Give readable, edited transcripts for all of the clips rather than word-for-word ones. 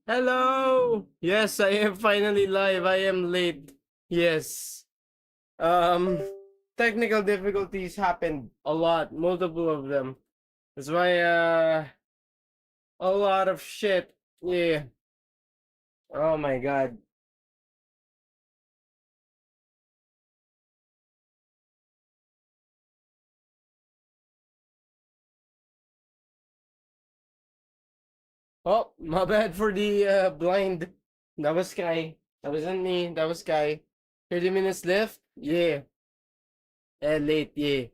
Hello! Yes, I am finally live. I am late. Yes. Um, Technical difficulties happened a lot, multiple of them. That's why, a lot of shit. Yeah. Oh my god. Oh, my bad for the blind. That was Sky. That wasn't me. That was Sky. 30 minutes left? Yeah. Late, yeah.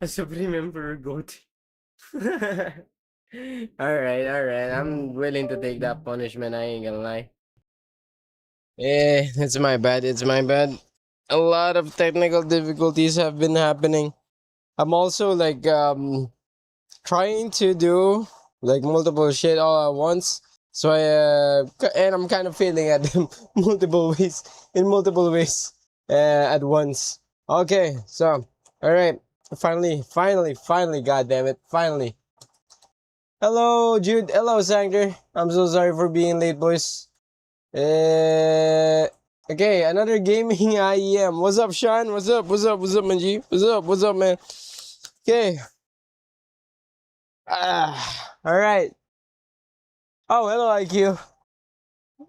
A Supreme Emperor goat. Alright, alright. I'm willing to take that punishment, I ain't gonna lie. It's my bad, it's my bad. A lot of technical difficulties have been happening. I'm also like trying to do like multiple shit all at once. So and I'm kind of failing at them multiple ways at once. Okay, so all right, finally, god damn it, finally. Hello, Jude. Hello, Sanger. I'm so sorry for being late, boys. Okay, another gaming IEM. What's up, Sean? What's up? What's up, Manji? What's up, man? Okay. All right. Oh, hello, IQ.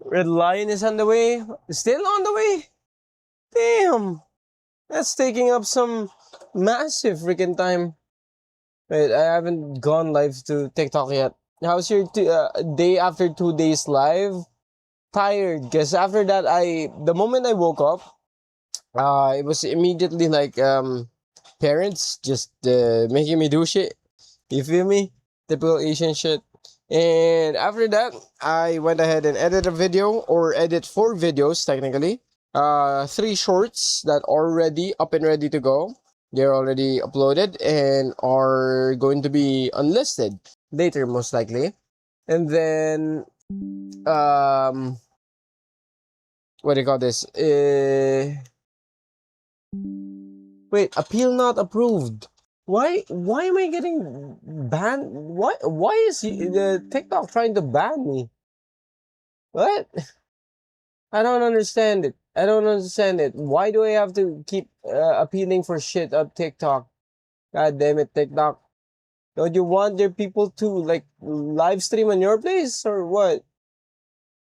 Red Lion is on the way. Still on the way. Damn, that's taking up some massive freaking time. Wait, I haven't gone live to TikTok yet. How's your day after 2 days live? Tired, because after that, the moment I woke up, it was immediately like parents just making me do shit. You feel me? Typical Asian shit. And after that, I went ahead and edited a video, or edit 4 videos technically. 3 shorts that are already up and ready to go. They're already uploaded and are going to be unlisted later, most likely. And then, what do you call this? Wait, appeal not approved. Why am I getting banned? Why is the TikTok trying to ban me? What? I don't understand it. I don't understand it. Why do I have to keep appealing for shit on TikTok? God damn it, TikTok. Don't you want your people to like live stream on your place or what?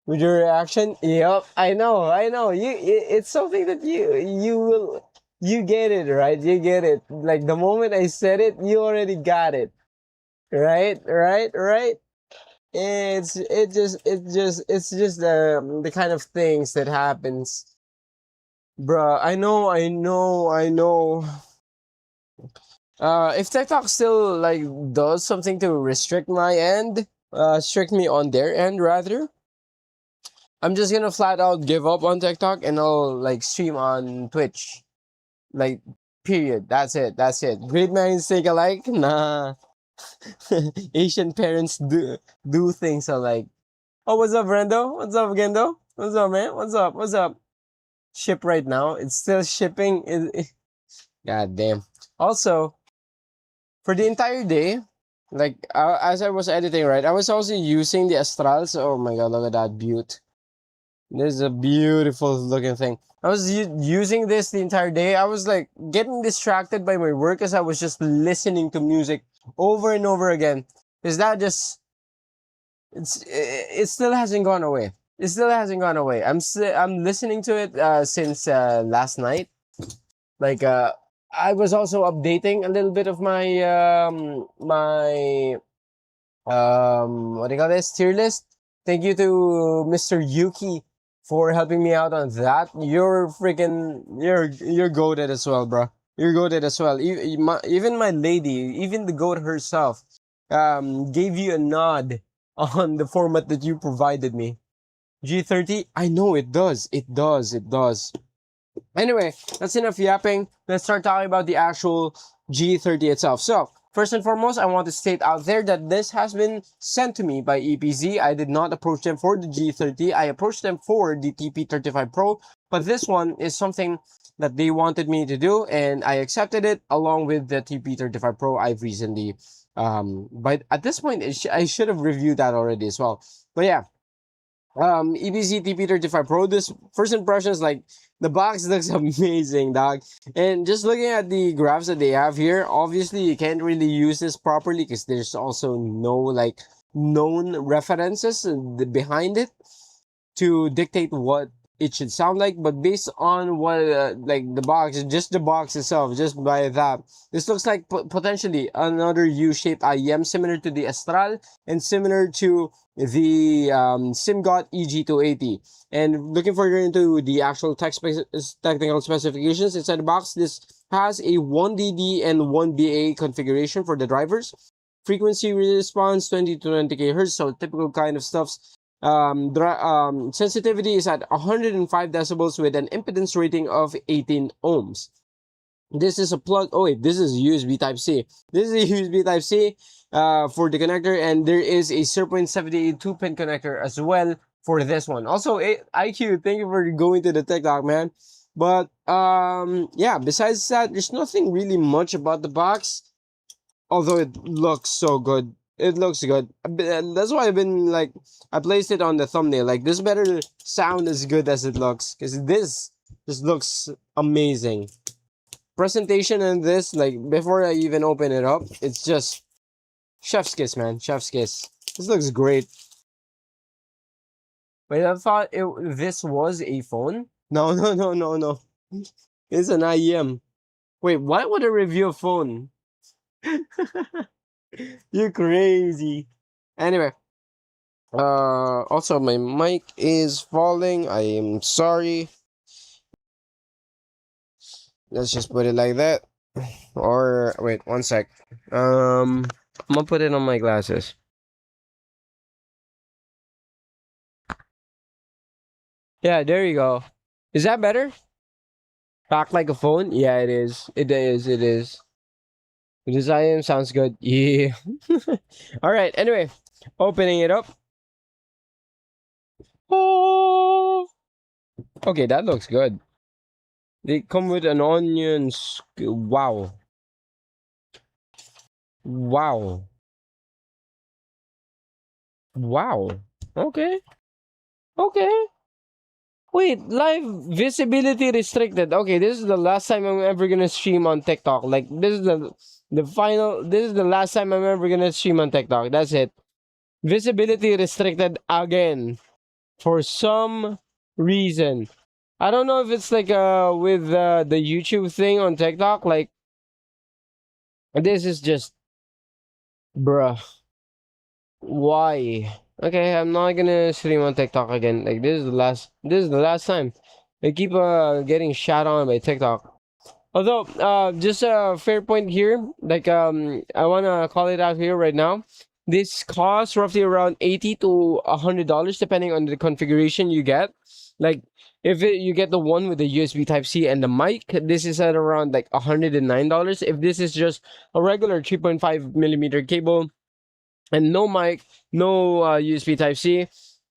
With your reaction? Yep, I know. It's something that you get it, right? You get it. Like the moment I said it, you already got it. Right. It's just the kind of things that happens. Bruh, I know. If TikTok still like does something to restrict my end, restrict me on their end rather, I'm just gonna flat out give up on TikTok and I'll like stream on Twitch. Like, period. That's it. That's it. Great minds think alike? Nah. Asian parents do things alike. Oh, what's up, Brendo? What's up, Gendo? What's up, man? What's up? Ship right now. It's still shipping. God damn. Also, for the entire day, like as I was editing, right, I was also using the Astrals. Oh my god, look at that beaut. This is a beautiful looking thing. I was using this the entire day. I was like getting distracted by my work as I was just listening to music over and over again. Is that just it still hasn't gone away. It still hasn't gone away. I'm listening to it since last night. Like I was also updating a little bit of my what do you call this, tier list. Thank you to Mr. Yuki for helping me out on that. You're goated as well, bro. You're goated as well. Even my lady, even the goat herself, gave you a nod on the format that you provided me. G30, I know it does. It does. It does. Anyway, that's enough yapping. Let's start talking about the actual G30 itself. So, first and foremost, I want to state out there that this has been sent to me by EPZ. I did not approach them for the G30. I approached them for the TP35 Pro, but this one is something that they wanted me to do, and I accepted it along with the TP35 Pro I've recently. But at this point, I should have reviewed that already as well. But yeah, EPZ TP35 Pro, this first impressions, like, the box looks amazing, dog. And just looking at the graphs that they have here, obviously you can't really use this properly because there's also no, like, known references behind it to dictate what it should sound like. But based on what, like, the box, just the box itself, just by that, this looks like potentially another U-shaped IEM similar to the Astral and similar to the SimGot EG280. And looking further into the actual technical specifications inside the box, this has a 1DD and 1BA configuration for the drivers. Frequency response 20 to 20 kHz, so typical kind of stuffs. Sensitivity is at 105 decibels with an impedance rating of 18 ohms. This is a plug. Oh wait, this is USB Type C. This is a USB Type C for the connector, and there is a 0.78 2-pin connector as well for this one. Also, IQ, thank you for going to the TikTok, man. But yeah, besides that, there's nothing really much about the box, although it looks so good. It looks good. That's why I've been, like, I placed it on the thumbnail. Like, this better sound as good as it looks, because this just looks amazing. Presentation and this, like, before I even open it up, it's just chef's kiss, man. Chef's kiss. This looks great. Wait, I thought this was a phone? No. It's an IEM. Wait, why would I review a phone? You're crazy. Anyway. Also, my mic is falling. I am sorry. Let's just put it like that. Or, wait, one sec. I'm gonna put it on my glasses. Yeah, there you go. Is that better? Act like a phone? Yeah, it is. It is. It is. The design sounds good. Yeah. Alright, anyway. Opening it up. Oh. Okay, that looks good. They come with an onion. Wow. Wow. Wow. Okay. Okay. Wait, live visibility restricted. Okay, this is the last time I'm ever gonna stream on TikTok. Like, this is the final. This is the last time I'm ever gonna stream on TikTok. That's it. Visibility restricted again for some reason. I don't know if it's like with the YouTube thing on TikTok. Like, this is just, bruh. Why? Okay, I'm not gonna stream on TikTok again. Like, this is the last time. I keep getting shot on by TikTok. Although, just a fair point here, like, I wanna call it out here right now. This costs roughly around $80 to $100 depending on the configuration you get. Like, if you get the one with the USB Type C and the mic, this is at around like $109. If this is just a regular 3.5mm cable and no mic, no USB Type C,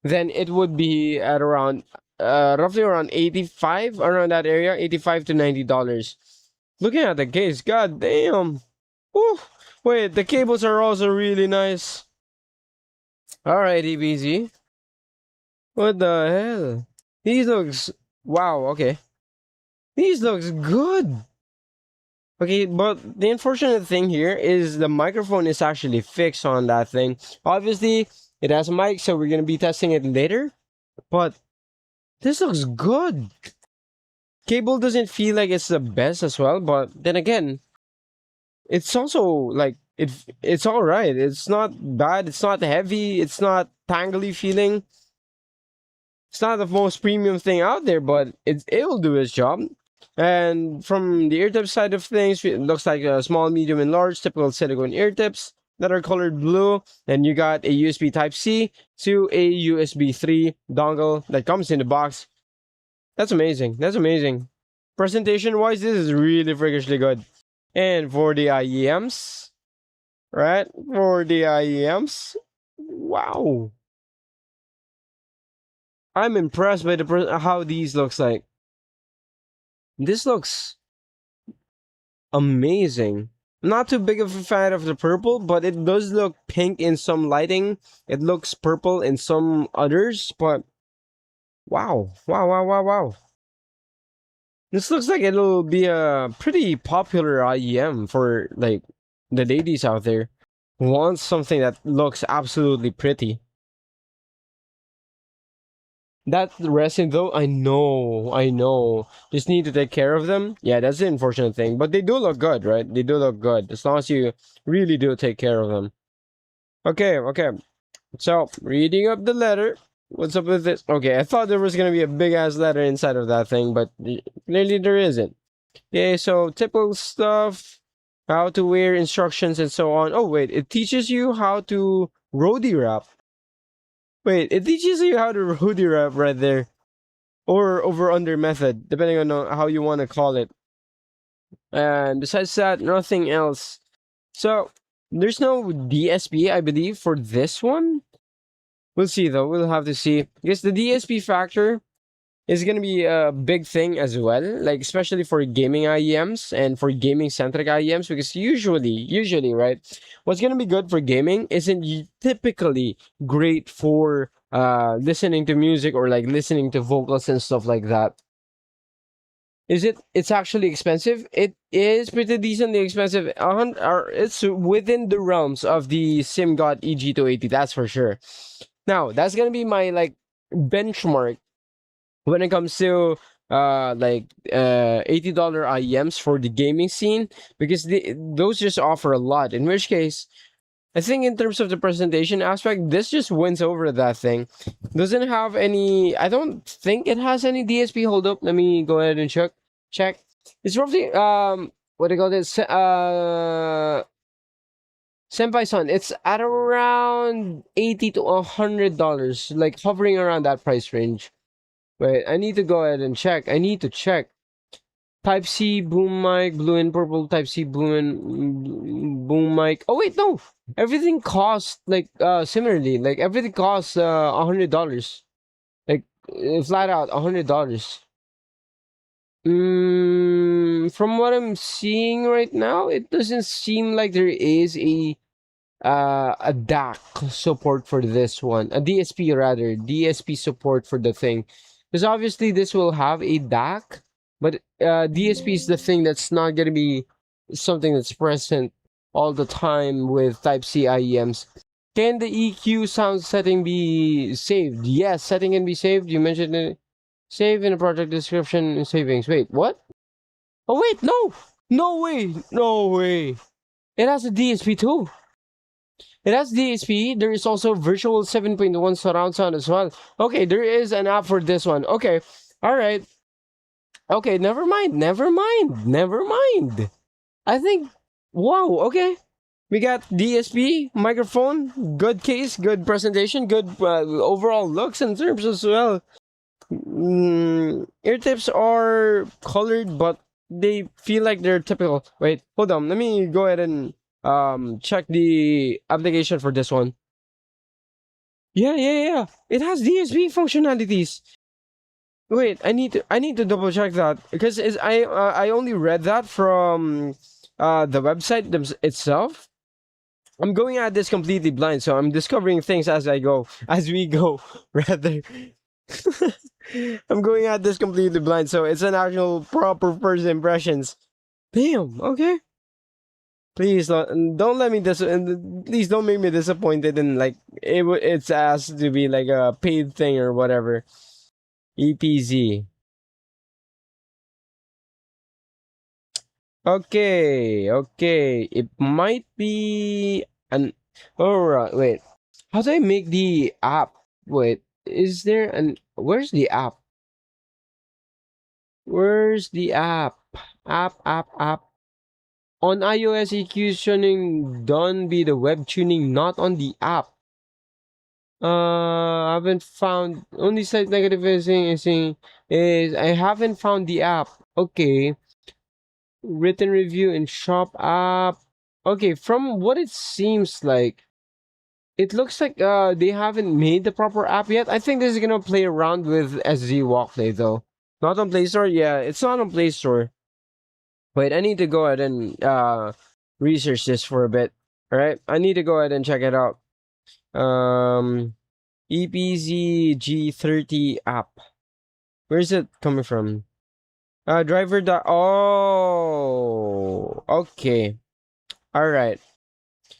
then it would be at around roughly around 85, around that area, $85 to $90. Looking at the case, god damn. Woo. Wait, the cables are also really nice. Alright, EPZ. What the hell? These looks, wow, okay. These looks good. Okay, but the unfortunate thing here is the microphone is actually fixed on that thing. Obviously, it has a mic, so we're gonna be testing it later. But this looks good. Cable doesn't feel like it's the best as well, but then again, it's also like it's all right. It's not bad. It's not heavy. It's not tangly feeling. It's not the most premium thing out there, but it'll do its job. And from the ear tip side of things, it looks like a small, medium, and large typical silicone ear tips that are colored blue. And you got a USB Type C to a USB 3 dongle that comes in the box. That's amazing. That's amazing. Presentation wise, this is really freakishly good. And for the IEMs, right? For the IEMs, wow. I'm impressed by how these looks like. This looks amazing. Not too big of a fan of the purple, but it does look pink in some lighting. It looks purple in some others, but wow. Wow, wow, wow, wow. This looks like it'll be a pretty popular IEM for like the ladies out there who want something that looks absolutely pretty. That resin though, I know. Just need to take care of them. Yeah, that's the unfortunate thing. But they do look good, right? They do look good. As long as you really do take care of them. Okay, okay. So, reading up the letter. What's up with this? Okay, I thought there was gonna be a big ass letter inside of that thing, but clearly there isn't. Okay, so typical stuff. How to wear instructions and so on. Oh wait, it teaches you how to roadie wrap. Wait, it teaches you how to roadie wrap right there. Or over under method, depending on how you want to call it. And besides that, nothing else. So there's no DSP, I believe, for this one. We'll see though. We'll have to see. Because the DSP factor is gonna be a big thing as well, like especially for gaming IEMs and for gaming centric IEMs, because usually, right, what's gonna be good for gaming isn't typically great for listening to music or like listening to vocals and stuff like that. It's actually expensive. It is pretty decently expensive. It's within the realms of the SimGod EG280, that's for sure. Now that's gonna be my like benchmark when it comes to $80 IEMs for the gaming scene, because those just offer a lot, in which case I think in terms of the presentation aspect, this just wins over that thing. Doesn't have any, I don't think it has any DSP. Hold up, let me go ahead and check. It's roughly what do you call this, Senpai Son, it's at around $80 to $100, like hovering around that price range. Wait, I need to go ahead and check. I need to check. Type C boom mic, blue and purple. Type C boom mic. Oh wait, no. Everything costs like similarly. Like everything costs $100. Like flat out $100. From what I'm seeing right now, it doesn't seem like there is a DAC support for this one. A DSP rather. DSP support for the thing. Because obviously this will have a DAC, but DSP is the thing that's not going to be something that's present all the time with Type C IEMs. Can the EQ sound setting be saved? Yes, setting can be saved. You mentioned it. Save in a project description and savings. Wait, what? Oh wait, no! No way! No way! It has a DSP too. It has DSP. There is also virtual 7.1 surround sound as well. Okay, there is an app for this one. Okay, all right. Okay, never mind. I think, wow, okay. We got DSP, microphone, good case, good presentation, good overall looks in terms as well. Ear tips are colored, but they feel like they're typical. Wait, hold on. Let me go ahead and check the application for this one. Yeah. It has DSP functionalities. Wait, I need to double check that, because I only read that from the website itself. I'm going at this completely blind, so I'm discovering things as we go, rather. I'm going at this completely blind, so it's an actual proper first impressions. Damn, okay. Please don't let me please don't make me disappointed and like it's asked to be like a paid thing or whatever. EPZ. Okay, okay. It might be an. Alright, wait. How do I make the app? Wait, is there an. Where's the app? Where's the app? App. On iOS, EQ tuning done be the web tuning, not on the app. I haven't found. Only slight negative is I haven't found the app. Okay. Written review in shop app. Okay, from what it seems like, it looks like they haven't made the proper app yet. I think this is gonna play around with SZ Walkplay though. Not on Play Store. Yeah, it's not on Play Store. Wait, I need to go ahead and research this for a bit. All right, I need to go ahead and check it out. Um, EPZ G30 app. Where is it coming from? Driver. Oh, okay. All right.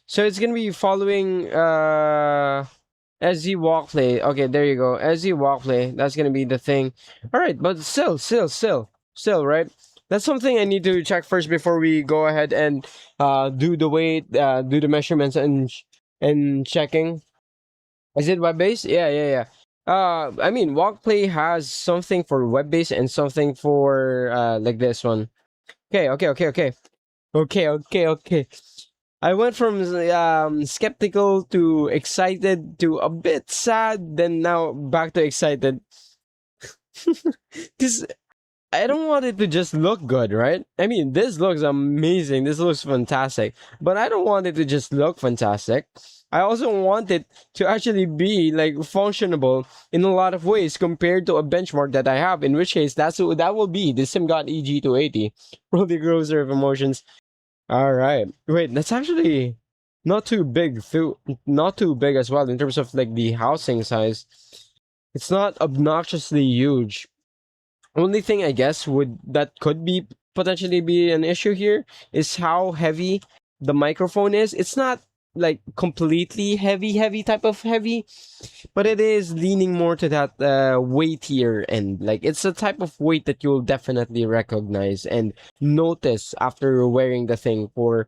So it's gonna be following SZ Walkplay. Okay, there you go. SZ Walkplay. That's gonna be the thing. All right, but still, right? That's something I need to check first before we go ahead and do the weight, do the measurements and checking. Is it web based? Yeah. I mean, Walkplay has something for web based and something for like this one. Okay. I went from skeptical to excited to a bit sad, then now back to excited. Because I don't want it to just look good, right? I mean, this looks amazing. This looks fantastic. But I don't want it to just look fantastic. I also want it to actually be like functionable in a lot of ways compared to a benchmark that I have. In which case, that will be the SimGot EG280 roller coaster of emotions. All right. Wait, that's actually not too big. Not too big as well in terms of like the housing size. It's not obnoxiously huge. Only thing I guess would that could be potentially be an issue here is how heavy the microphone is. It's not like completely heavy type of heavy, but it is leaning more to that weightier end. Like it's a type of weight that you'll definitely recognize and notice after wearing the thing for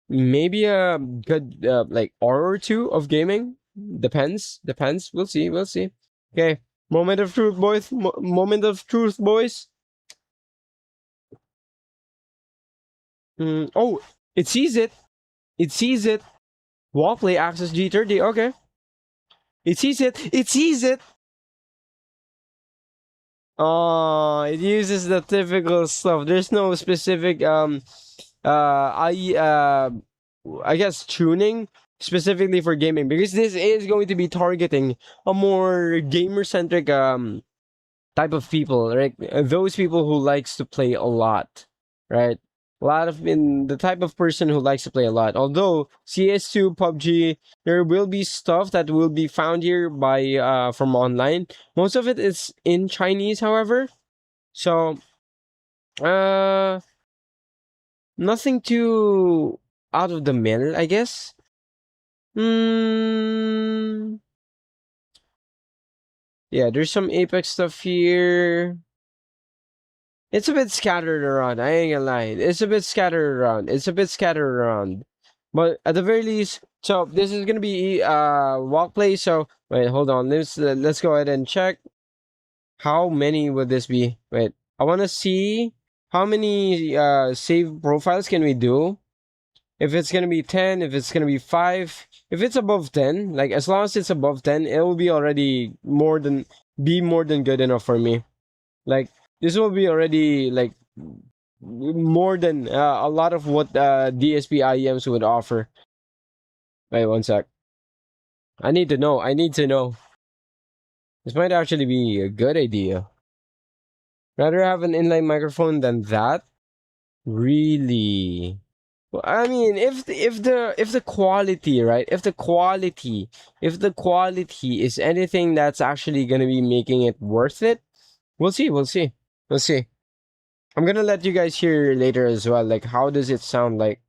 maybe a good like hour or two of gaming. Depends. We'll see. Okay, moment of truth, boys. Moment of truth, boys. Oh, it sees it. It sees it. Walkplay Access G30. Okay. It sees it. It sees it. Oh, it uses the typical stuff. There's no specific I guess tuning specifically for gaming because this is going to be targeting a more gamer centric type of people, right? Those people who likes to play a lot, right? A lot of in the type of person who likes to play a lot. Although CS2, PUBG, there will be stuff that will be found here by from online. Most of it is in Chinese, however. So uh nothing too out of the middle, I guess. Yeah, there's some Apex stuff here. It's a bit scattered around. I ain't gonna lie. It's a bit scattered around. But at the very least, so this is gonna be Walkplay. So wait, hold on. Let's go ahead and check. How many would this be? Wait, I want to see how many save profiles can we do. If it's gonna be 10, if it's gonna be 5, if it's above 10, like as long as it's above 10, it will be already more than good enough for me. Like this will be already like more than a lot of what DSP IEMs would offer. Wait one sec. I need to know. This might actually be a good idea. Rather have an inline microphone than that. Really? Well, I mean, if the quality, right? If the quality is anything that's actually gonna be making it worth it, we'll see. I'm gonna let you guys hear later as well. Like, how does it sound like?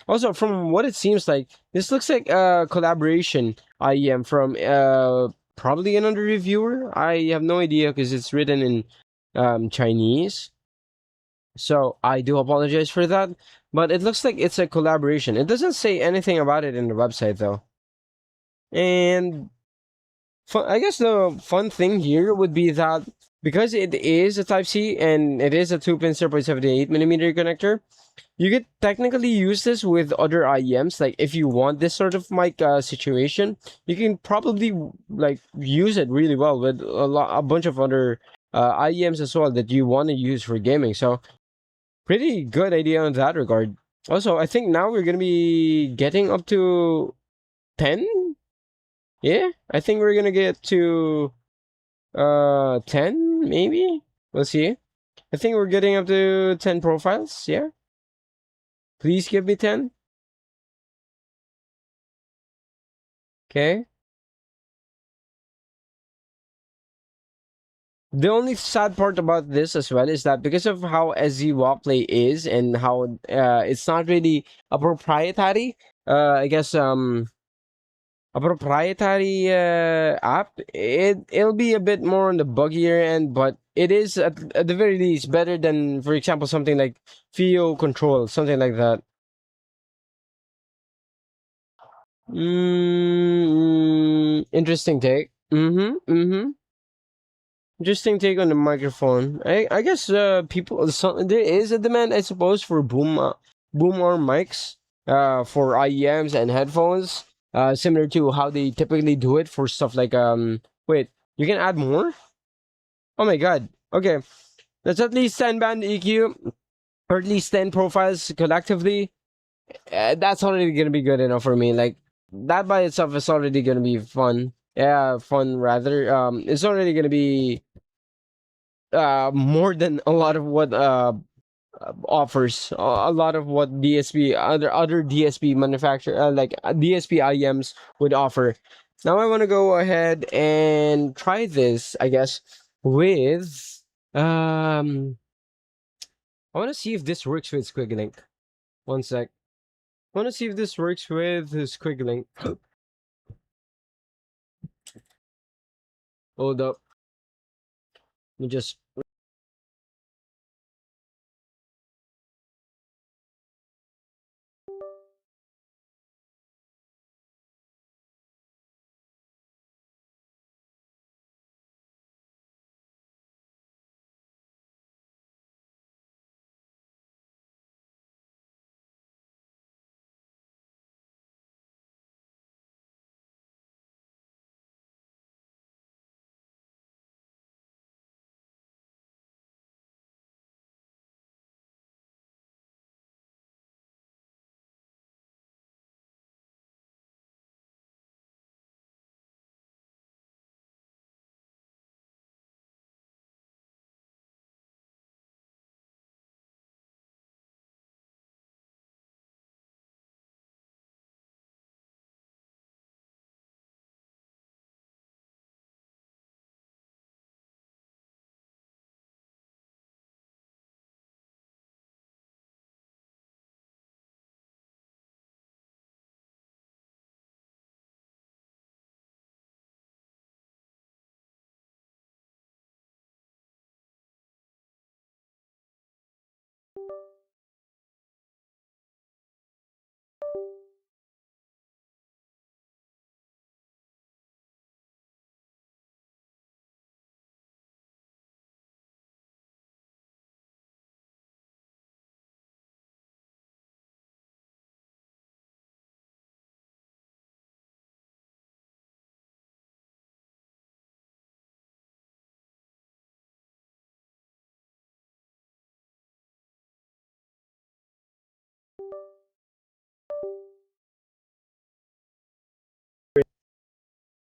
Also, from what it seems like, this looks like a collaboration IEM from probably another reviewer. I have no idea because it's written in Chinese. So I do apologize for that. But it looks like it's a collaboration. It doesn't say anything about it in the website though. And I guess the fun thing here would be that because it is a Type C and it is a 2-pin 0.78mm connector, you could technically use this with other IEMs. Like if you want this sort of mic situation, you can probably like use it really well with a bunch of other IEMs as well that you want to use for gaming. So pretty good idea in that regard. Also, I think now we're gonna be getting up to 10. Yeah, I think we're gonna get to 10 maybe. We'll see. I think we're getting up to 10 profiles. Yeah. Please give me 10. Okay. The only sad part about this as well is that because of how SZ Walkplay is and how it's not really a proprietary, I guess a proprietary app, it'll be a bit more on the buggier end, but it is at the very least better than, for example, something like Fio Control, something like that. Interesting take. Interesting take on the microphone. I guess there is a demand, I suppose, for boom arm mics for IEMs and headphones, similar to how they typically do it for stuff like wait, you can add more? Oh my god. Okay. That's at least 10 band EQ, or at least 10 profiles collectively. That's already gonna be good enough for me. Like that by itself is already gonna be fun. Yeah, fun rather. It's already gonna be more than a lot of what offers, a lot of what DSP, other DSP manufacturer like DSP IEMs would offer. Now I want to go ahead and try this, I guess, with I want to see if this works with Squiggling. One sec. I want to see if this works with Squiggling. Hold up. Let me just.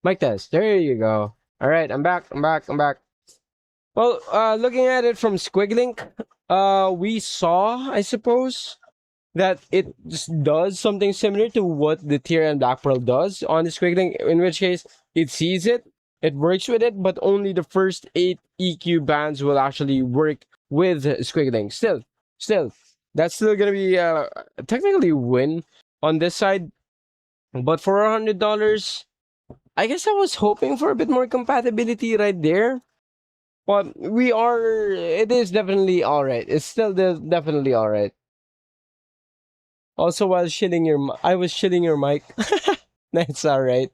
Mic test. There you go. All right, I'm back. I'm back. Well, looking at it from Squiggling, we saw, I suppose, that it just does something similar to what the Tier and Black Pearl does on the Squiggling, in which case it sees it, it works with it, but only the first 8 EQ bands will actually work with Squiggling. Still, that's still gonna be technically win on this side, but for $100, I guess I was hoping for a bit more compatibility right there. But we are. It is definitely all right. It's still definitely all right. Also, while shitting I was shitting your mic. That's all right.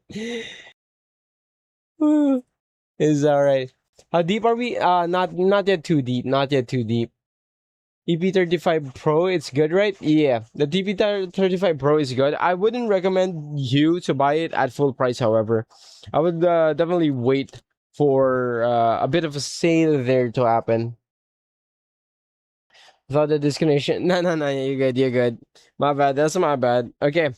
It's all right. How deep are we? Not yet too deep. Not yet too deep. EP35 Pro, it's good, right? Yeah, the EP35 Pro is good. I wouldn't recommend you to buy it at full price, however. I would definitely wait for a bit of a sale there to happen. Without the disconnection. No, no, no, you're good, you're good. My bad, that's my bad. Okay.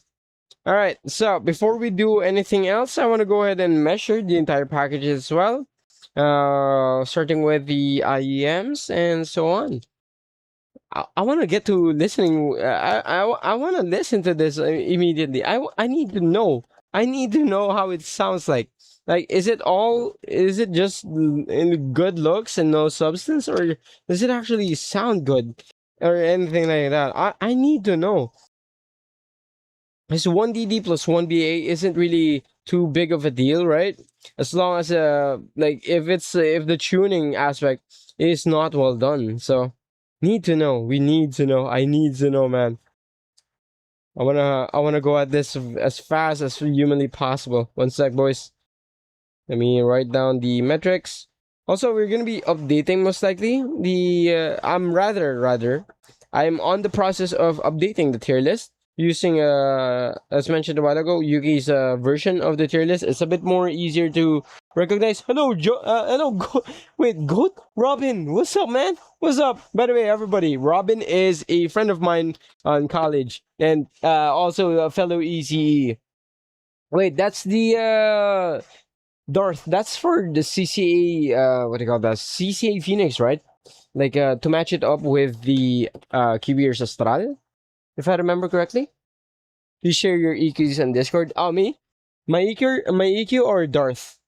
All right, so before we do anything else, I want to go ahead and measure the entire package as well. Starting with the IEMs and so on. I want to get to listening. I want to listen to this immediately. I need to know. I need to know how it sounds like. Like, is it just in good looks and no substance, or does it actually sound good, or anything like that? I need to know. This 1DD plus 1BA isn't really too big of a deal, right? As long as like if the tuning aspect is not well done. So need to know. We need to know. I need to know, man. I wanna go at this as fast as humanly possible. One sec, boys. Let me write down the metrics. Also, we're gonna be updating most likely the. I'm on the process of updating the tier list using as mentioned a while ago, Yuki's version of the tier list. It's a bit more easier to recognize. Hello, wait, Goat Robin. What's up, man? What's up? By the way, everybody, Robin is a friend of mine on college and also a fellow ECE. Wait, that's the Darth, that's for the CCA, what do you call that? CCA Phoenix, right? Like, to match it up with the Kiwiers Astral, if I remember correctly. Please share your EQs on Discord. Oh, me? My EQ or Darth?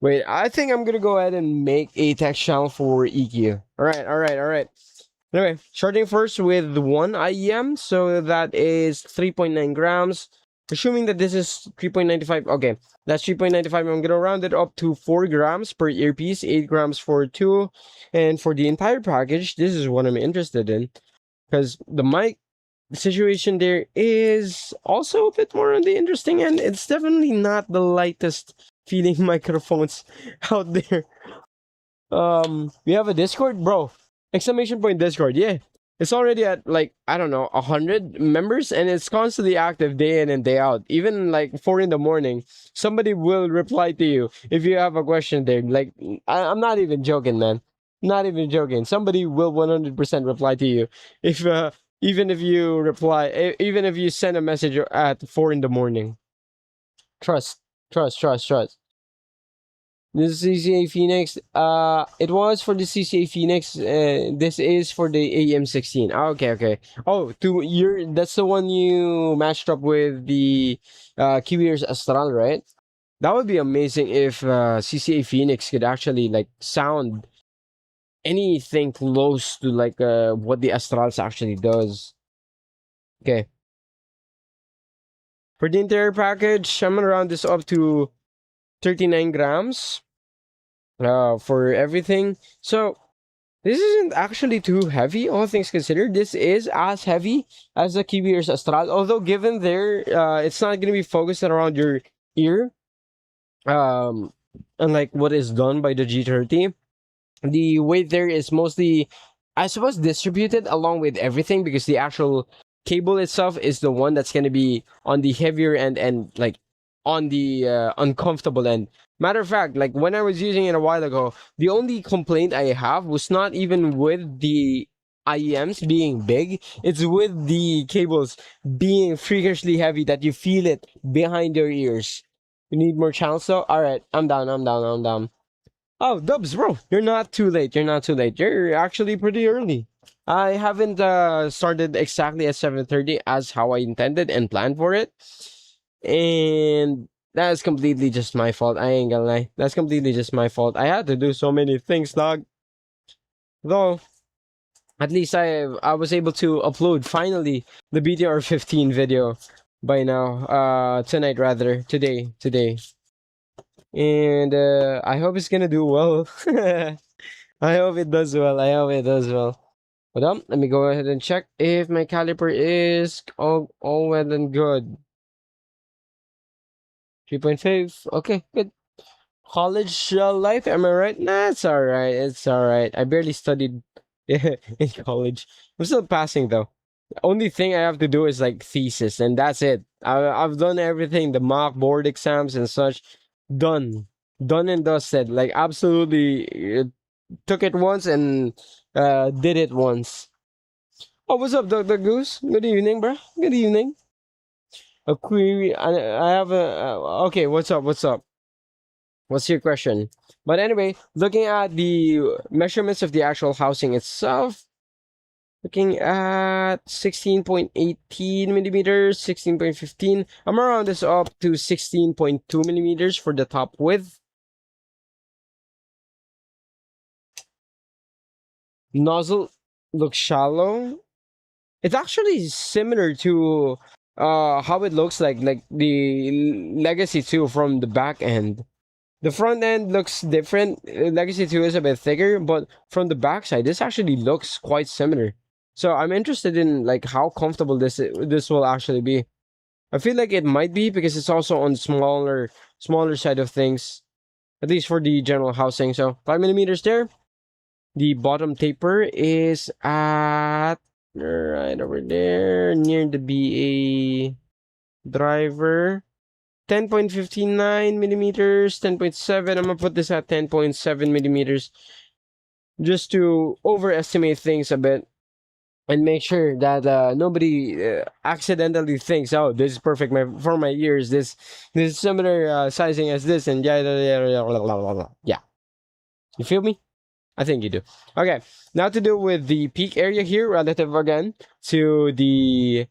Wait, I think I'm gonna go ahead and make a text channel for EQ. Alright. Anyway, starting first with one IEM, so that is 3.9 grams. Assuming that this is 3.95, okay, that's 3.95. I'm gonna round it up to 4 grams per earpiece, 8 grams for two. And for the entire package, this is what I'm interested in. Because the mic situation there is also a bit more on the interesting end. It's definitely not the lightest feeling microphones out there. We have a Discord, bro. Exclamation point Discord, yeah. It's already at like, I don't know, 100 members, and it's constantly active day in and day out. Even like 4 in the morning, somebody will reply to you if you have a question there. Like, I'm not even joking, man. Not even joking. Somebody will 100% reply to you if even if you reply, even if you send a message at 4 in the morning. Trust, trust. This is CCA Phoenix. It was for the CCA Phoenix. This is for the AM16. Okay. Oh, that's the one you matched up with the Kiwiers Astral, right? That would be amazing if CCA Phoenix could actually like sound anything close to like what the Astrals actually does. Okay. For the entire package, I'm gonna round this up to 39 grams for everything. So this isn't actually too heavy, all things considered. This is as heavy as the Kiwiers Astral, although given there, it's not going to be focused around your ear, unlike what is done by the G30. The weight there is mostly, I suppose, distributed along with everything because the actual cable itself is the one that's going to be on the heavier end and like on the uncomfortable end. Matter of fact, like when I was using it a while ago, the only complaint I have was not even with the IEMs being big, it's with the cables being freakishly heavy that you feel it behind your ears. You need more channels though? Alright, I'm down. Oh, Dubs, bro, you're not too late. You're actually pretty early. I haven't started exactly at 7:30 as how I intended and planned for it. And that's completely just my fault. I ain't gonna lie. That's completely just my fault. I had to do so many things, dog. Though, at least I was able to upload finally the BTR 15 video by now. Tonight rather. Today. and I hope it's gonna do well. I hope it does well. I hope it does well. Hold on, let me go ahead and check if my caliper is all well and good. 3.5. Okay, good. College life, am I right? Nah, it's alright. It's alright. I barely studied in college. I'm still passing though. The only thing I have to do is like thesis, and that's it. I've done everything, the mock board exams and such. Done. Done and dusted. Like, absolutely took it once and did it once. Oh, what's up, Dr. Goose? Good evening, bro. Good evening. A query. I have a. Okay, what's up? What's up? What's your question? But anyway, looking at the measurements of the actual housing itself, looking at 16.18 millimeters, 16.15. I'm gonna round this up to 16.2 millimeters for the top width. Nozzle looks shallow. It's actually similar to how it looks like the Legacy 2 from the back end. The front end looks different. Legacy 2 is a bit thicker, but from the back side, this actually looks quite similar. So I'm interested in like how comfortable this will actually be. I feel like it might be because it's also on smaller side of things, at least for the general housing. So 5 millimeters there. The bottom taper is at right over there near the BA driver. 10.59 millimeters, 10.7. I'm gonna put this at 10.7 millimeters just to overestimate things a bit and make sure that nobody accidentally thinks, oh, this is perfect for my ears. This is similar sizing as this, and yeah. You feel me? I think you do. Okay, now to do with the peak area here, relative again to the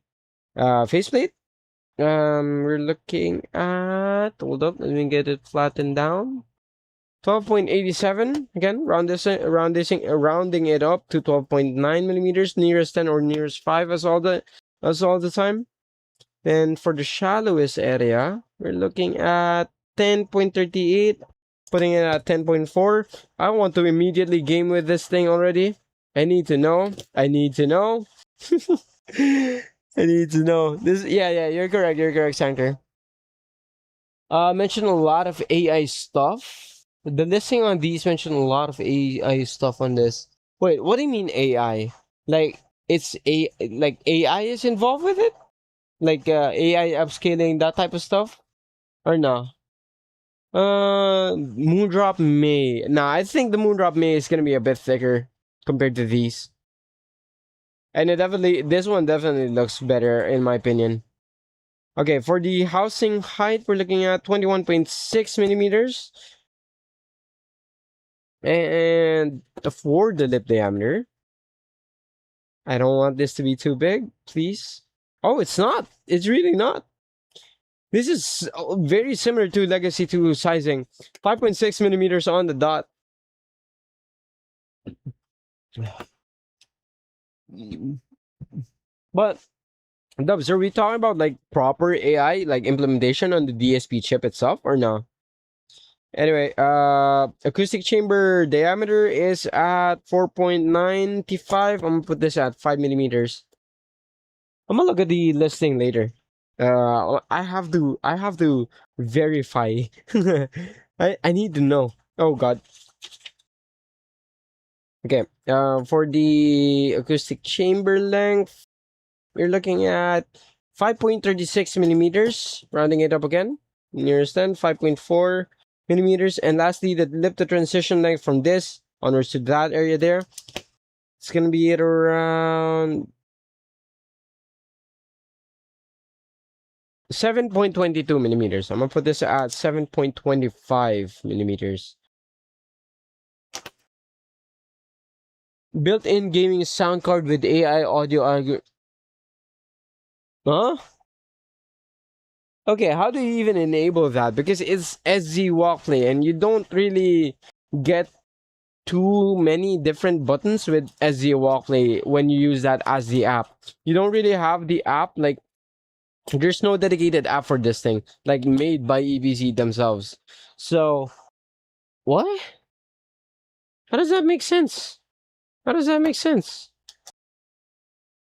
faceplate. We're looking at, hold up, let me get it flattened down. 12.87 again, rounding it up to 12.9 millimeters, nearest 10 or nearest 5 as all the time. Then for the shallowest area, we're looking at 10.38, putting it at 10.4. I want to immediately game with this thing already. I need to know. I need to know. I need to know. This, yeah, you're correct, Sanker. Mentioned a lot of AI stuff. The listing on these mentioned a lot of AI stuff on this. Wait, what do you mean AI? Like like AI is involved with it? Like AI upscaling, that type of stuff? Or no? Moondrop May. Nah, I think the Moondrop May is gonna be a bit thicker compared to these. And this one definitely looks better in my opinion. Okay, for the housing height, we're looking at 21.6 millimeters. And for the lip diameter, I don't want this to be too big, please. Oh, it's not. It's really not. This is very similar to Legacy 2 sizing. 5.6 millimeters on the dot. But, Dubs, are we talking about like proper AI, like implementation on the DSP chip itself or no? Anyway, acoustic chamber diameter is at 4.95. I'm gonna put this at 5 millimeters. I'm gonna look at the listing later. I have to verify. I need to know. Oh God. Okay. For the acoustic chamber length, we're looking at 5.36 millimeters. Rounding it up again. Nearest 10, 5.4 millimeters. And lastly, the lip to transition length from this onwards to that area there. It's gonna be at around 7.22 millimeters. I'm gonna put this at 7.25 millimeters. Built-in gaming sound card with AI audio algorithm. Huh? Okay, how do you even enable that? Because it's SZ Walkplay and you don't really get too many different buttons with SZ Walkplay when you use that as the app. You don't really have the app like There's no dedicated app for this thing, like made by EPZ themselves. So what? How does that make sense? How does that make sense?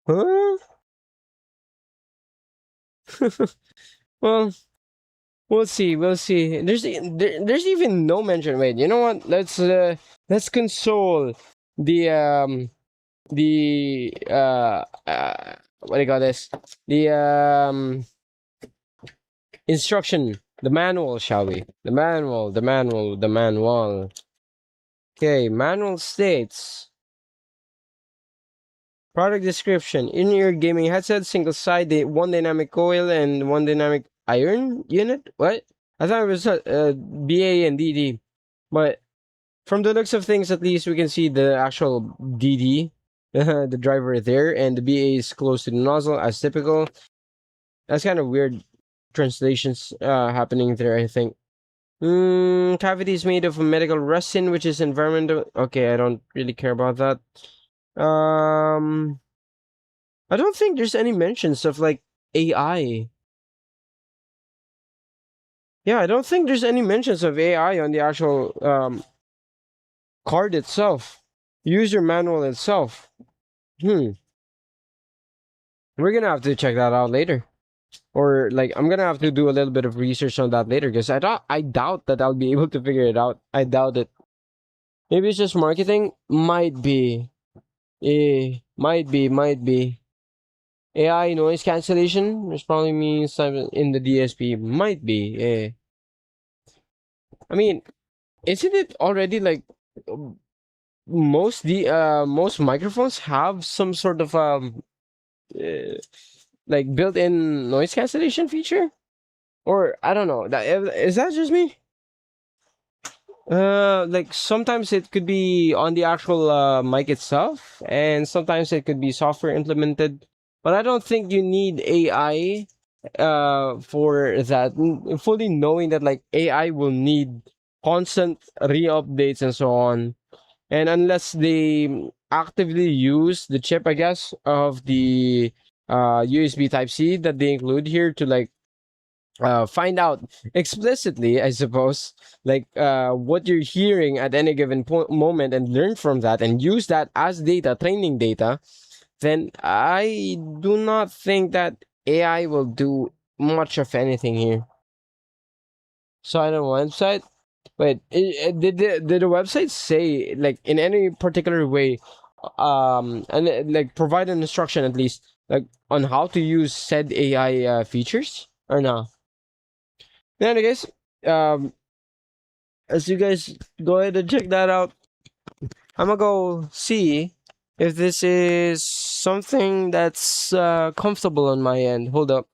Huh? Well, we'll see. We'll see. There's even no mention. Wait, you know what? Let's console the what do you call this? The instruction, the manual, shall we? The manual. Okay, manual states. Product description: in-ear gaming headset, single side, one dynamic coil and one dynamic iron unit. What? I thought it was BA and DD, but from the looks of things, at least we can see the actual DD, the driver there, and the BA is close to the nozzle as typical. That's kind of weird translations happening there, I think. Cavity is made of a medical resin, which is environmental. Okay, I don't really care about that. I don't think there's any mentions of like AI. Yeah, I don't think there's any mentions of AI on the actual card itself. User manual itself. We're gonna have to check that out later. Or like I'm gonna have to do a little bit of research on that later because I doubt that I'll be able to figure it out. I doubt it. Maybe it's just marketing. Might be. Might be. AI noise cancellation. This probably means something in the DSP. Might be. I mean, isn't it already like most microphones have some sort of uh, like built-in noise cancellation feature? Or I don't know. Is that just me? Like sometimes it could be on the actual mic itself, and sometimes it could be software implemented. But I don't think you need AI for that. Fully knowing that like AI will need constant re-updates and so on, and unless they actively use the chip, I guess, of the USB Type C that they include here to like find out explicitly, I suppose, like what you're hearing at any given moment and learn from that and use that as data, training data, then I do not think that AI will do much of anything here. So I don't know, website. Wait, did the website say like in any particular way, and like provide an instruction at least like on how to use said AI features or no? Yeah, guys, um, as you guys go ahead and check that out, I'm gonna go see if this is something that's comfortable on my end. Hold up.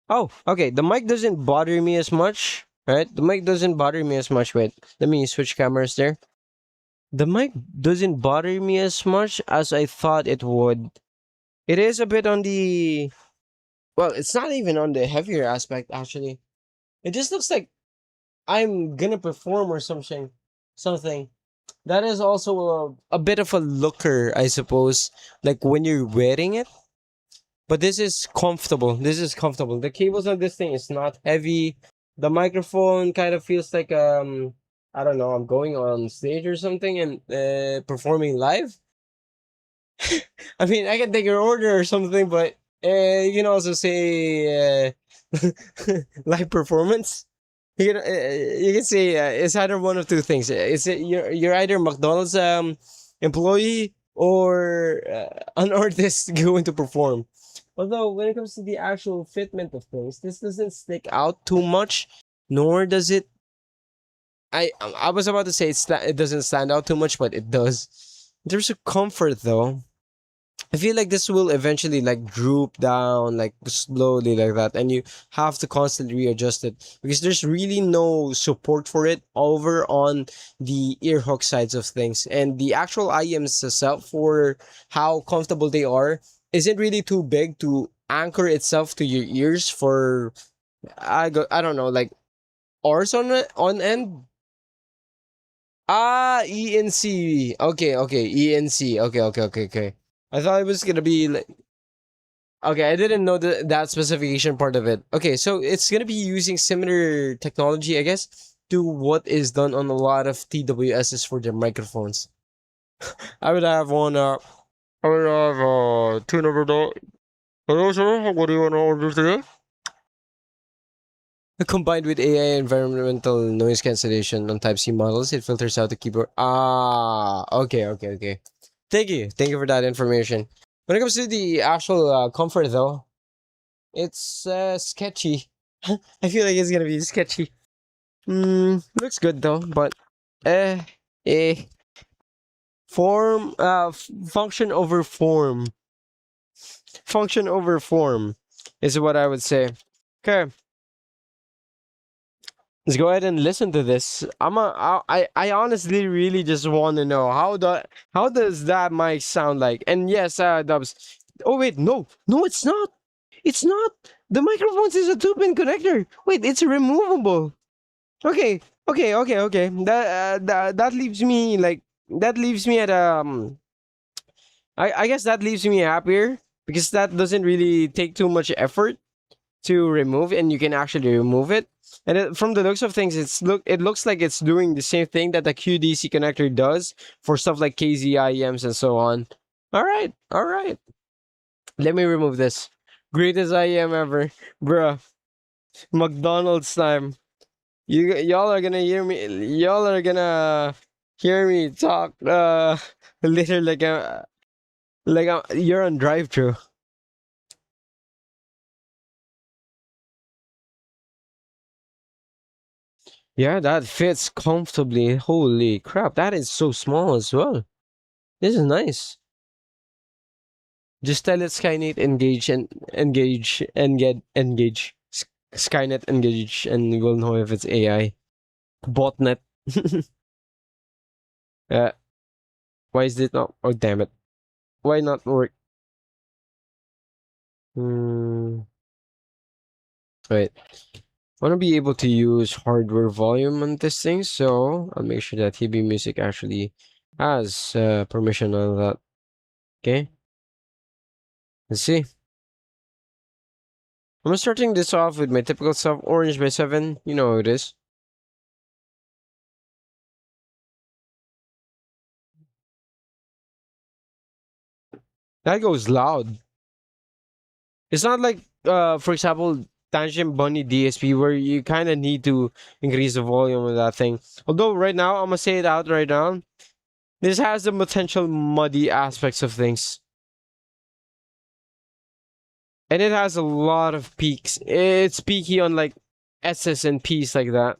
Oh, okay. The mic doesn't bother me as much, right? The mic doesn't bother me as much. Wait, let me switch cameras there. The mic doesn't bother me as much as I thought it would. It is a bit on the. Well, it's not even on the heavier aspect, actually. It just looks like I'm gonna perform or something. Something. That is also a bit of a looker, I suppose. Like when you're wearing it. But this is comfortable. This is comfortable. The cables on this thing is not heavy. The microphone kind of feels like I don't know, I'm going on stage or something and performing live. I mean, I can take your order or something, but you can also say live performance. You can say it's either one of two things. It's you're either McDonald's employee or an artist going to perform. Although when it comes to the actual fitment of things, this doesn't stick out too much, nor does it. I was about to say it doesn't stand out too much, but it does. In terms of comfort, though, I feel like this will eventually like droop down like slowly like that, and you have to constantly readjust it because there's really no support for it over on the ear hook sides of things, and the actual IEMs itself for how comfortable they are isn't really too big to anchor itself to your ears for I don't know like hours on end. Ah, ENC. Okay, ENC. Okay. I thought it was gonna be like. Okay, I didn't know that specification part of it. Okay, so it's gonna be using similar technology, I guess, to what is done on a lot of TWSs for their microphones. I would have one. I would have two number. Hello, sir. What do you want to order today? Combined with AI environmental noise cancellation on Type C models, it filters out the keyboard. Ah, okay, okay, okay. Thank you for that information. When it comes to the actual comfort, though, it's sketchy. I feel like it's gonna be sketchy. Looks good though, but eh, eh. Form, function over form. Function over form is what I would say. Okay. Let's go ahead and listen to this. I honestly really just want to know how does that mic sound like? And yes, Dubs. Oh wait, no, it's not. It's not. The microphones is a 2-pin connector. Wait, it's removable. Okay, okay. That leaves me like that leaves me at I guess that leaves me happier because that doesn't really take too much effort to remove, and you can actually remove it. And from the looks of things, it looks like it's doing the same thing that the QDC connector does for stuff like KZ IEMs and so on. All right, all right. Let me remove this. Greatest IEM ever, bruh. McDonald's time. Y'all are gonna hear me. Y'all are gonna hear me talk. Literally you're on drive-through. Yeah, that fits comfortably. Holy crap, that is so small as well. This is nice. Just tell it Skynet engage. Skynet engage, and we'll know if it's AI. Botnet. Why is it not? Oh, damn it. Why not work? Wait. I want to be able to use hardware volume on this thing, so I'll make sure that HB Music actually has permission on that. Okay. Let's see. I'm starting this off with my typical stuff, orange by 7. You know how it is. That goes loud. It's not like, for example, Tangent Bunny DSP where you kind of need to increase the volume of that thing. Although right now, I'm gonna say it out right now. This has the potential muddy aspects of things. And it has a lot of peaks. It's peaky on like S's and P's like that.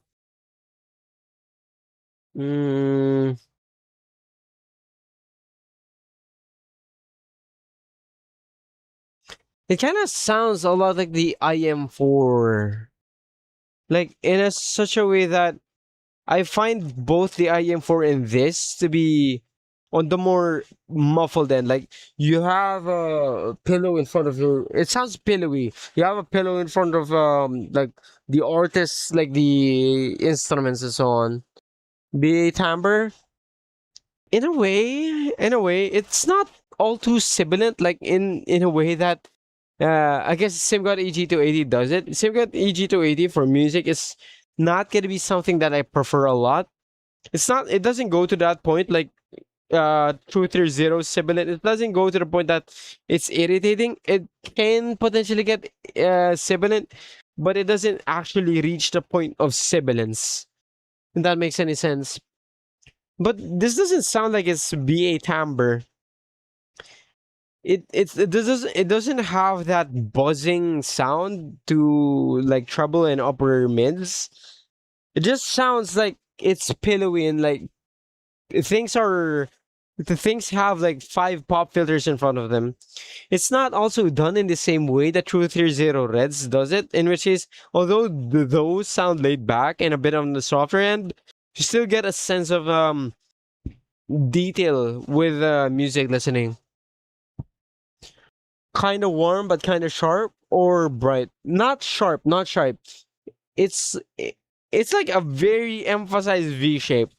It kind of sounds a lot like the IM4. Like in such a way that I find both the IM4 and this to be on the more muffled end. Like you have a pillow in front of your. It sounds pillowy. You have a pillow in front of like the artists, like the instruments and so on. Be timbre. In a way, it's not all too sibilant. Like in a way that I guess SimGod EG280 does it. SimGod EG280 for music is not gonna be something that I prefer a lot. It's not. It doesn't go to that point like 230 sibilant. It doesn't go to the point that it's irritating. It can potentially get sibilant, but it doesn't actually reach the point of sibilance. If that makes any sense. But this doesn't sound like it's BA timbre. It doesn't have that buzzing sound to like treble and upper mids. It just sounds like it's pillowy and like things are the things have like 5 pop filters in front of them. It's not also done in the same way that True 30 Reds does it, in which case, although those sound laid back and a bit on the softer end, you still get a sense of detail with music listening. Kind of warm but kind of sharp or bright. Not sharp, not sharp. It's it's like a very emphasized V shape.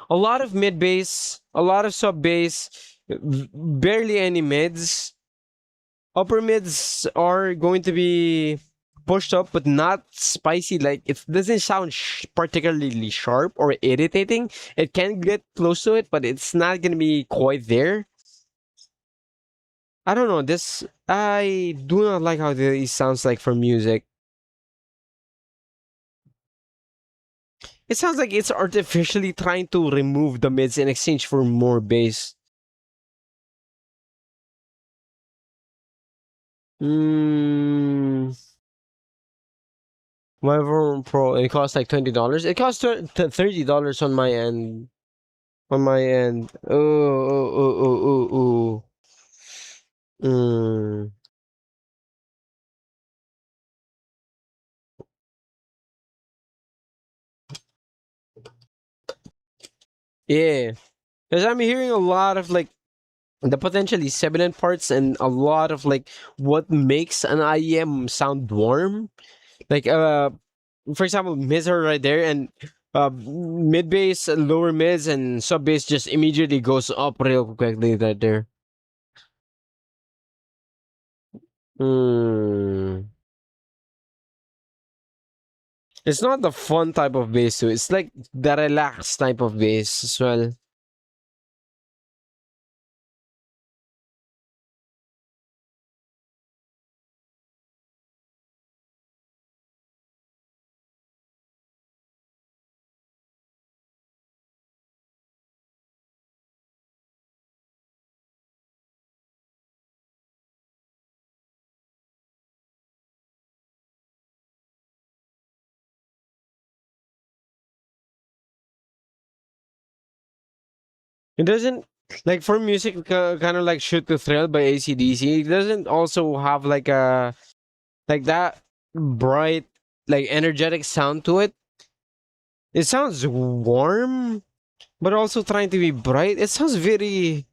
A lot of mid bass, a lot of sub bass, Barely any mids. Upper mids are going to be pushed up, but not spicy. Like it doesn't sound particularly sharp or irritating. It can get close to it, but it's not gonna be quite there. I don't know. This I do not like how this sounds like for music. It sounds like it's artificially trying to remove the mids in exchange for more bass. Hmm. My Vyvern Pro, it costs like $20. It costs $30 on my end. On my end. Oh, oh, oh, oh, oh, oh. Yeah. Because I'm hearing a lot of like the potentially sibilant parts and a lot of like what makes an IEM sound warm. Like for example, mids are right there and mid bass, lower mids and sub bass just immediately goes up real quickly right there. Hmm. It's not the fun type of bass too. It's like the relaxed type of bass as well. It doesn't like for music kind of like Shoot to Thrill by AC/DC. It doesn't also have like a like that bright like energetic sound to it. It sounds warm, but also trying to be bright. It sounds very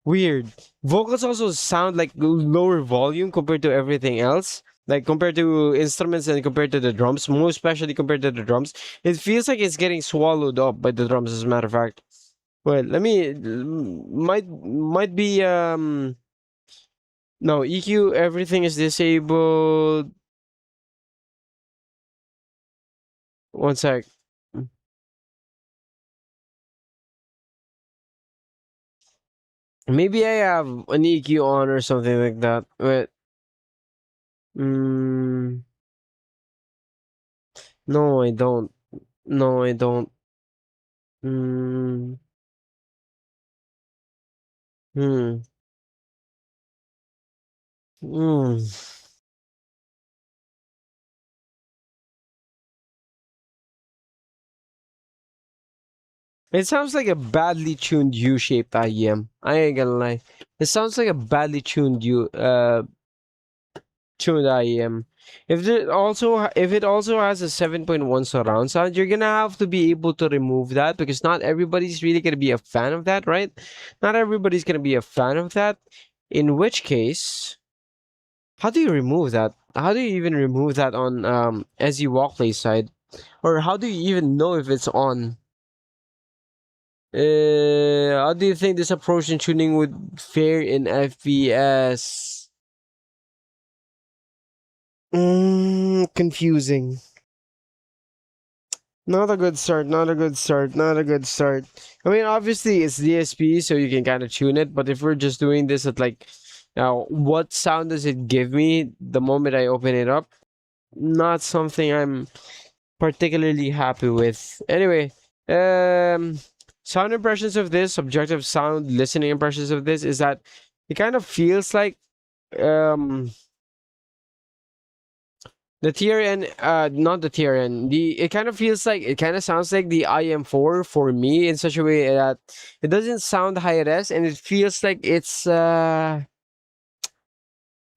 weird. Vocals also sound like lower volume compared to everything else. Like compared to instruments and compared to the drums, more especially compared to the drums. It feels like it's getting swallowed up by the drums, as a matter of fact. Well, let me might be no EQ, everything is disabled. One sec. Maybe I have an EQ on or something like that. Wait. Mm, no, I don't. No, I don't. Mm, hmm. Mm. It sounds like a badly tuned U-shaped IEM. I ain't gonna lie. It sounds like a badly tuned IEM. If it also has a 7.1 surround sound, you're gonna have to be able to remove that because not everybody's really gonna be a fan of that, right? Not everybody's gonna be a fan of that. In which case, how do you remove that? How do you even remove that on as you walk play side? Or how do you even know if it's on? How do you think this approach in tuning would fare in FPS? Confusing. Not a good start. Not a good start. Not a good start. I mean, obviously it's DSP, so you can kind of tune it. But if we're just doing this at like, now, what sound does it give me the moment I open it up? Not something I'm particularly happy with. Anyway, um, sound impressions of this, subjective sound listening impressions of this is that it kind of feels like um the TRN, not the TRN. It kind of feels like it kind of sounds like the IM4 for me in such a way that it doesn't sound high res and it feels like it's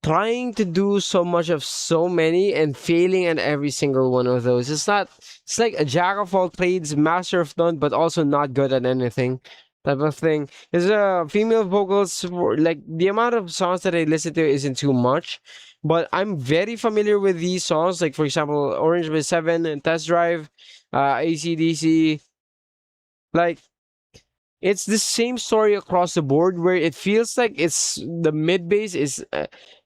trying to do so much of so many and failing at every single one of those. It's like a jack of all trades, master of none, but also not good at anything type of thing. Is female vocals like the amount of songs that I listen to isn't too much, but I'm very familiar with these songs. Like for example, Orange by Seven and Test Drive, ACDC. Like it's the same story across the board, where it feels like it's the mid bass is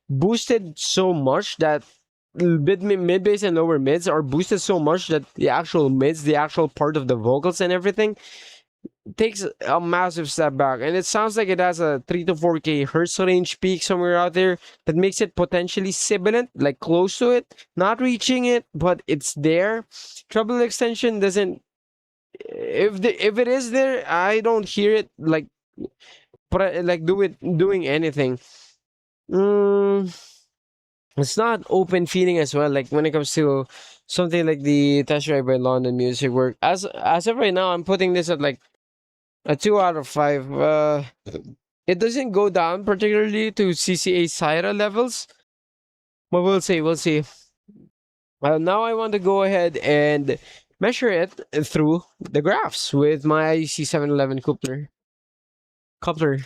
boosted so much that mid bass and lower mids are boosted so much that the actual mids, the actual part of the vocals and everything, takes a massive step back, and it sounds like it has a 3 to 4K hertz range peak somewhere out there that makes it potentially sibilant, like close to it, not reaching it, but it's there. Treble extension doesn't. If it is there, I don't hear it like doing anything. Mm, it's not open feeling as well. Like when it comes to something like the Test Drive by London Music Work. As of right now, I'm putting this at like a 2 out of 5. It doesn't go down particularly to CCA Syra levels, but we'll see. We'll see. Now I want to go ahead and measure it through the graphs with my C711 coupler.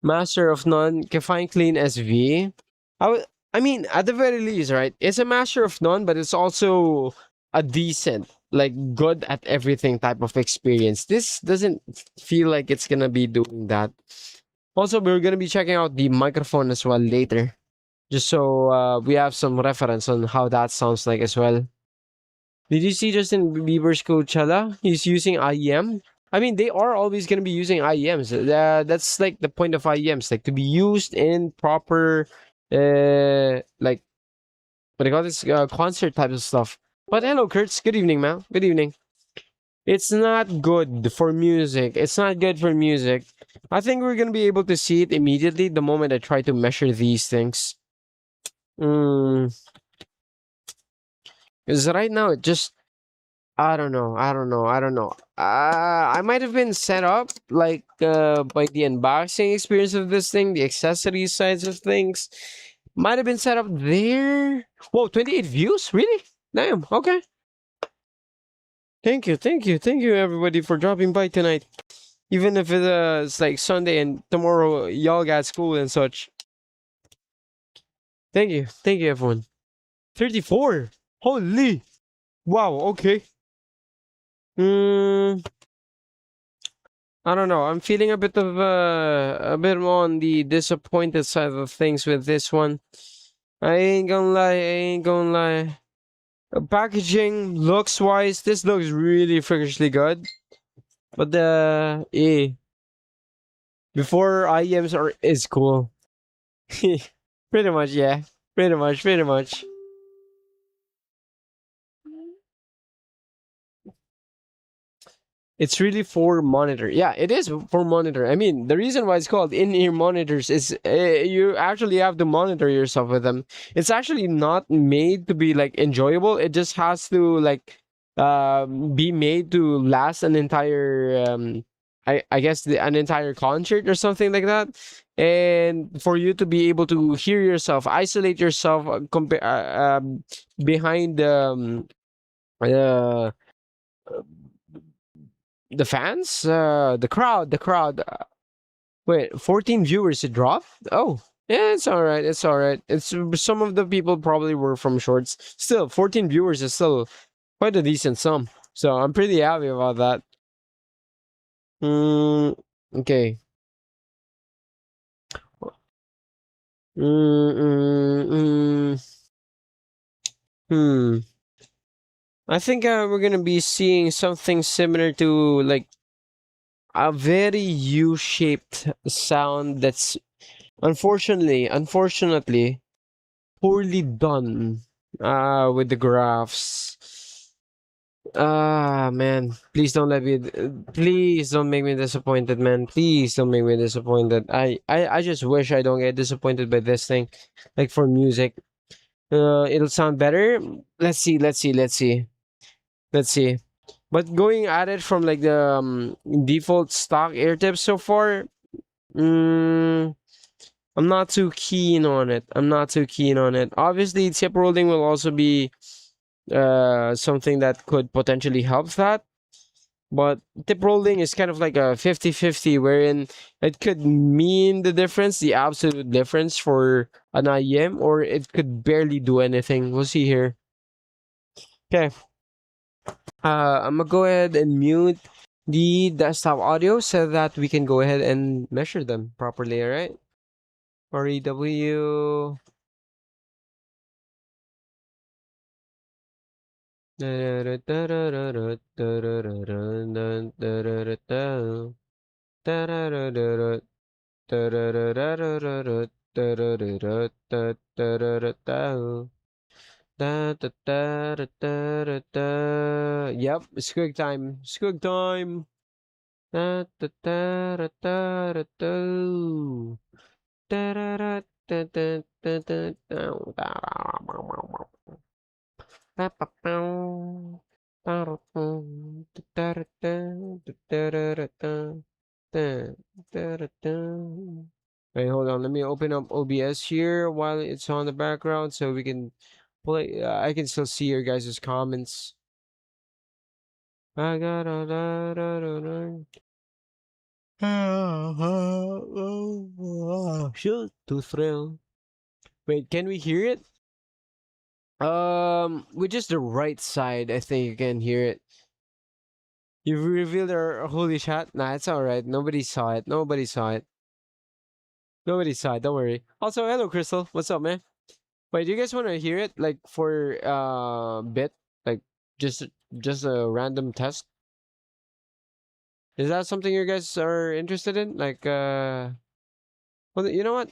Master of none, Fine Clean SV. I mean, at the very least, right? It's a master of none, but it's also a decent, like good at everything type of experience. This doesn't feel like it's gonna be doing that. Also, we're gonna be checking out the microphone as well later, just so we have some reference on how that sounds like as well. Did you see Justin Bieber's Coachella? He's using IEM. I mean, they are always going to be using IEMs. That's like the point of IEMs, like to be used in proper, like what do you call this, concert type of stuff. But hello, Kurtz. Good evening, man. Good evening. It's not good for music. It's not good for music. I think we're gonna be able to see it immediately the moment I try to measure these things. Because right now it just, I don't know. I might have been set up like by the unboxing experience of this thing, the accessories sides of things. Might have been set up there. Whoa, 28 views? Really? Damn, okay. Thank you everybody for dropping by tonight. Even if it's like Sunday and tomorrow y'all got school and such. Thank you everyone. 34. Holy. Wow, okay. I don't know. I'm feeling a bit more on the disappointed side of things with this one. I ain't gonna lie. Packaging, looks wise, this looks really freakishly good. But the before IEMs is cool. Pretty much, yeah. Pretty much. It's really for monitor. Yeah, it is for monitor. I mean, the reason why it's called in-ear monitors is you actually have to monitor yourself with them. It's actually not made to be like enjoyable. It just has to like be made to last an entire I guess an entire concert or something like that. And for you to be able to hear yourself, isolate yourself behind uh, the fans, the crowd. Wait, 14 viewers it dropped? Oh, yeah, it's all right. It's some of the people probably were from shorts. Still, 14 viewers is still quite a decent sum. So I'm pretty happy about that. Okay. Mm, mm, mm. I think we're gonna be seeing something similar to like a very U-shaped sound that's unfortunately poorly done with the graphs. Man, please don't make me disappointed, man. Please don't make me disappointed. I just wish I don't get disappointed by this thing. Like for music, it'll sound better. Let's see. But going at it from like the default stock ear tips so far, I'm not too keen on it. Obviously, tip rolling will also be something that could potentially help that. But tip rolling is kind of like a 50-50, wherein it could mean the absolute difference for an IEM, or it could barely do anything. We'll see here. Okay. I'm gonna go ahead and mute the desktop audio so that we can go ahead and measure them properly, alright? REW. Yep, squig time. Squig time. Da, da, da, da, da, da, da. Da, da, da, da, da, da, da, da, da. Ba, ba, bow. Da, da, boom. Da, da, da, da, da, da, da, da, da, da, da. Wait, hold on. Let me open up OBS here while it's on the background so we can play. I can still see your guys' comments. I got a lot of shoot to thrill. Wait, can we hear it? With just the right side, I think you can hear it. You've revealed our holy chat. Nah, it's all right. Nobody saw it. Nobody saw it. Nobody saw it. Don't worry. Also, hello, Crystal. What's up, man? Wait, do you guys want to hear it like for bit, like just just a random test? Is that something you guys are interested in? Like, well, you know what?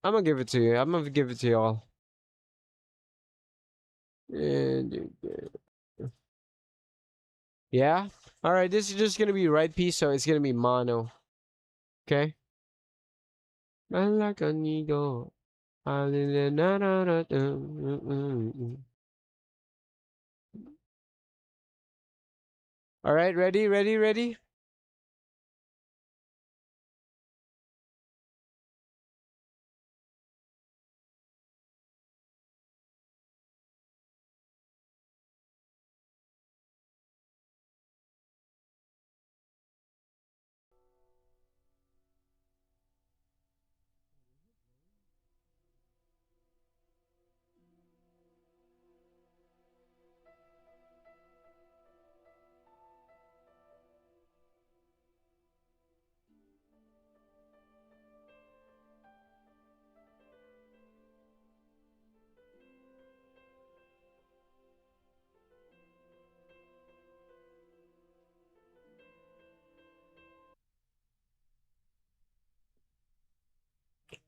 I'm gonna give it to you. I'm gonna give it to you all. And yeah. All right. This is just gonna be right piece, so it's gonna be mono. Okay. I like an eagle. All right. Ready. Ready. Ready.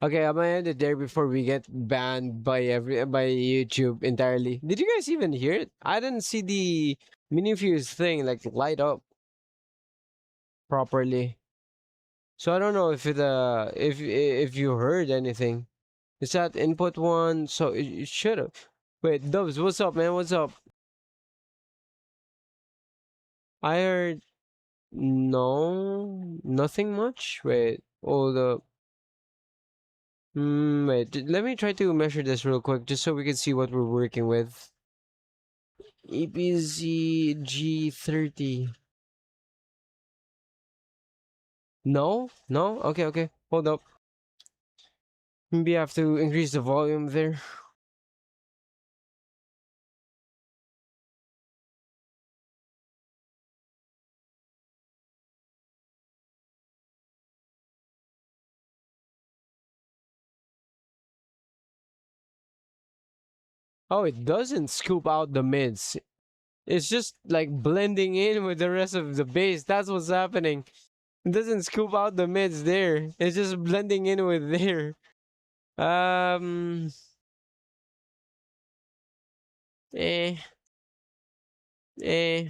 Okay, I'm gonna end it there before we get banned by YouTube entirely. Did you guys even hear it? I didn't see the MiniFuse thing like light up properly, so I don't know if if you heard anything. Is that input one? So it should have. Wait, Dubs, what's up, man? What's up? I heard no, nothing much. Wait, hold up. Wait, let me try to measure this real quick just so we can see what we're working with. EPZ G30. No? No? Okay, okay. Hold up. Maybe I have to increase the volume there. Oh, it doesn't scoop out the mids. It's just like blending in with the rest of the bass. That's what's happening. It doesn't scoop out the mids there. It's just blending in with there. Um, eh, eh.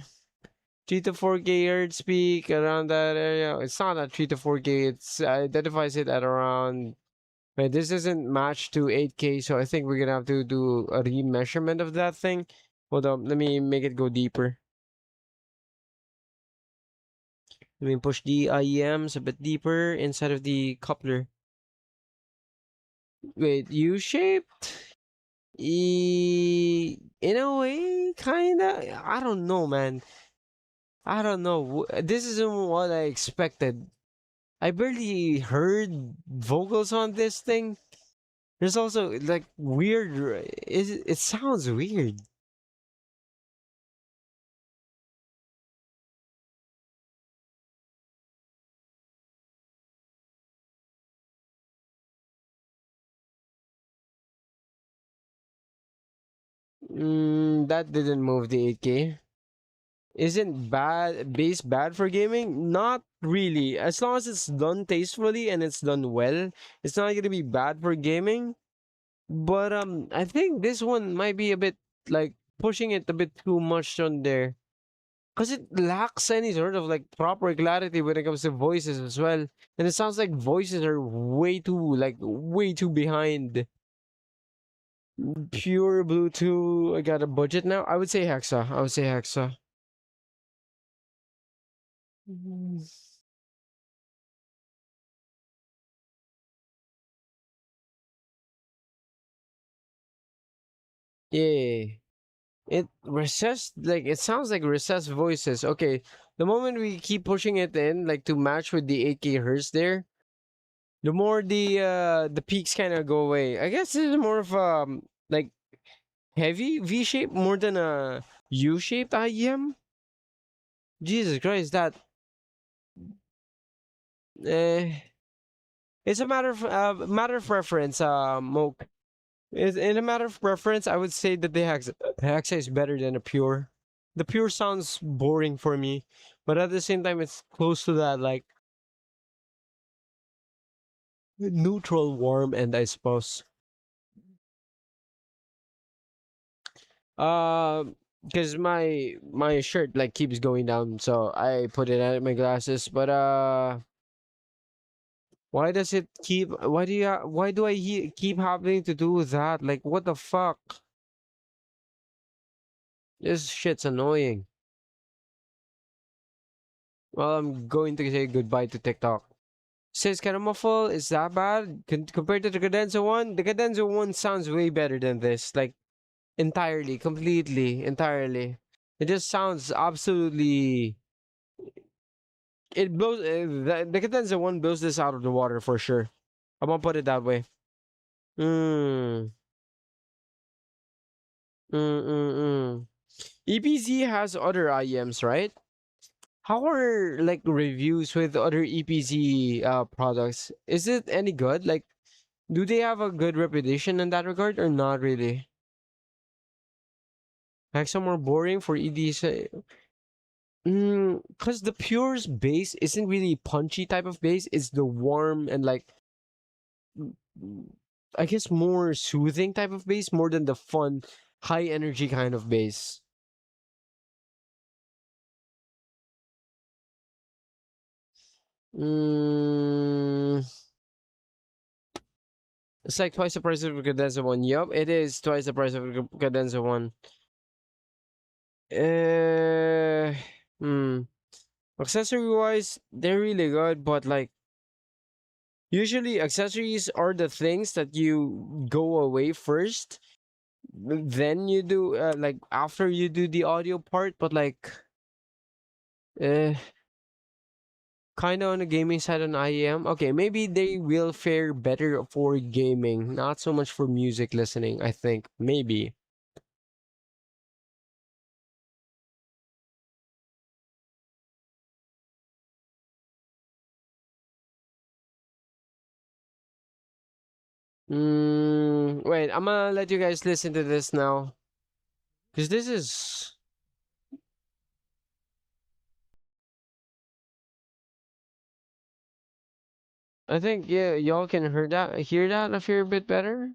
3 to 4K hertz peak around that area. It's not at 3 to 4K. It's identifies it at around. Wait, this isn't matched to 8K, so I think we're gonna have to do a remeasurement of that thing. Hold on, let me make it go deeper. Let me push the IEMs a bit deeper inside of the coupler. Wait, U-shaped? In a way, kinda. I don't know, man. I don't know. This isn't what I expected. I barely heard vocals on this thing. There's also like weird. It sounds weird. That didn't move the 8K. Isn't bass bad for gaming? Not really. As long as it's done tastefully and it's done well, it's not gonna be bad for gaming. But I think this one might be a bit like pushing it a bit too much on there. Because it lacks any sort of like proper clarity when it comes to voices as well. And it sounds like voices are way too behind. Pure Bluetooth, I got a budget now. I would say Hexa. I would say Hexa. Mhm. Yeah. It sounds like recessed voices. Okay. The moment we keep pushing it in, like to match with the 8K hertz there, the more the peaks kind of go away. I guess this is more of like heavy V shape more than a U shaped IEM. Jesus Christ, that eh, it's a matter of preference. Moke. In a matter of preference, I would say that the Hexa is better than a pure. The pure sounds boring for me, but at the same time, it's close to that like neutral warm end, I suppose. Because my shirt like keeps going down, so I put it at my glasses. But why does it keep? Why do I keep having to do that? Like, what the fuck? This shit's annoying. Well, I'm going to say goodbye to TikTok. Says Caramuffle, is that bad? Compared to the Cadenza one? The Cadenza one sounds way better than this. Like, entirely, completely, entirely. It just sounds absolutely. It blows. The Cadenza one blows this out of the water for sure. I'm gonna put it that way. Mm. Mm. EPZ has other IEMs, right? How are like reviews with other EPZ products? Is it any good? Like, do they have a good reputation in that regard or not really? Like some more boring for EDC. Because the Pure's bass isn't really punchy type of bass. It's the warm and like, mm, I guess more soothing type of bass more than the fun, high energy kind of bass. Mm, it's like twice the price of a Cadenza one. Yup, it is twice the price of a Cadenza one. Uh, hmm. Accessory wise, they're really good, but like usually accessories are the things that you go away first, then you do like after you do the audio part, but like uh kind of on the gaming side on IEM. Okay, maybe they will fare better for gaming, not so much for music listening, I think. Maybe. Wait, I'm gonna let you guys listen to this now. Because this is. I think, yeah, y'all can hear that a fair bit better.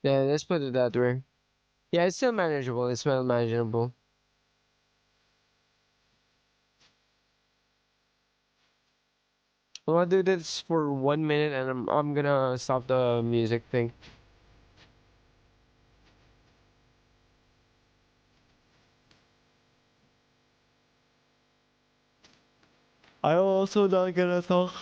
Yeah, let's put it that way. Yeah, it's still manageable. It's well manageable. I'll do this for 1 minute and I'm gonna stop the music thing. I also not gonna talk.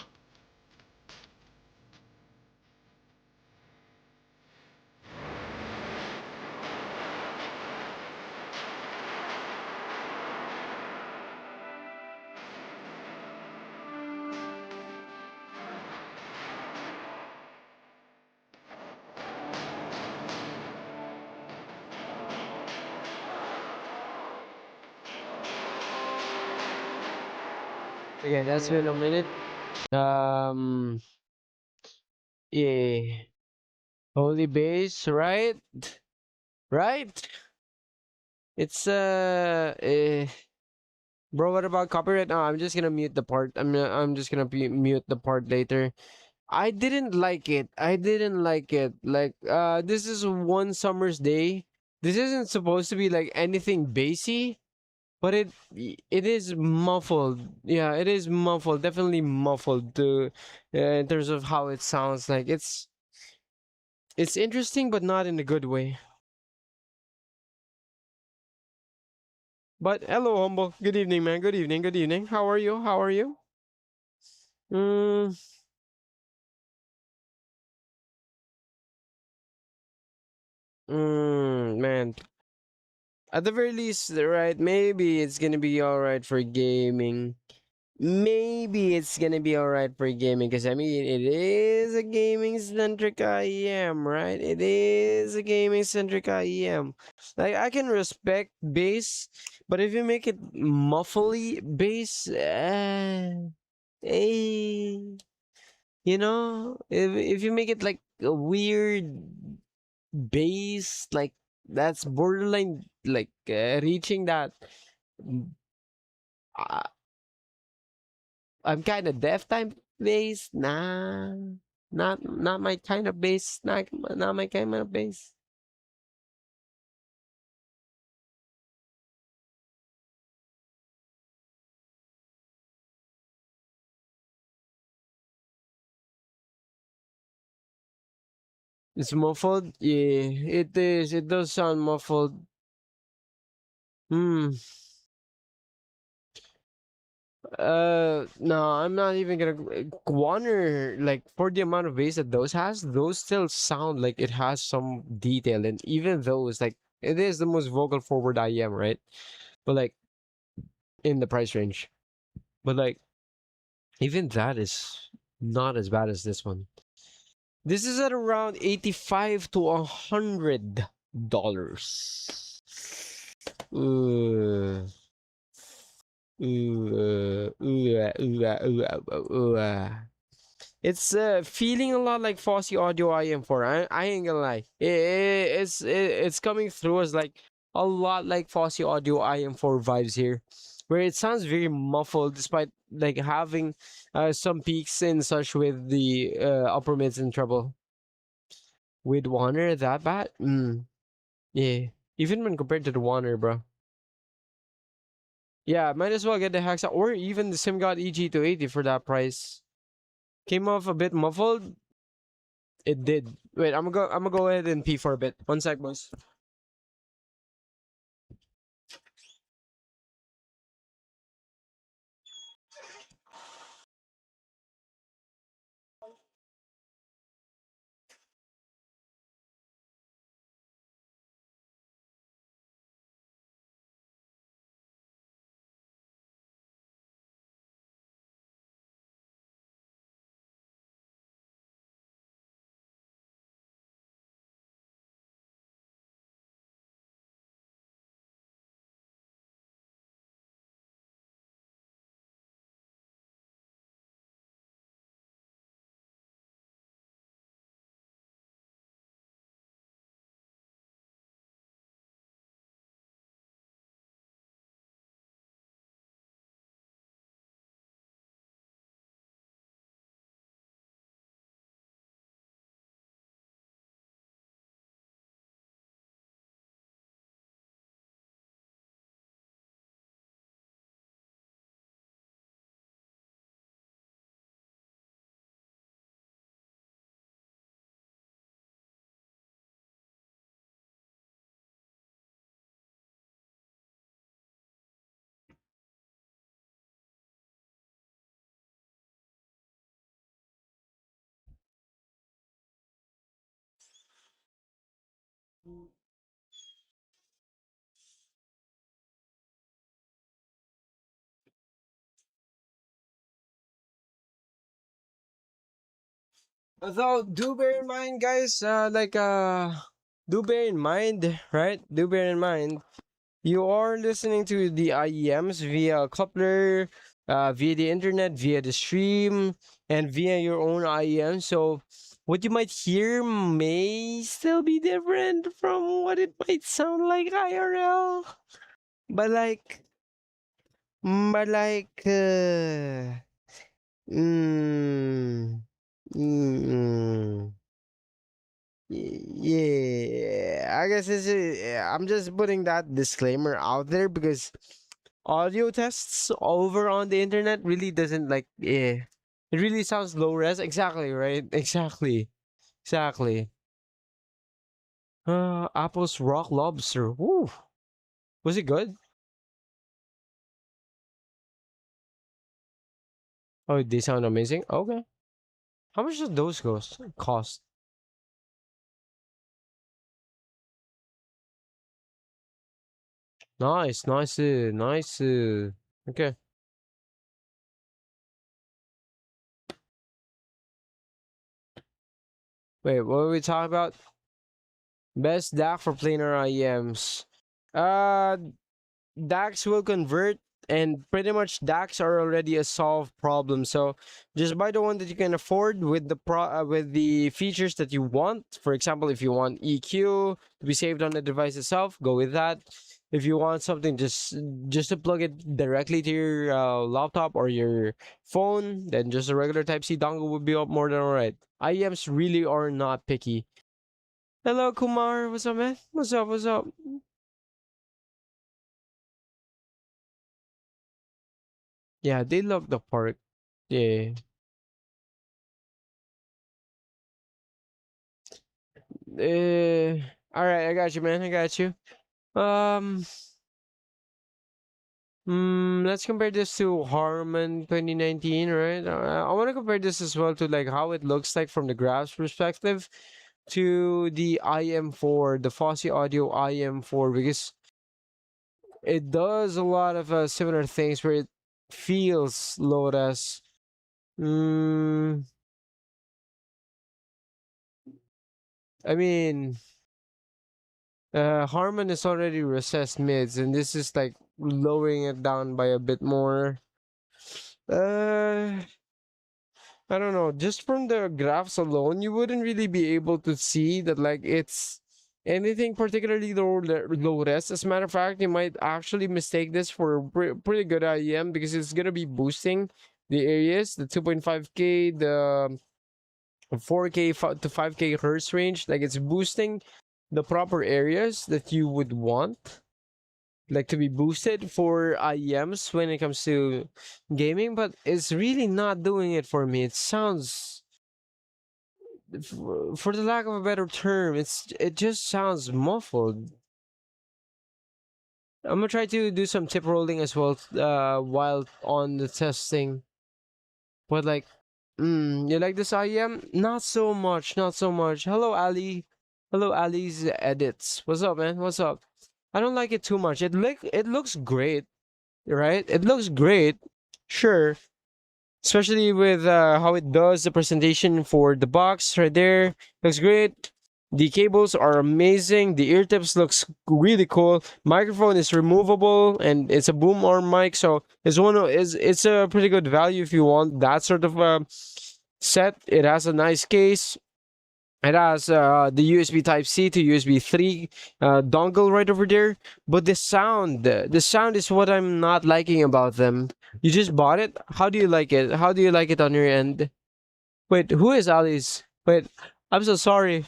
Okay, that's been a minute. Um, yeah, holy base, right? Right? It's bro. What about copyright? No, I'm just gonna mute the part. I'm just gonna mute the part later. I didn't like it. I didn't like it. Like, this is one summer's day. This isn't supposed to be like anything bassy, but it is muffled. Yeah, it is muffled. Definitely muffled to, in terms of how it sounds. Like it's interesting, but not in a good way. But hello, humble. Good evening, man. Good evening. Good evening. How are you? How are you? Mm, man. At the very least, right? Maybe it's gonna be all right for gaming. Maybe it's gonna be alright for gaming, because I mean, it is a gaming centric IEM, right? It is a gaming centric IEM. Like, I can respect bass, but if you make it muffly bass, eh, if you make it like a weird bass, like that's borderline, like reaching that. I'm kind of deaf type bass. Nah, not my kind of bass. Not my kind of bass. It's muffled. Yeah, it is. It does sound muffled. Hmm. No, I'm not even gonna. Wan'er, like, for the amount of bass that those has, those still sound like it has some detail, and even those, like, it is the most vocal forward IEM, right? But like, in the price range. But like, even that is not as bad as this one. This is at around 85 to $100. Ooh. Ooh. It's feeling a lot like Fossey Audio IM4. I ain't gonna lie. It's coming through as like a lot like Fossey Audio IM4 vibes here, where it sounds very muffled despite like having some peaks and such with the upper mids and treble. With wan'er that bad? Yeah. Even when compared to the wan'er, bro. Yeah, might as well get the Hexa or even the SimGod EG280 for that price. Came off a bit muffled. It did. Wait, I'm gonna go ahead and pee for a bit. One sec, boys. Although, do bear in mind, guys, do bear in mind, right? Do bear in mind, you are listening to the IEMs via coupler, via the internet, via the stream, and via your own IEM. So what you might hear may still be different from what it might sound like IRL. But like, but like, mm, mm, yeah, I guess I'm just putting that disclaimer out there because audio tests over on the internet really doesn't like, yeah, it really sounds low res. Exactly, right? Exactly. Exactly. Apple's Rock Lobster. Woo. Was it good? Oh, they sound amazing. Okay. How much does those cost? Nice, nice, nice. Okay. Wait, what were we talking about? Best DAC for planar IEMs. Uh, DACs will convert, and pretty much DACs are already a solved problem. So just buy the one that you can afford with the with the features that you want. For example, if you want EQ to be saved on the device itself, go with that. If you want something just to plug it directly to your laptop or your phone, then just a regular Type C dongle would be more than alright. IEMs really are not picky. Hello, Kumar. What's up, man? What's up? What's up? Yeah, they love the park. Yeah. All right, I got you, man. I got you. Um, let's compare this to Harman 2019, right? I want to compare this as well to like how it looks like from the graphs perspective to the IM4, the Fossey Audio IM4, because it does a lot of similar things where it feels low res. Mm, I mean, Harman is already recessed mids, and this is like lowering it down by a bit more. Uh, I don't know. Just from the graphs alone, you wouldn't really be able to see that like it's anything particularly low res. As a matter of fact, you might actually mistake this for a pretty good IEM because it's gonna be boosting the areas, the 2.5K, the 4K to 5K hertz range. Like it's boosting the proper areas that you would want like to be boosted for IEMs when it comes to gaming, but it's really not doing it for me. It sounds, for the lack of a better term, it just sounds muffled. I'm gonna try to do some tip rolling as well while on the testing. But like, you like this IEM? Not so much, not so much. Hello, Ali. Hello, Ali's edits. What's up, man? What's up? I don't like it too much. It looks great, right? It looks great, sure. Especially with how it does the presentation for the box right there. Looks great. The cables are amazing. The ear tips looks really cool. Microphone is removable and it's a boom arm mic, so it's a pretty good value if you want that sort of set. It has a nice case. It has the USB Type C to USB 3 dongle right over there. But the sound is what I'm not liking about them. You just bought it? How do you like it? How do you like it on your end? Wait, who is Ali's? Wait, I'm so sorry.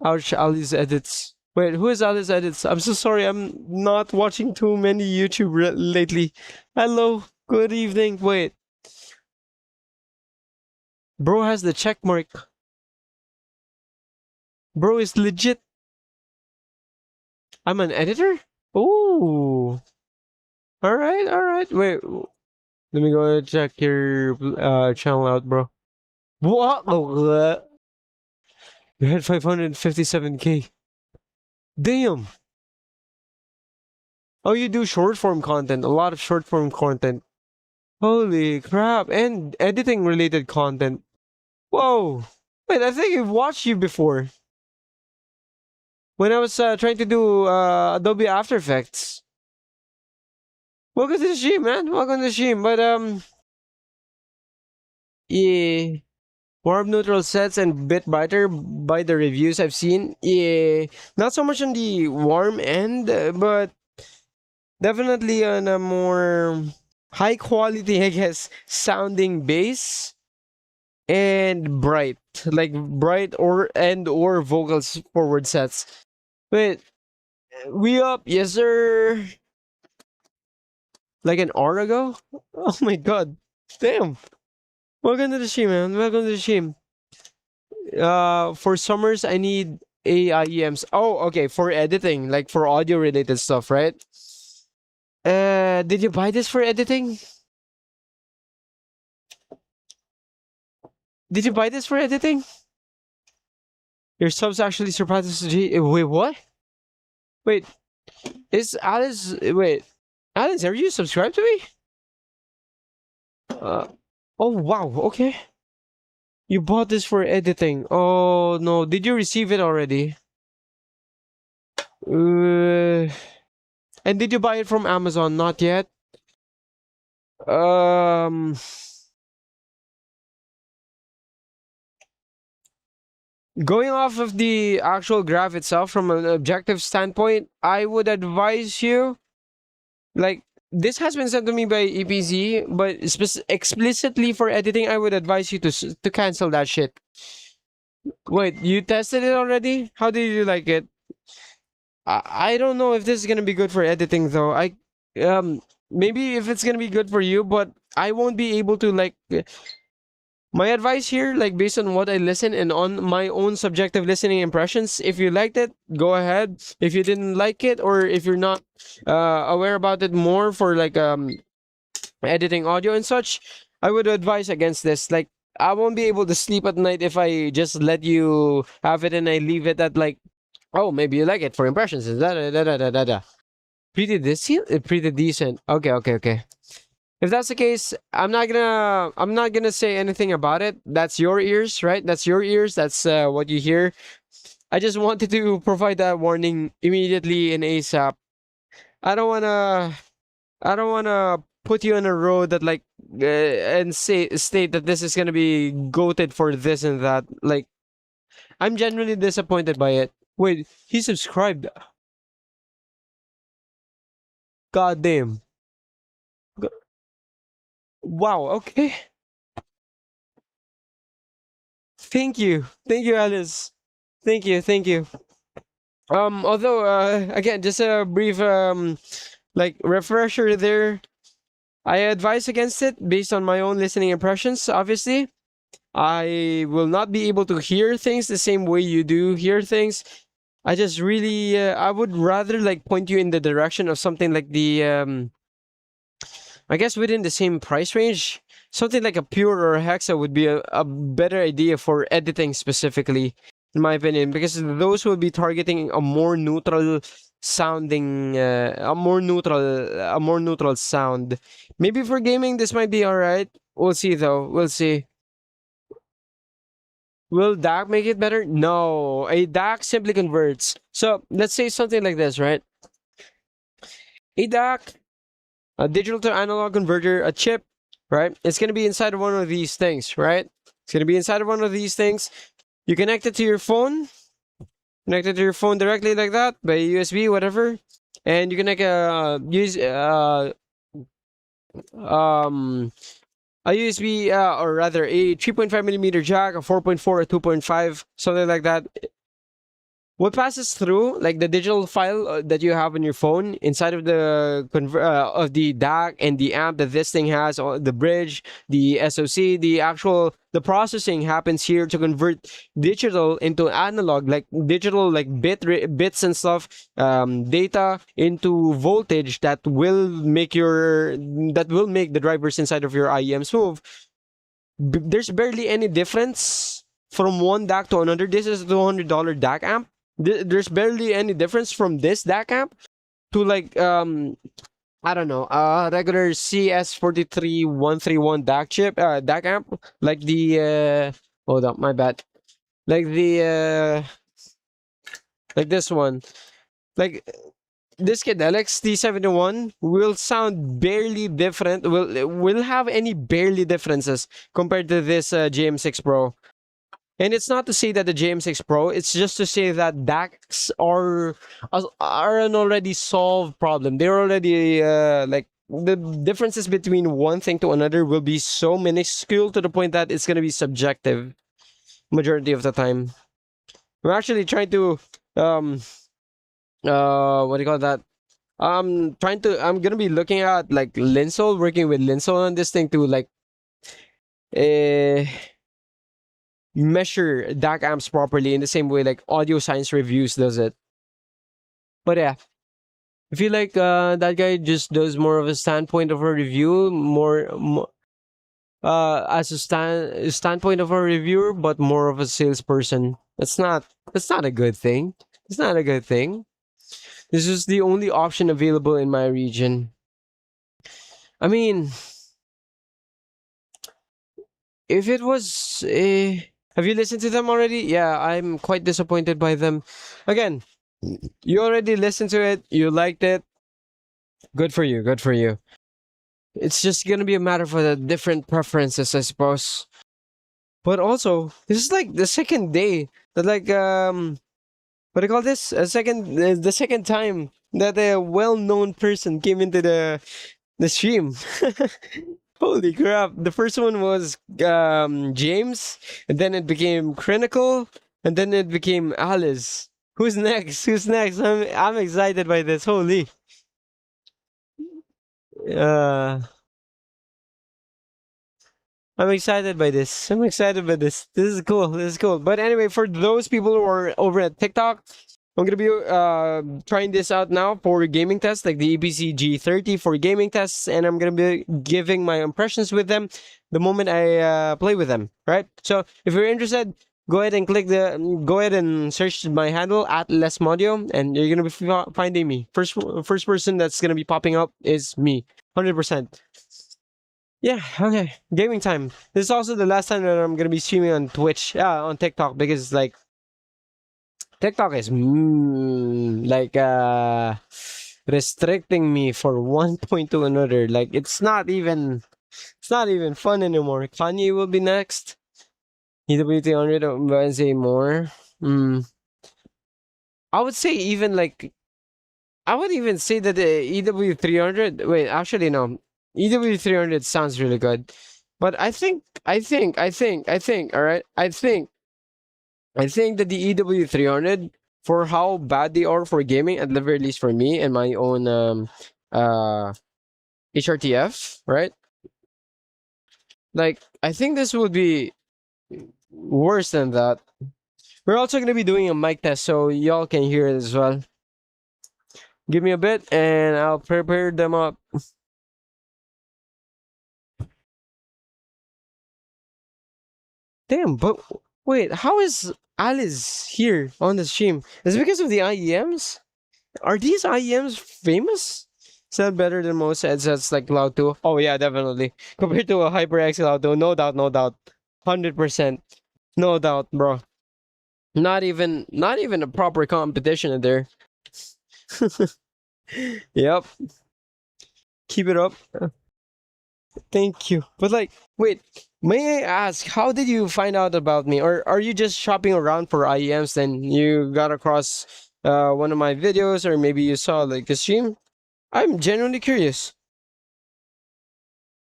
Ouch, Ali's edits. Wait, who is Ali's edits? I'm so sorry. I'm not watching too many YouTube lately. Hello, good evening. Wait, bro has the check mark. Bro is legit. I'm an editor? Ooh. Alright, alright. Wait, let me go check your channel out, bro. What? Oh, you had 557K. Damn. Oh, you do short form content. A lot of short form content. Holy crap. And editing related content. Whoa. Wait, I think I've watched you before. When I was trying to do Adobe After Effects. Welcome to the stream, man. Welcome to the stream. But yeah, warm neutral sets and bit brighter by the reviews I've seen. Yeah, not so much on the warm end, but definitely on a more high quality, I guess, sounding bass and bright, like bright or vocals forward sets. Wait, we up? Yes, sir. Like an hour ago? Oh my god. Damn. Welcome to the stream, man. Welcome to the stream. For summers, I need AIEMs. Oh, okay. For editing, like for audio related stuff, right? Did you buy this for editing? Did you buy this for editing? Your subs actually surprised us. Wait, what? Wait, is Alice? Wait, Alice, are you subscribed to me? Uh, oh wow. Okay. You bought this for editing. Oh no, did you receive it already? And did you buy it from Amazon? Not yet. Um, Going off of the actual graph itself from an objective standpoint, I would advise you, like, this has been sent to me by EPZ, but explicitly for editing, I would advise you to cancel that shit. Wait, you tested it already? How did you like it? I don't know if this is gonna be good for editing though. Maybe if it's gonna be good for you, but I won't be able to like. My advice here, like based on what I listen and on my own subjective listening impressions, if you liked it, go ahead. If you didn't like it, or if you're not aware about it more for like editing audio and such, I would advise against this. Like, I won't be able to sleep at night if I just let you have it and I leave it at like, oh, maybe you like it for impressions. Da da da da da da da. Pretty decent. Okay, okay, okay. If that's the case, I'm not gonna say anything about it. That's your ears, right? That's your ears. That's what you hear. I just wanted to provide that warning immediately and ASAP. I don't wanna I don't wanna put you on a road that like and say state that this is gonna be goated for this and that. Like, I'm genuinely disappointed by it. Wait, he subscribed. God damn. Wow, okay. Thank you. Thank you, Alice. Thank you, thank you. Although again, just a brief like refresher there. I advise against it based on my own listening impressions, obviously. I will not be able to hear things the same way you do hear things. I just really I would rather like point you in the direction of something like the I guess within the same price range, something like a Pure or a Hexa would be a better idea for editing specifically, in my opinion, because those will be targeting a more neutral sounding, a more neutral sound. Maybe for gaming, this might be alright. We'll see though. We'll see. Will DAC make it better? No, a DAC simply converts. So let's say something like this, right? A DAC, a digital to analog converter, a chip, right? It's going to be inside of one of these things, right? It's going to be inside of one of these things. You connect it to your phone, connect it to your phone directly like that by USB, whatever, and you connect a USB, or rather a 3.5 millimeter jack, a 4.4, a 2.5, something like that. What passes through, like the digital file that you have on your phone, inside of the of the DAC and the amp that this thing has, the bridge, the SoC, the processing happens here to convert digital into analog, like digital, like bits and stuff, data into voltage that will make the drivers inside of your IEMs move. There's barely any difference from one DAC to another. This is a $200 DAC amp. There's barely any difference from this DAC amp to like I don't know, regular CS43131 DAC chip, DAC amp, like the hold up, my bad, like the like this one, like this Cadelix T71 will sound barely different. Will have any barely differences compared to this GM6 Pro. And it's not to say that the GM6 Pro, it's just to say that DACs are an already solved problem. They're already like the differences between one thing to another will be so minuscule to the point that it's gonna be subjective majority of the time. I'm actually trying to what do you call that? I'm gonna be looking at like Linsol, working with Linsol on this thing to like uh measure DAC amps properly in the same way like Audio Science Reviews does it. But yeah, I feel like that guy just does more of a standpoint of a review, more as a standpoint of a reviewer, but more of a salesperson. That's not a good thing. It's not a good thing. This is the only option available in my region. I mean, if it was have you listened to them already? Yeah, I'm quite disappointed by them. Again, you already listened to it, you liked it. Good for you, good for you. It's just gonna be a matter for the different preferences, I suppose. But also, this is like the second day that like what do you call this? The second time that a well-known person came into the stream. Holy crap! The first one was James, and then it became Critical, and then it became Alice. Who's next? Who's next? I'm excited by this. Holy. Uh, I'm excited by this. I'm excited by this. This is cool. This is cool. But anyway, for those people who are over at TikTok, I'm gonna be trying this out now for gaming tests, like the EPZ G30 for gaming tests, and I'm gonna be giving my impressions with them the moment I play with them. Right. So if you're interested, go ahead and search my handle at LesModio, and you're gonna be finding me. First person that's gonna be popping up is me, 100%. Yeah, okay. Gaming time. This is also the last time that I'm gonna be streaming on Twitch, on TikTok, because like TikTok is like restricting me for one point to another. Like it's not even fun anymore. Kanye will be next. EW300 Wednesday more. I would say even like I would even say that the EW300. Wait, actually no. EW300 sounds really good, but I think. All right, I think that the EW300 for how bad they are for gaming, at the very least for me and my own HRTF, right? Like I think this would be worse than that. We're also gonna be doing a mic test, so y'all can hear it as well. Give me a bit, and I'll prepare them up. Damn, but wait, how is Alice here on the stream? Is it because of the IEMs? Are these IEMs famous? Sound better than most headsets like Cloud 2? Oh yeah, definitely. Compared to a HyperX Cloud 2, no doubt, no doubt. 100%. No doubt, bro. Not even a proper competition in there. Yep. Keep it up. Thank you. But like, wait, may I ask, how did you find out about me? Or are you just shopping around for IEMs, then you got across one of my videos, or maybe you saw like a stream? I'm genuinely curious.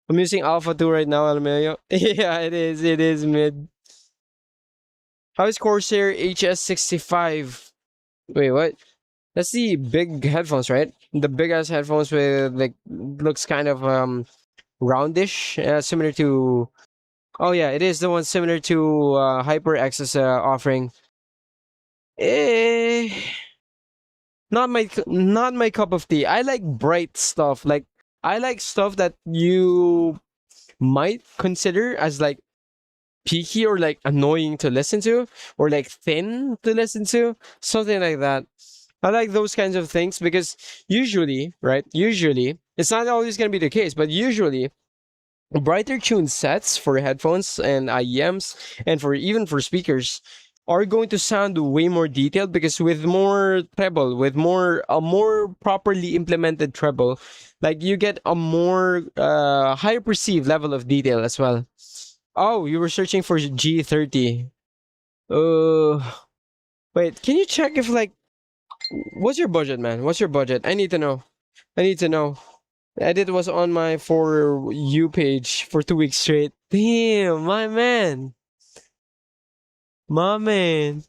I'm using Alpha 2 right now, LesModio. Yeah, it is mid. How is Corsair HS65? Wait, what? That's the big headphones, right? The big ass headphones with like looks kind of roundish, similar to. Oh yeah, it is the one similar to HyperX's offering. Eh, not my cup of tea. I like bright stuff. Like I like stuff that you might consider as like peaky or like annoying to listen to, or like thin to listen to, something like that. I like those kinds of things because usually, right? Usually, it's not always going to be the case, but usually brighter tuned sets for headphones and IEMs and for even for speakers are going to sound way more detailed because with more treble, with more a more properly implemented treble, like you get a more higher perceived level of detail as well. Oh, you were searching for G30. Uh, wait, can you check if like what's your budget, man? What's your budget? I need to know. I need to know. Edit was on my For You page for 2 weeks straight. Damn, my man. My man.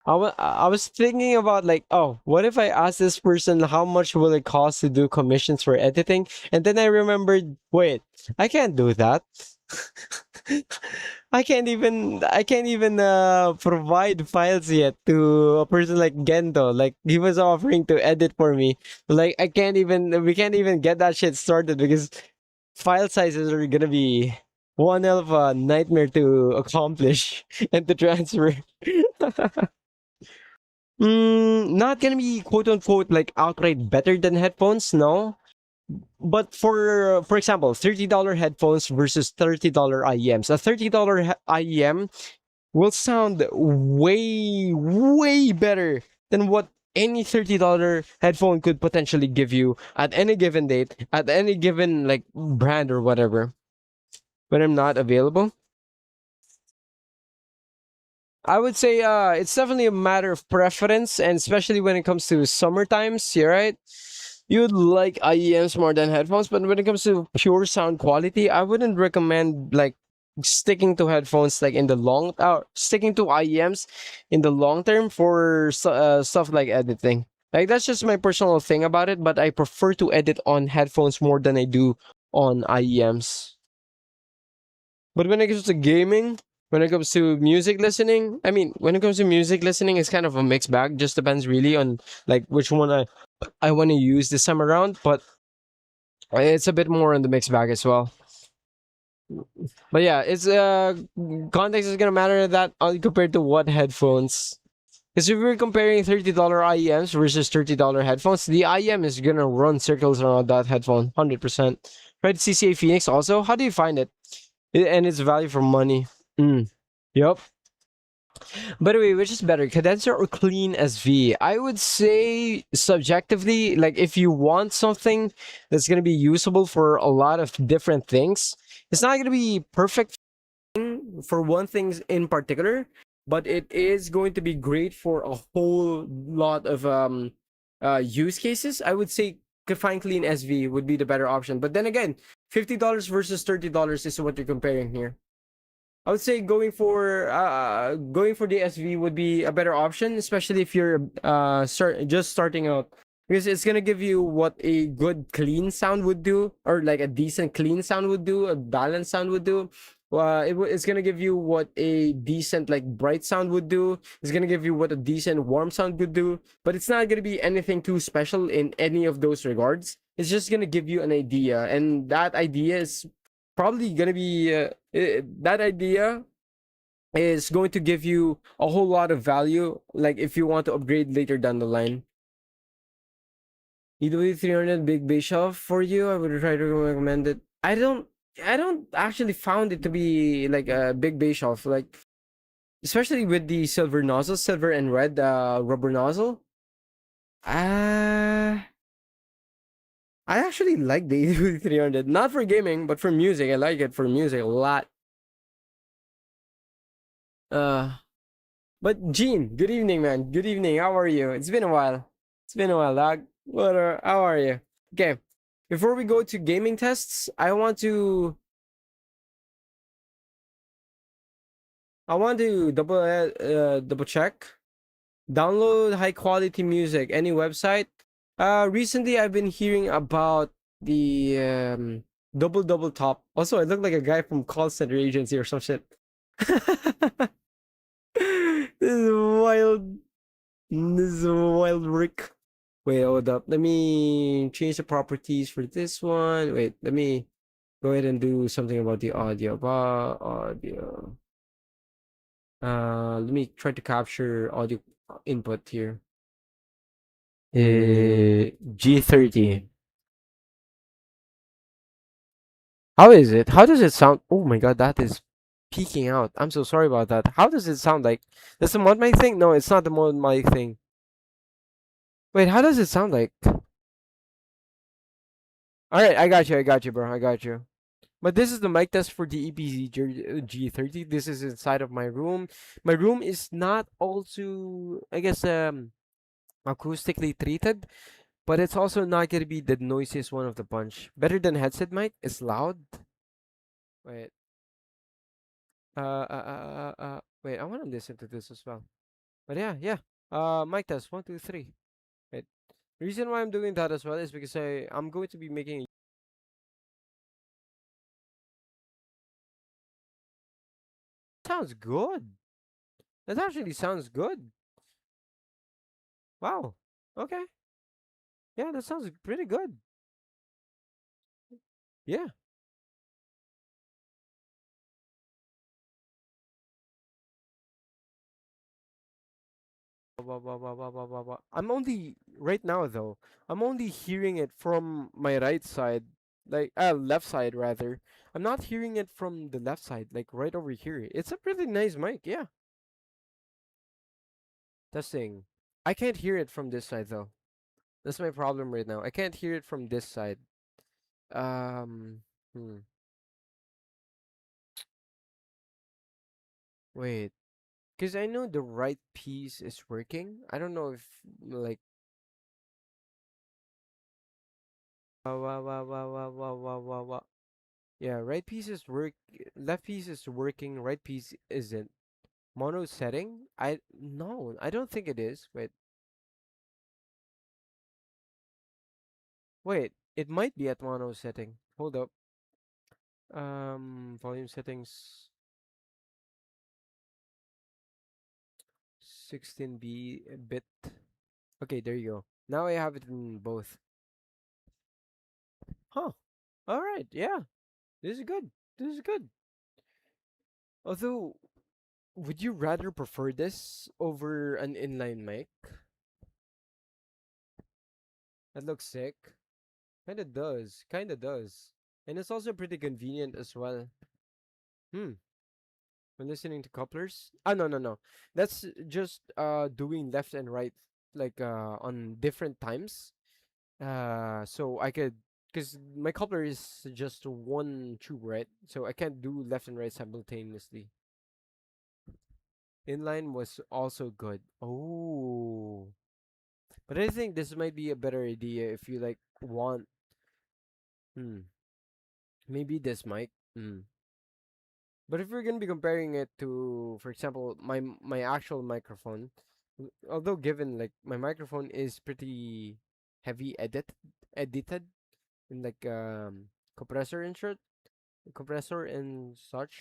I was thinking about like, oh, what if I ask this person how much will it cost to do commissions for editing? And then I remembered, wait, I can't do that. I can't even provide files yet to a person like Gendo. Like he was offering to edit for me. Like we can't even get that shit started because file sizes are gonna be one hell of a nightmare to accomplish and to transfer. Not gonna be quote unquote like outright better than headphones, no. But for example, $30 headphones versus $30 IEMs. A $30 IEM will sound way better than what any $30 headphone could potentially give you at any given date, at any given like brand or whatever. When I'm not available. I would say it's definitely a matter of preference, and especially when it comes to summer times, you're right. You would like IEMs more than headphones, but when it comes to pure sound quality, I wouldn't recommend like sticking to headphones like in the long sticking to IEMs in the long term for stuff like editing. Like that's just my personal thing about it, but I prefer to edit on headphones more than I do on IEMs. But when it comes to gaming, when it comes to music listening, I mean, when it comes to music listening, it's kind of a mixed bag. Just depends really on like which one I want to use this time around. But it's a bit more in the mixed bag as well. But yeah, it's context is gonna matter that compared to what headphones. Because if we're comparing $30 IEMs versus $30 headphones, the IEM is gonna run circles around that headphone, 100%. Right, CCA Phoenix also. How do you find it? And its value for money. Yep. By the way, which is better, condenser or clean SV? I would say subjectively, like if you want something that's gonna be usable for a lot of different things, it's not gonna be perfect for one thing in particular, but it is going to be great for a whole lot of use cases. I would say Fine Clean SV would be the better option. But then again, $50 versus $30 is what you're comparing here. I would say going for the SV would be a better option, especially if you're just starting out, because it's gonna give you what a good clean sound would do, or like a decent clean sound would do, a balanced sound would do. It's gonna give you what a decent like bright sound would do. It's gonna give you what a decent warm sound would do, but it's not gonna be anything too special in any of those regards. It's just gonna give you an idea, and that idea is probably gonna be that idea is going to give you a whole lot of value, like if you want to upgrade later down the line. EW300 big bass shelf for you, I would try to recommend it. I don't actually found it to be like a big bass shelf, like especially with the silver nozzle, silver and red rubber nozzle. I actually like the EW300, not for gaming, but for music. I like it for music a lot. Uh, but Gene, good evening, man. Good evening. How are you? It's been a while. It's been a while, dog. How are you? Okay. Before we go to gaming tests, I want to double check. Download high quality music. Any website? Recently I've been hearing about the double top. Also, I look like a guy from call center agency or some shit. This is wild. This is wild, Rick. Wait, hold up. Let me change the properties for this one. Wait, let me go ahead and do something about the audio. Audio. Let me try to capture audio input here. G30. How is it? How does it sound? Oh my god, that is peeking out. I'm so sorry about that. How does it sound like? That's the mod mic thing? No, it's not the mod mic thing. Wait, how does it sound like? Alright, I got you, bro. I got you. But this is the mic test for the EPZ G30. This is inside of my room. My room is not also, I guess, acoustically treated, but it's also not gonna be the noisiest one of the bunch. Better than headset mic. It's loud. Wait. Wait. I want to listen to this as well. But yeah. Mic test. 1, 2, 3. Wait. The reason why I'm doing that as well is because I'm going to be making. Sounds good. That actually sounds good. Wow. Okay. Yeah, that sounds pretty good. Yeah. I'm only right now though. I'm only hearing it from my right side, like left side rather. I'm not hearing it from the left side, like right over here. It's a pretty nice mic, yeah. Testing. I can't hear it from this side though. That's my problem right now. I can't hear it from this side. Um, hmm. Wait, because I know the right piece is working. I don't know if like wow. Yeah, right piece is left piece is working, right piece isn't. Mono setting? No, I don't think it is. Wait, it might be at mono setting. Hold up. Volume settings 16 bit. Okay, there you go. Now I have it in both. Huh. All right, yeah. This is good. This is good. Although, would you rather prefer this over an inline mic? That looks sick. Kinda does. Kinda does. And it's also pretty convenient as well. Hmm. When listening to couplers? Ah, no. That's just doing left and right like on different times. So I could, because my coupler is just one tube, right? So I can't do left and right simultaneously. Inline was also good. Oh. But I think this might be a better idea if you like want hmm. Maybe this mic. Hmm. But if we're gonna be comparing it to, for example, my actual microphone, although given like my microphone is pretty heavy edited in like compressor and shit, compressor and such.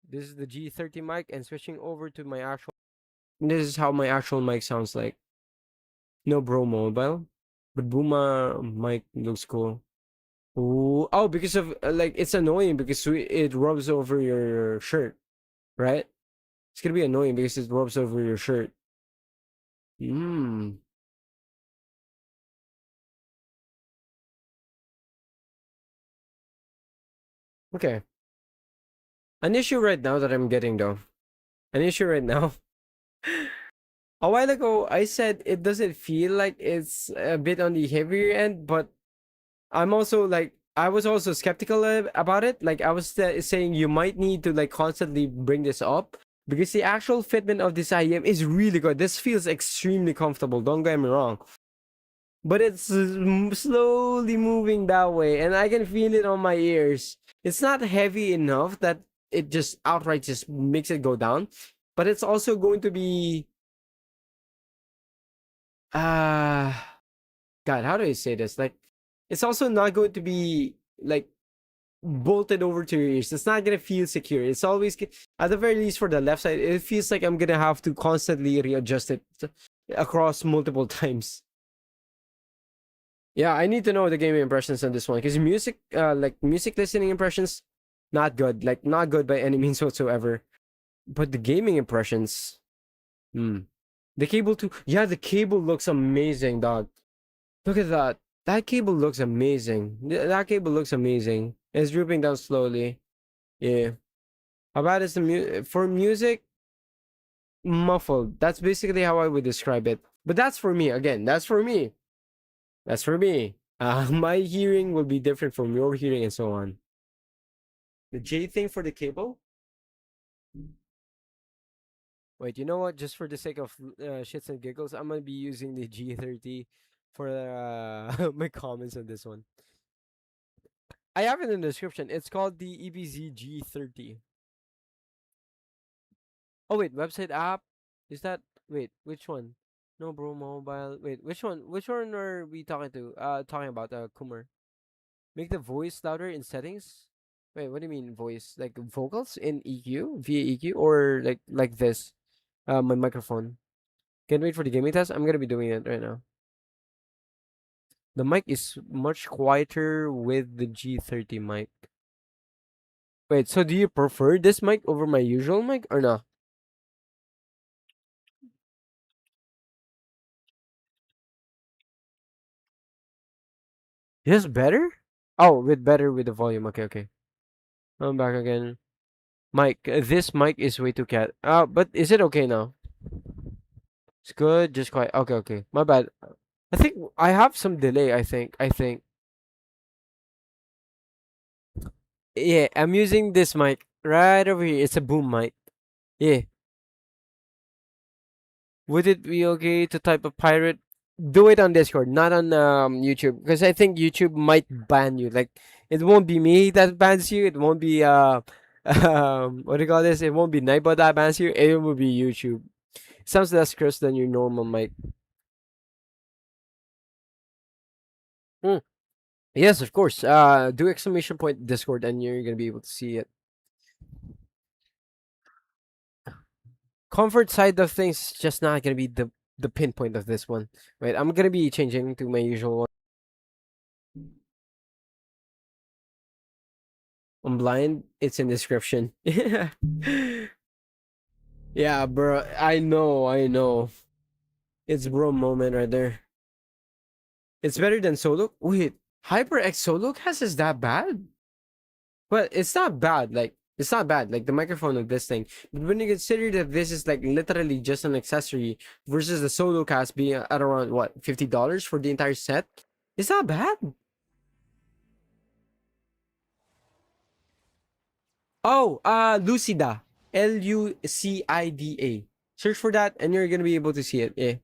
This is the G30 mic, and switching over to my actual. This is how my actual mic sounds like. No bro mobile, but Booma mic looks cool. Ooh, oh, because of like it's annoying because it rubs over your shirt, right? It's gonna be annoying because it rubs over your shirt. Hmm. Okay. An issue right now that I'm getting though. An issue right now. A while ago, I said it doesn't feel like it's a bit on the heavier end, but I'm also like I was also skeptical about it. Like I was saying, you might need to like constantly bring this up because the actual fitment of this IEM is really good. This feels extremely comfortable. Don't get me wrong, but it's slowly moving that way, and I can feel it on my ears. It's not heavy enough that it just outright just makes it go down, but it's also going to be uh God, how do I say this? Like, it's also not going to be like bolted over to your ears. It's not gonna feel secure. It's always at the very least for the left side. It feels like I'm gonna have to constantly readjust it across multiple times. Yeah, I need to know the gaming impressions on this one because music, like music listening impressions, not good. Like not good by any means whatsoever. But the gaming impressions, hmm. The cable too. Yeah, the cable looks amazing, dog. Look at that. That cable looks amazing. That cable looks amazing. It's drooping down slowly. Yeah. How about is the for music muffled? That's basically how I would describe it. But that's for me. Again, that's for me. That's for me. My hearing will be different from your hearing and so on. The J thing for the cable? Wait, you know what? Just for the sake of shits and giggles, I'm gonna be using the G30 for my comments on this one. I have it in the description. It's called the EPZ G30. Oh wait, website app? Is that wait, which one? No bro mobile. Wait, which one? Which one are we talking to? Talking about Kumar. Make the voice louder in settings? Wait, what do you mean voice? Like vocals in EQ? Via EQ or like this? My microphone. Can't wait for the gaming test. I'm gonna be doing it right now. The mic is much quieter with the G30 mic. Wait, so do you prefer this mic over my usual mic or not? Yes, better? Oh, with better with the volume. Okay, okay. I'm back again. Mic. This mic is way too cat. But is it okay now? It's good. Just quiet. Okay, okay. My bad. I think I have some delay. I think. Yeah, I'm using this mic right over here. It's a boom mic. Yeah. Would it be okay to type a pirate? Do it on Discord, not on YouTube, because I think YouTube might ban you. Like, it won't be me that bans you. It won't be what do you call this? It won't be Nightbot that bans you. It will be YouTube. Sounds less cursed than your normal mic. Hmm. Yes, of course. Do exclamation point Discord, and you're gonna be able to see it. Comfort side of things is just not gonna be the pinpoint of this one. Wait, I'm gonna be changing to my usual one. I'm blind. It's in description. Yeah, bro. I know. I know. It's bro moment right there. It's better than Solo. Wait, HyperX Solo cast is that bad? But it's not bad. Like it's not bad. Like the microphone of this thing. But when you consider that this is like literally just an accessory versus the Solo cast being at around what $50 for the entire set, it's not bad. Oh, Lucida. Lucida. Search for that and you're gonna be able to see it. Yeah.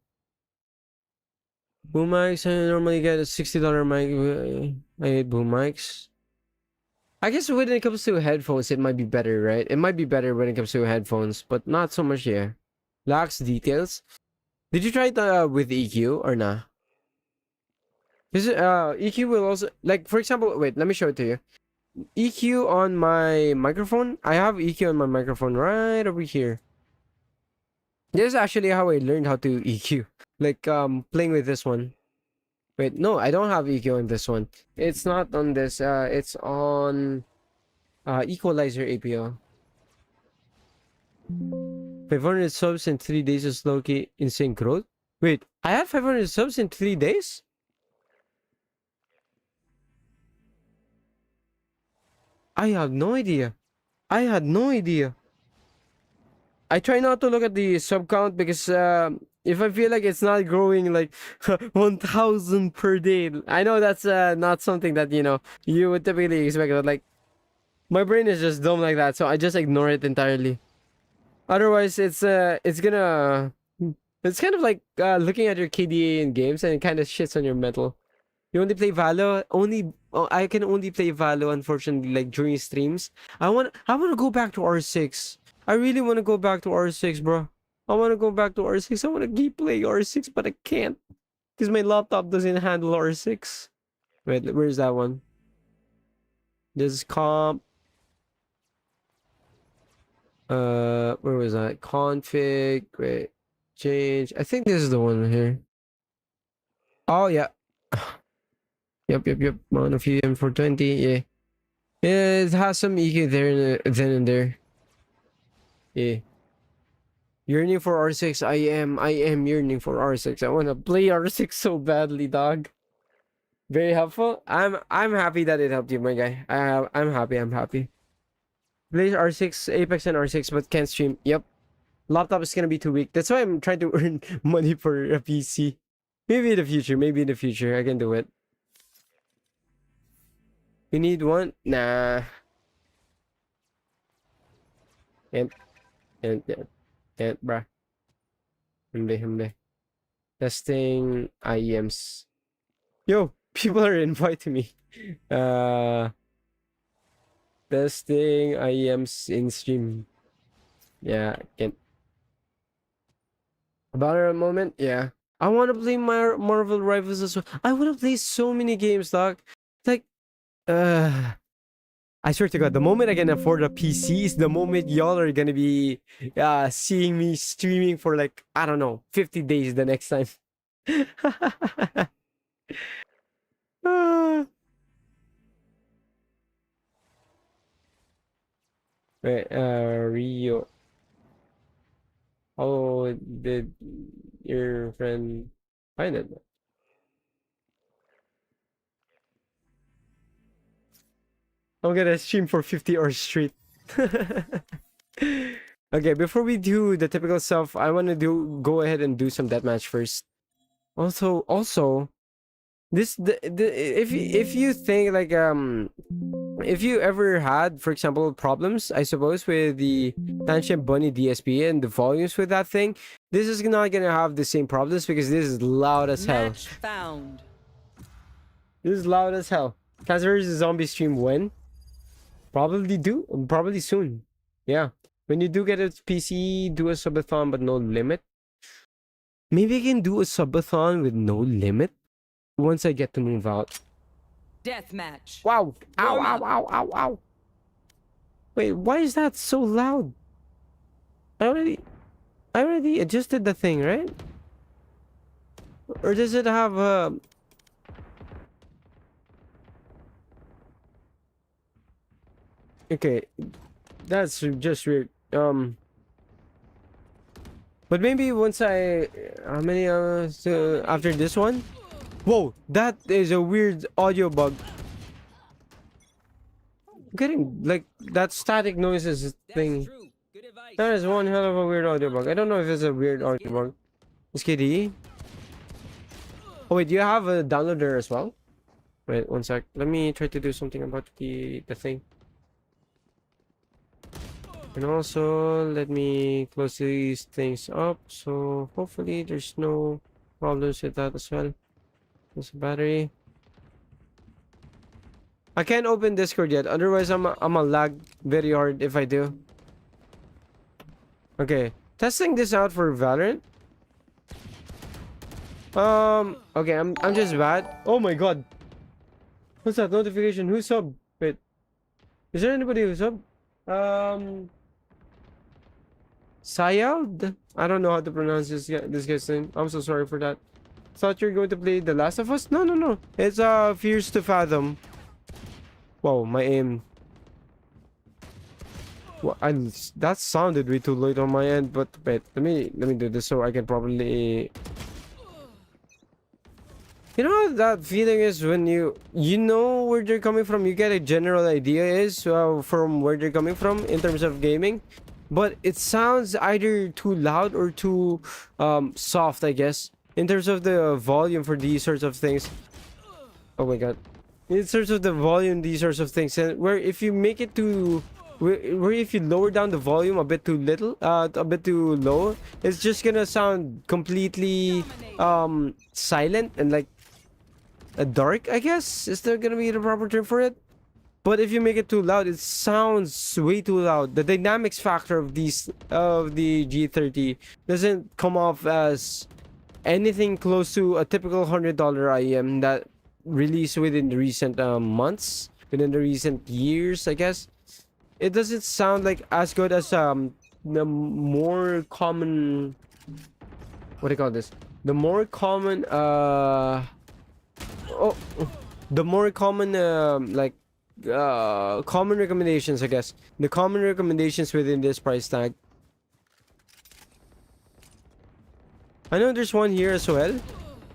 Boom mics, I normally get a $60 mic. I hate boom mics. I guess when it comes to headphones, it might be better, right? It might be better when it comes to headphones, but not so much here. Lacks details. Did you try it with EQ or not? Because EQ will also, like, for example, wait, let me show it to you. EQ on my microphone. I have EQ on my microphone right over here. This is actually how I learned how to EQ. Like, playing with this one. Wait, no, I don't have EQ on this one. It's not on this. It's on Equalizer APO. 500 subs in 3 days is low-key insane growth. Wait, I had 500 subs in 3 days? I have no idea. I had no idea. I try not to look at the sub count because if I feel like it's not growing like 1,000 per day, I know that's not something that you would typically expect. But like my brain is just dumb like that, so I just ignore it entirely. Otherwise, it's kind of like looking at your KDA in games and it kind of shits on your mental. You only play Valo. I can only play Valo, unfortunately, like during streams. I want to go back to R6. I really want to go back to R6, bro. I want to go back to R6. I want to keep playing R6, but I can't because my laptop doesn't handle R6. Wait, where's that one? This is comp. Where was that? Config. Wait, change. I think this is the one here. Oh yeah. Yep. Maono VM for 20. Yeah. Yeah, it has some EQ there then and there. Yeah. Yearning for R6. I am yearning for R6. I wanna play R6 so badly, dog. Very helpful. I'm happy that it helped you, my guy. I'm happy. Play R6, Apex and R6, but can't stream. Yep. Laptop is gonna be too weak. That's why I'm trying to earn money for a PC. Maybe in the future. Maybe in the future I can do it. You need one? Nah. Can't. Can't, bruh. Humble. Testing IEMs. Yo, people are inviting me. Testing IEMs in stream. Yeah, can't. About a moment, yeah. I want to play my Marvel Rivals as well. I want to play so many games, dog. Like, I swear to God, the moment I can afford a PC is the moment y'all are gonna be seeing me streaming for like, I don't know, 50 days the next time. Wait, Rio. How did your friend find it? I'm gonna stream for 50 hours straight. Okay, before we do the typical stuff, I want to go ahead and do some deathmatch first. Also, if you think like if you ever had, for example, problems, I suppose, with the Tangent Bunny DSP and the volumes with that thing, this is not gonna have the same problems because this is loud as hell. Match found. This is loud as hell. Cancer vs. Zombie stream when? Probably soon. Yeah. When you do get a PC, do a subathon but no limit. Maybe I can do a subathon with no limit once I get to move out. Deathmatch. Wow. Ow. Wait, why is that so loud? I already adjusted the thing, right? Or does it have okay, that's just weird. But maybe once I how many so after this one? Whoa, that is a weird audio bug. I'm getting like that static noises thing. That is one hell of a weird audio bug. I don't know if it's a weird audio bug. SKD. Oh wait, do you have a downloader as well? Wait, one sec. Let me try to do something about the thing. And also, let me close these things up. So hopefully there's no problems with that as well. There's a battery. I can't open Discord yet. Otherwise, I'm a lag very hard if I do. Okay, testing this out for Valorant. Okay, I'm just bad. Oh my god. What's that notification? Who's sub? Wait. Is there anybody who's sub? Sayald? I don't know how to pronounce this guy's name. I'm so sorry for that. Thought you're going to play The Last of Us? No. It's Fears to Fathom. Whoa, my aim. Well, that sounded way too late on my end, but wait, let me do this so I can probably. You know what that feeling is when you know where they're coming from. You get a general idea is from where they're coming from in terms of gaming, but it sounds either too loud or too soft, I guess, in terms of the volume for these sorts of things. Oh my god. In terms of the volume, these sorts of things, and where if you make it to where if you lower down the volume a bit too little, a bit too low, it's just gonna sound completely silent and like dark, I guess. Is there gonna be the proper term for it? But if you make it too loud, it sounds way too loud. The dynamics factor of the G30 doesn't come off as anything close to a typical $100 IEM that released within the recent months, within the recent years, I guess. It doesn't sound like as good as the more common, what do you call this, the more common the more common common recommendations, I guess, the common recommendations within this price tag. I know there's one here as well.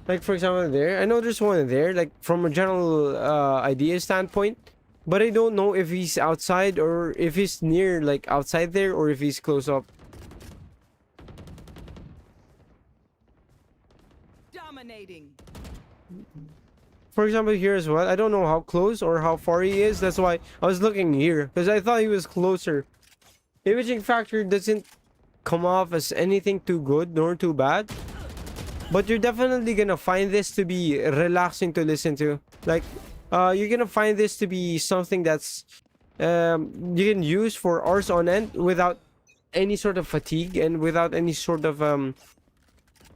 Like, for example, there. I know there's one there. Like, from a general idea standpoint, but I don't know if he's outside or if he's near, like outside there, or if he's close up. Dominating. For example, here as well, I don't know how close or how far he is. That's why I was looking here, because I thought he was closer. Imaging factor doesn't come off as anything too good nor too bad, but you're definitely gonna find this to be relaxing to listen to. Like, you're gonna find this to be something that's you can use for hours on end without any sort of fatigue and without any sort of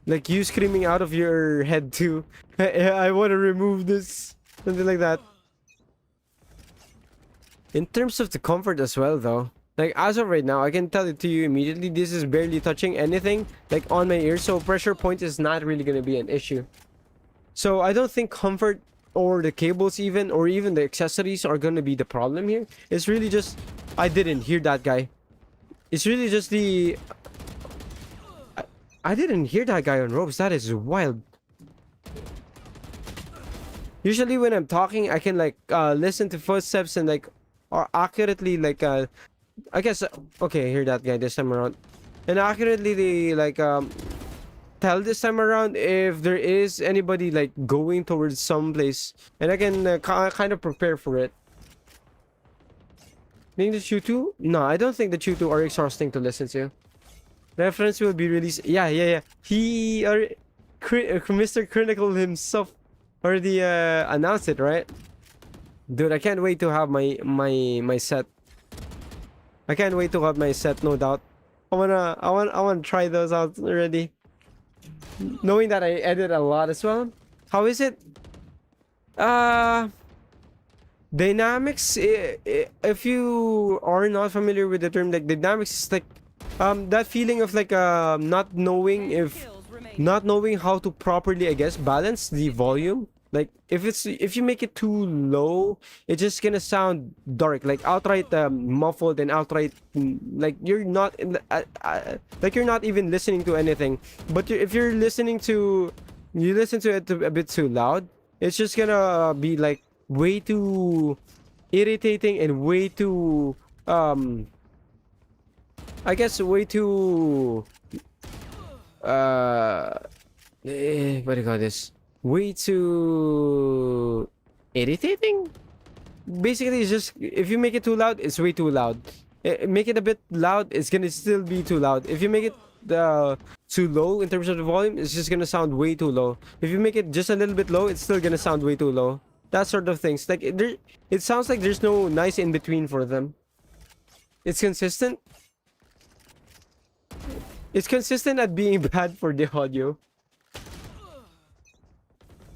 like you screaming out of your head too. I want to remove this, something like that. In terms of the comfort as well, though, like as of right now, I can tell it to you immediately. This is barely touching anything like on my ear, so pressure point is not really gonna be an issue. So I don't think comfort or the cables even or even the accessories are gonna be the problem here. It's really just I didn't hear that guy. It's really just the I didn't hear that guy on ropes. That is wild. Usually when I'm talking, I can like listen to footsteps and like or accurately like I guess okay, I hear that guy this time around. And accurately they like tell this time around if there is anybody like going towards some place, and I can kind of prepare for it. Think the Chutu? No, I don't think the Chutu are exhausting to listen to. Reference will be released. Yeah. He Mr. Critical himself already announced it, right? Dude, I can't wait to have my set. I can't wait to have my set, no doubt. I wanna try those out already. Knowing that I edit a lot as well. How is it? Dynamics, if you are not familiar with the term, like dynamics is like that feeling of like not knowing how to properly, I guess, balance the volume. Like if you make it too low, it's just gonna sound dark, like outright muffled and outright like you're not like you're not even listening to anything. But if you're listening to you listen to it a bit too loud, it's just gonna be like way too irritating and way too I guess way too what do you call this? Way too irritating. Basically, it's just if you make it too loud, it's way too loud. Make it a bit loud, it's gonna still be too loud. If you make it too low in terms of the volume, it's just gonna sound way too low. If you make it just a little bit low, it's still gonna sound way too low. That sort of things. Like it sounds like there's no nice in between for them. It's consistent. It's consistent at being bad for the audio.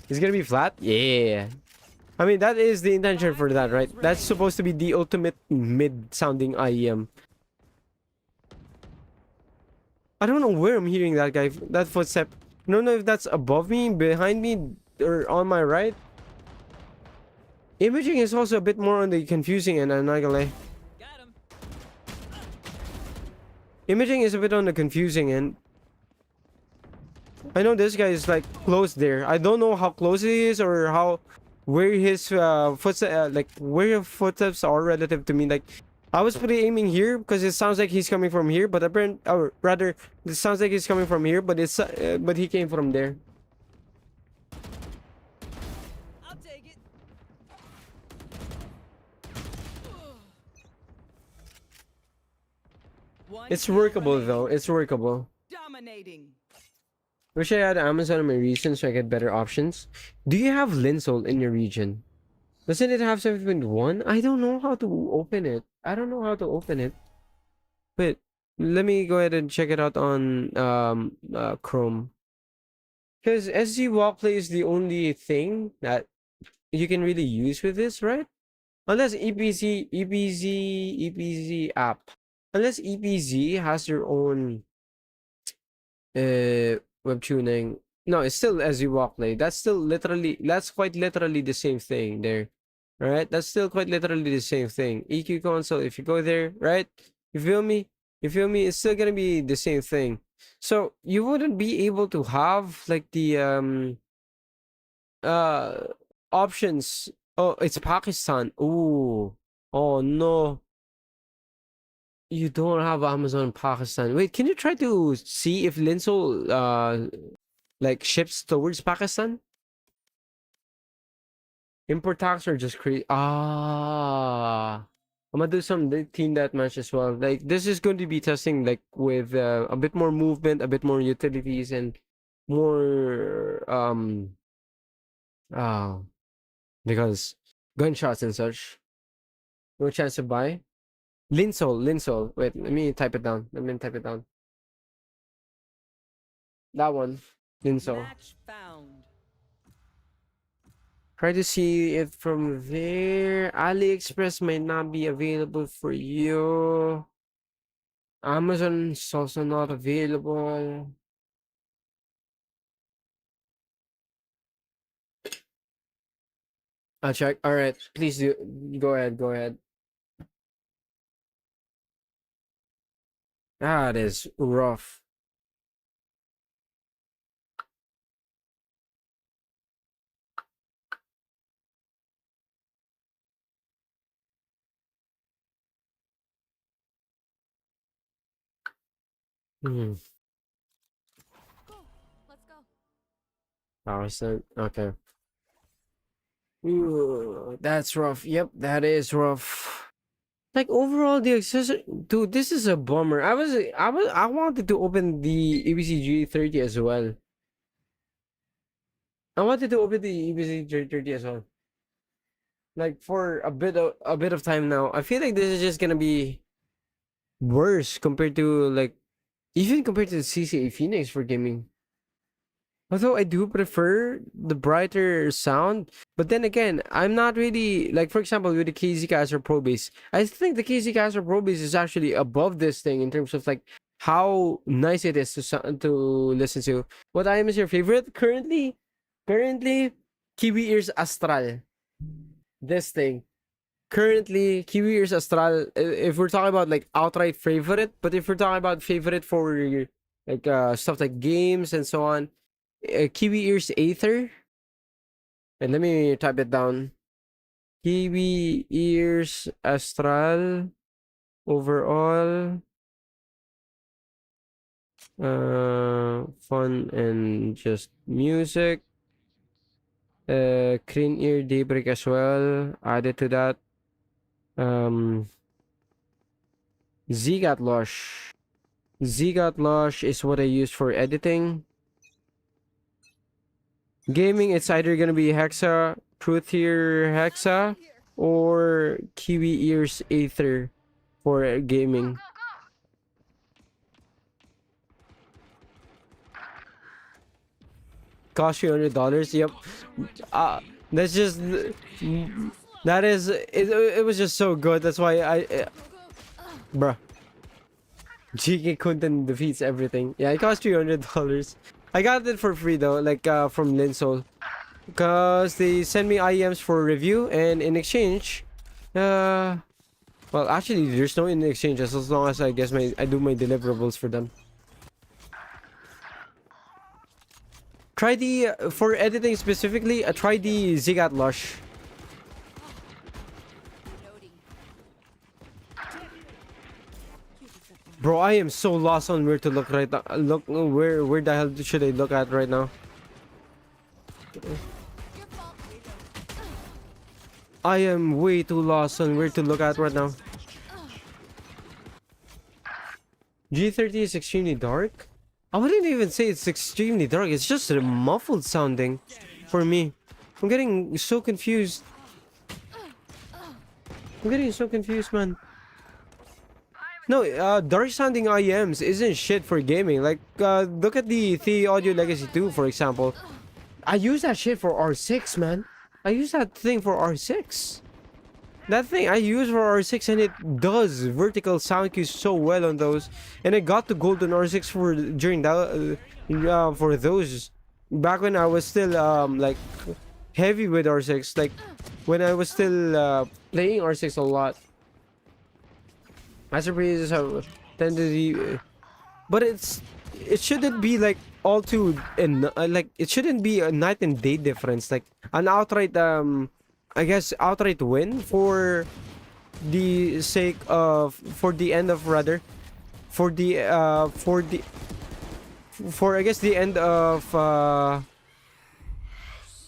It's gonna be flat? Yeah. I mean, that is the intention for that, right? That's supposed to be the ultimate mid-sounding IEM. I don't know where I'm hearing that guy, that footstep. I don't know if that's above me, behind me, or on my right. Imaging is also a bit more on the confusing end, I'm not gonna lie. Imaging is a bit on the confusing end. I know this guy is like close there. I don't know how close he is or how where his footsteps like where your footsteps are relative to me. Like I was pretty aiming here because it sounds like he's coming from here, but apparently, or rather, it sounds like he's coming from here, but it's but he came from there. I'll take it. It's workable though. It's workable. Dominating. Wish I had Amazon in my region so I get better options. Do you have Linsol in your region? Doesn't it have 7.1? I don't know how to open it. I don't know how to open it. Wait, let me go ahead and check it out on Chrome. Because SG Walkplay is the only thing that you can really use with this, right? Unless EPZ app. Unless EPZ has their own web tuning. No, it's still SG Walkplay. That's quite literally the same thing there. Right? That's still quite literally the same thing. EQ console, if you go there, right? You feel me? You feel me? It's still gonna be the same thing. So you wouldn't be able to have like the options Oh, it's Pakistan. Ooh. Oh no. You don't have Amazon in Pakistan. Wait, can you try to see if Linsol like ships towards Pakistan? Import tax or just create? Ah, I'm gonna do some team that match as well. Like this is going to be testing like with a bit more movement, a bit more utilities, and more uh because gunshots and such. No chance to buy. Linsol. Wait, let me type it down. Let me type it down. That one. Linsol. Match found. Try to see it from there. AliExpress might not be available for you. Amazon is also not available. I'll check. All right, please do. Go ahead. Go ahead. That is rough. Hmm. Go. Let's go. Power cent. Okay. Ooh, that's rough. Yep, that is rough. Like overall, the accessory, dude. This is a bummer. I wanted to open the EPZ G30 as well. I wanted to open the EPZ G30 as well. Like for a bit of time now. I feel like this is just gonna be worse compared to like even compared to the CCA Phoenix for gaming. Although I do prefer the brighter sound, but then again, I'm not really like for example with the KZcaster Pro Base. I think the KZcaster Pro Base is actually above this thing in terms of like how nice it is to listen to. What IM is your favorite currently? Currently, Kiwi Ears Astral. This thing. Currently, Kiwi Ears Astral. If we're talking about like outright favorite, but if we're talking about favorite for like stuff like games and so on, Kiwi Ears Aether. And let me type it down. Kiwi Ears Astral overall. Fun and just music. Clean Ear Daybreak as well. Added to that. Zigat Lush. Zigat Lush is what I use for editing. Gaming, it's either gonna be Hexa, Truthier Hexa, or Kiwi Ears Aether for gaming. Cost you $100. Yep. That's just that is it. It was just so good. That's why bruh. GK content defeats everything. Yeah, it cost you $100. I got it for free though, like from Linsol, because they sent me IEMs for review, and in exchange, well, actually, there's no in exchange as long as I guess I do my deliverables for them. Try the for editing specifically. Try the Zigat Lush. Bro, I am so lost on where to look right now. Look, where the hell should I look at right now? I am way too lost on where to look at right now. G30 is extremely dark. I wouldn't even say it's extremely dark. It's just muffled sounding for me. I'm getting so confused. Man. No, dark sounding IEMs isn't shit for gaming. Like, look at the Audio Legacy 2, for example. I use that shit for R6, man. I use that thing for R6. That thing I use for R6, and it does vertical sound cues so well on those. And I got the golden R6 for during that for those back when I was still like heavy with R6, like when I was still playing R6 a lot. Master Breezes have tended, but it shouldn't be like all too and like it shouldn't be a night and day difference. Like an outright I guess, outright win for the sake of, for the end of, rather, for the for I guess the end of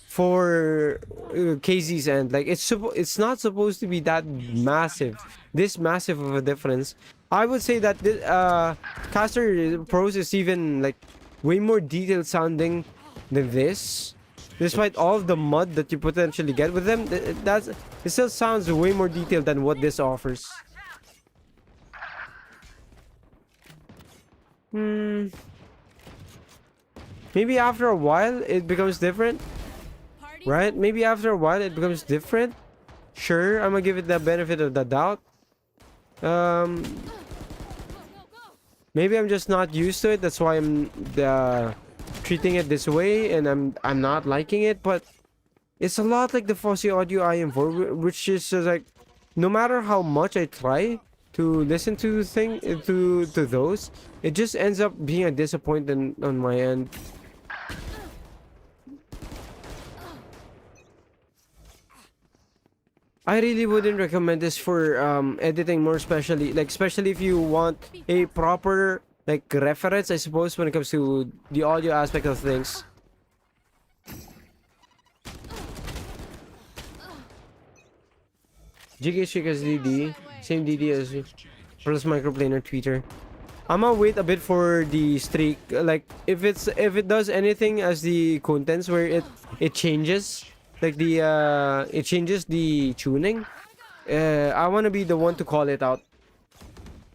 for KZ's end. Like, it's not supposed to be that massive, this massive of a difference. I would say that this Caster Pros is even like way more detailed sounding than this. Despite all of the mud that you potentially get with them, it still sounds way more detailed than what this offers. Maybe after a while it becomes different, Party. right? Maybe after a while it becomes different. Sure, I'm gonna give it the benefit of the doubt. Go, go, go. Maybe I'm just not used to it. That's why I'm treating it this way, and I'm not liking it. But it's a lot like the Fuzzy Audio IM4, which is like, no matter how much I try to listen to those, it just ends up being a disappointment on my end. I really wouldn't recommend this for editing, more especially, like, especially if you want a proper, like, reference, I suppose, when it comes to the audio aspect of things. GK Streak as DD, same DD as plus microplaner tweeter. I'm gonna wait a bit for the streak. Like, if it does anything as the contents where it changes, like it changes the tuning. I want to be the one to call it out.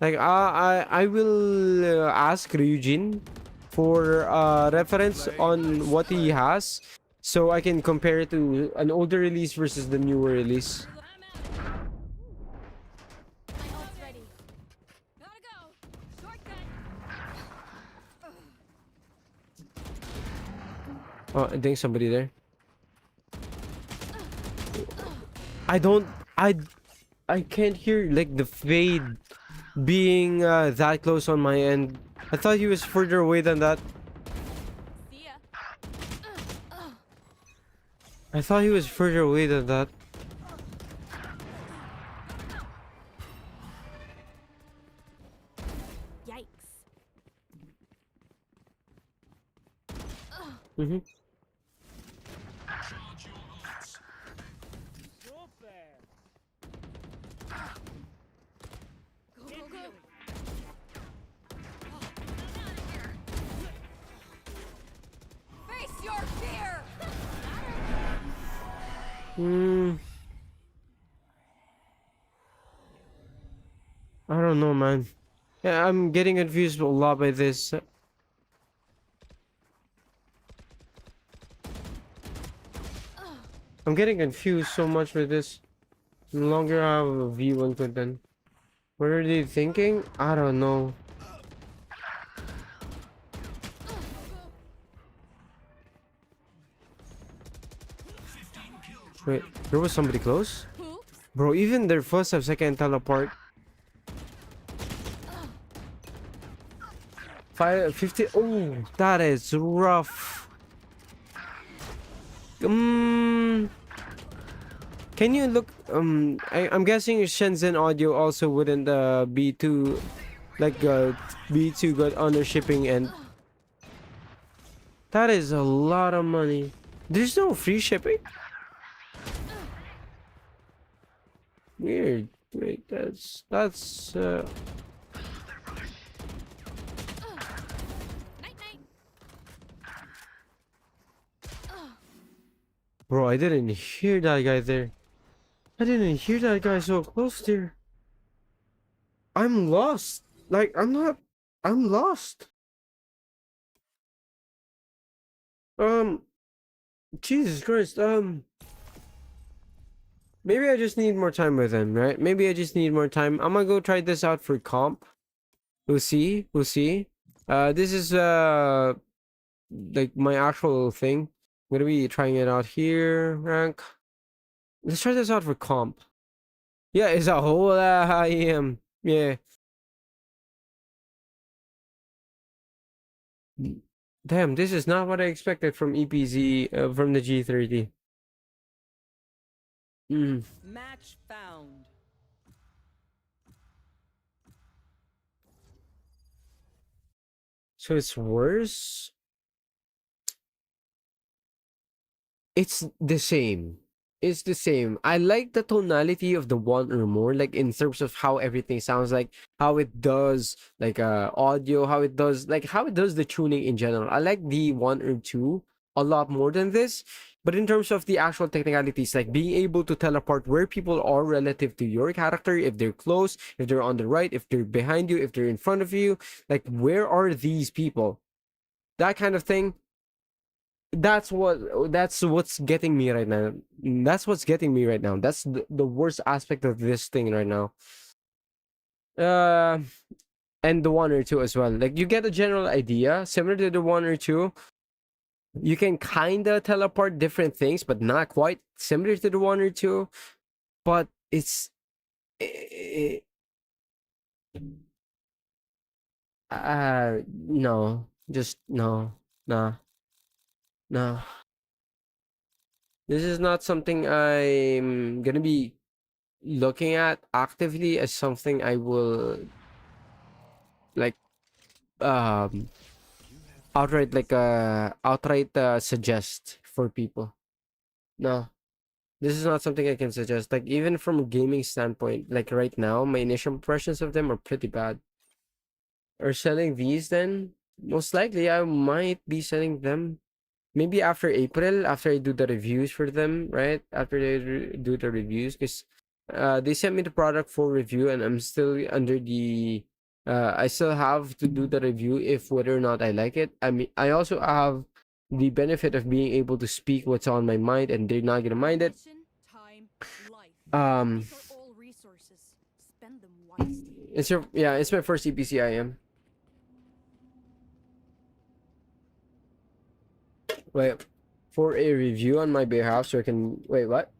Like, I will ask Ryujin for reference on what he has, so I can compare it to an older release versus the newer release. My ult's ready. Gotta go. Shortcut. Oh, I think somebody there. I can't hear, like, the fade being that close on my end. I thought he was further away than that. See ya. I thought he was further away than that. Yikes. Mm-hmm. Go, go, go. Face your fear. I don't know, man. Yeah, I'm getting confused a lot by this. I'm getting confused so much with this. No longer have a view on content. What are they thinking? I don't know. Wait, there was somebody close? Oops. Bro, even their footsteps I can tell apart. 50. Oh, that is rough. Can you look? I'm guessing Shenzhen Audio also wouldn't be too, like, be too good on their shipping end. That is a lot of money. There's no free shipping. Weird. Wait, that's Night, night. bro, I didn't hear that guy there. I didn't hear that guy so close there. I'm lost. Like, I'm lost. Jesus Christ. Maybe I just need more time with him, right? Maybe I just need more time. I'm gonna go try this out for comp. We'll see. We'll see. This is like my actual thing. I'm gonna be trying it out here. Rank. Let's try this out for comp. Yeah, it's a whole IEM. Yeah. Damn, this is not what I expected from EPZ, from the G30. Mm. Match found. So it's worse. It's the same. It's the same. I like the tonality of the one or more, like in terms of how everything sounds, like how it does, like audio, how it does, like how it does the tuning in general. I like the one or two a lot more than this. But in terms of the actual technicalities, like being able to tell apart where people are relative to your character, if they're close, if they're on the right, if they're behind you, if they're in front of you, like where are these people? That kind of thing, that's what's getting me right now. That's what's getting me right now. That's the worst aspect of this thing right now. uh and the one or two as well, like you get a general idea similar to the one or two. You can kind of tell apart different things, but not quite similar to the one or two. But it's no, just no, nah, no. This is not something I'm gonna be looking at actively as something I will like um outright suggest for people. No, this is not something I can suggest. Like even from a gaming standpoint, like right now, my initial impressions of them are pretty bad. Or selling these, then most likely I might be selling them. Maybe after April, after I do the reviews for them, right? After they do the reviews, because they sent me the product for review, and I'm still under the. I still have to do the review if whether or not I like it. I mean, I also have the benefit of being able to speak what's on my mind, and they're not gonna mind it. Mission, time, life. Um, These are all resources. Spend them wisely. it's my first EPC IM. Wait, for a review on my behalf, so I can wait. What?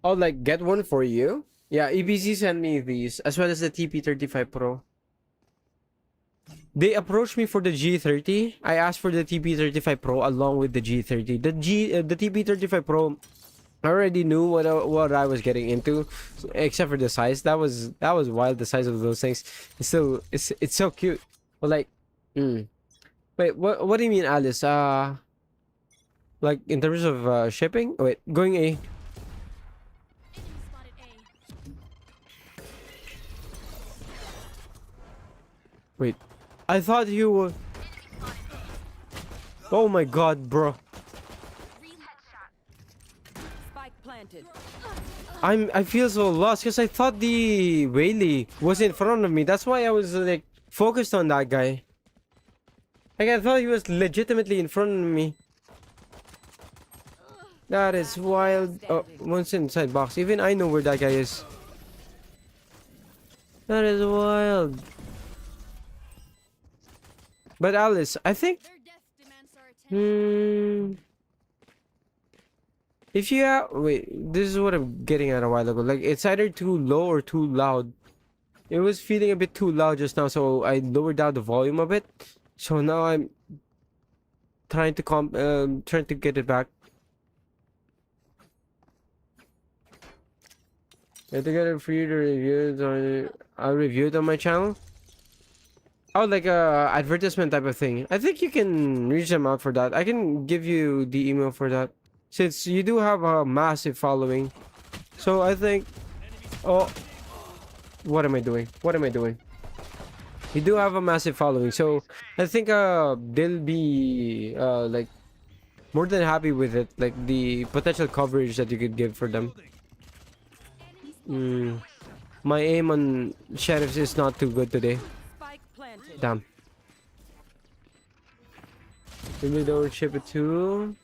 Oh, like get one for you? Yeah, EPZ sent me these as well as the TP35 Pro. They approached me for the G30. I asked for the TP35 Pro along with the G30. The TP35 Pro, I already knew what I was getting into, except for the size. That was wild. The size of those things. It's so cute. But like, wait, what do you mean, Alice? Like in terms of shipping? Oh, wait, going A. Enemy spotted A. Wait, I thought you were. Oh my god, bro. Spike planted. I feel so lost because I thought the Whaley was in front of me. That's why I was like focused on that guy. Like I thought he was legitimately in front of me. That is wild. Oh, one's inside box. Even I know where that guy is. That is wild. But Alice, I think Their death demands our attention. if you have, wait, this is what I'm getting at a while ago. Like it's either too low or too loud. It was feeling a bit too loud just now, so I lowered down the volume a bit. So now I'm trying to get it back. I have to get it for you to review it I'll review it on my channel. Oh, like a advertisement type of thing. I think you can reach them out for that. I can give you the email for that, since you do have a massive following. So I think, oh, what am I doing? What am I doing? You do have a massive following, so I think they'll be like more than happy with it, like the potential coverage that you could give for them. My aim on sheriffs is not too good today. Spike planted. Damn. Maybe they don't ship it to.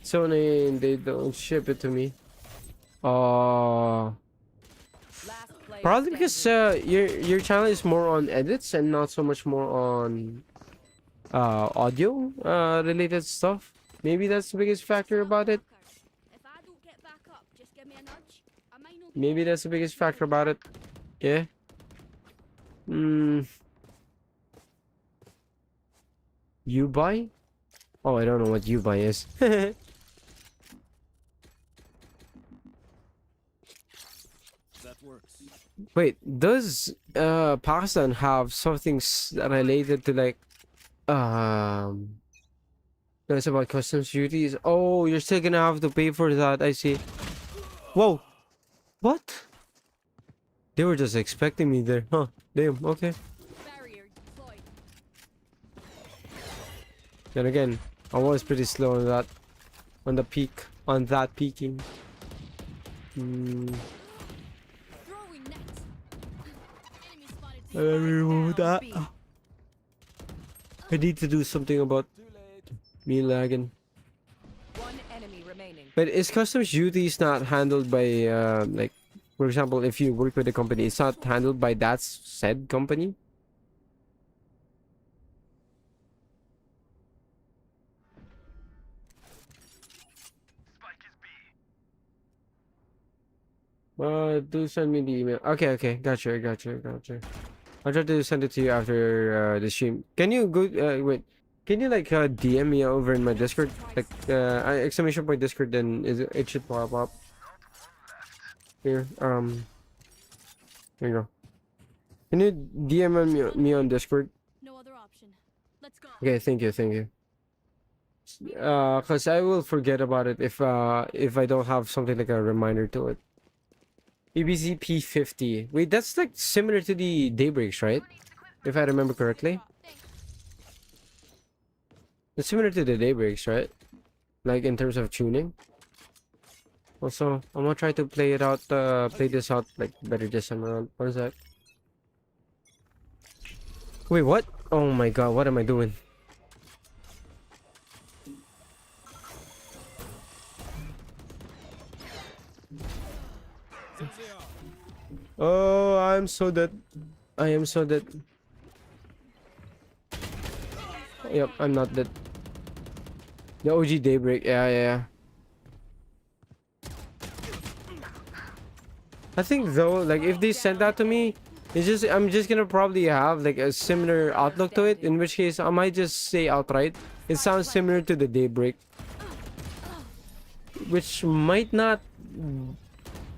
Sony, they don't ship it to me. Last player Probably because standing. your channel is more on edits and not so much more on audio related stuff. Maybe that's the biggest factor about it. If I don't get back up, just give me a nudge. I might not be Maybe that's the biggest factor about it. Yeah. You buy? Oh, I don't know what you buy is. Wait, does Pakistan have something related to like no, it's about customs duties? Oh, you're still gonna have to pay for that. I see. Whoa, what? They were just expecting me there, huh? Damn. Okay. Barrier deployed. Then again, I was pretty slow on that, on the peak, on that peaking. Hmm. Throwing net. Enemy spotted. Let me remove Down that. B. I need to do something about me lagging. One enemy remaining. But is customs duties not handled by like, for example, if you work with a company, it's not handled by that said company? Do send me the email. Okay, okay, gotcha, gotcha, gotcha. I'll try to send it to you after the stream. Can you go? Wait, can you like DM me over in my Discord? Like exclamation point Discord, then it should pop up here. There you go. Can you DM me on Discord? No other option. Let's go. Okay, thank you, thank you. Cause I will forget about it if I don't have something like a reminder to it. EPZ P50. Wait, that's like similar to the Daybreaks, right? If I remember correctly. Thanks. It's similar to the Daybreaks, right? Like in terms of tuning. Also, I'm gonna try to play it out, play this out like better this time around. What is that? Wait, what? Oh my god, what am I doing? Oh, I'm so dead. I am so dead. Yep, I'm not dead. The OG Daybreak, yeah, yeah, yeah. I think though, like if they send that to me, it's just I'm just gonna probably have like a similar outlook to it. In which case, I might just say outright, it sounds similar to the Daybreak, which might not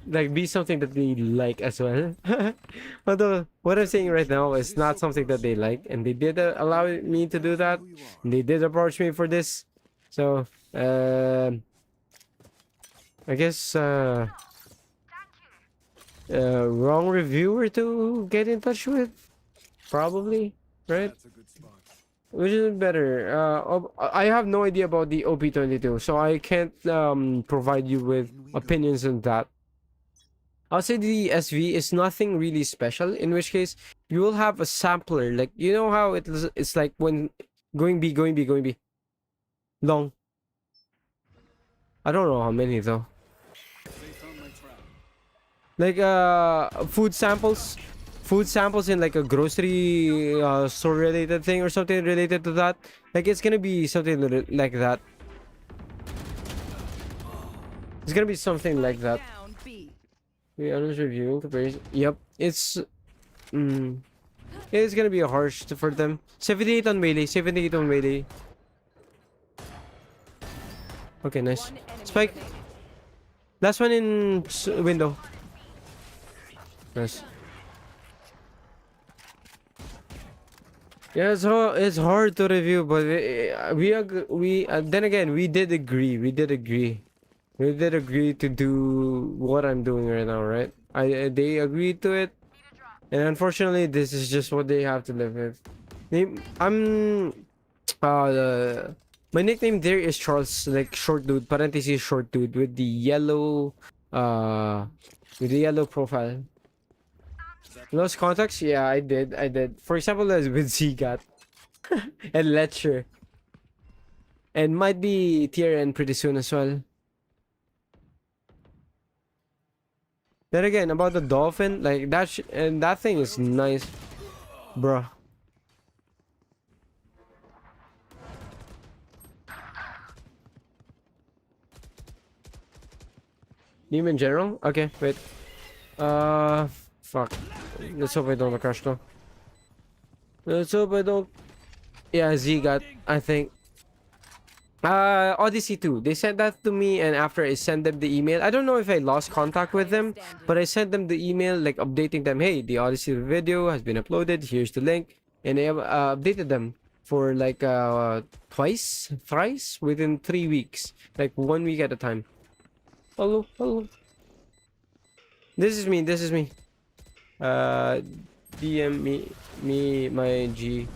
like be something that they like as well. Although what I'm saying right now is not something that they like, and they did allow me to do that. And they did approach me for this, so I guess wrong reviewer to get in touch with, probably, right? Which is better? I have no idea about the OP22, so I can't provide you with opinions on that. I'll say the SV is nothing really special, in which case you will have a sampler. Like, you know how it's like when going B, going B, going B. Long. I don't know how many though. Like food samples. Food samples in like a grocery store related thing or something related to that. Like it's gonna be something like that. It's gonna be something like that. Down B. We honest review comparison. Yep, it's it's gonna be harsh for them. 78 on melee, 78 on melee. Okay, nice. One enemy Spike. remaining. Last one in window. Nice. Yeah, so it's hard to review, but then again we did agree. We did agree to do what I'm doing right now, right? They agreed to it, and unfortunately, this is just what they have to live with. I'm my nickname there is Charles, like short dude, parentheses short dude with the yellow profile. Lost contacts? Yeah, I did. For example, as with Zigat and Letcher, and might be TRN pretty soon as well. Then again, about the dolphin, like that and that thing is nice, bruh. Name in general? Okay, wait. Fuck. Let's hope I don't crash though. Let's hope I don't. Yeah, Z got, I think. Odyssey 2. They sent that to me, and after I sent them the email, I don't know if I lost contact with them, but I sent them the email like updating them. Hey, the Odyssey video has been uploaded. Here's the link, and I updated them for like twice, thrice within 3 weeks, like 1 week at a time. Hello, hello. This is me. This is me. DM me my G.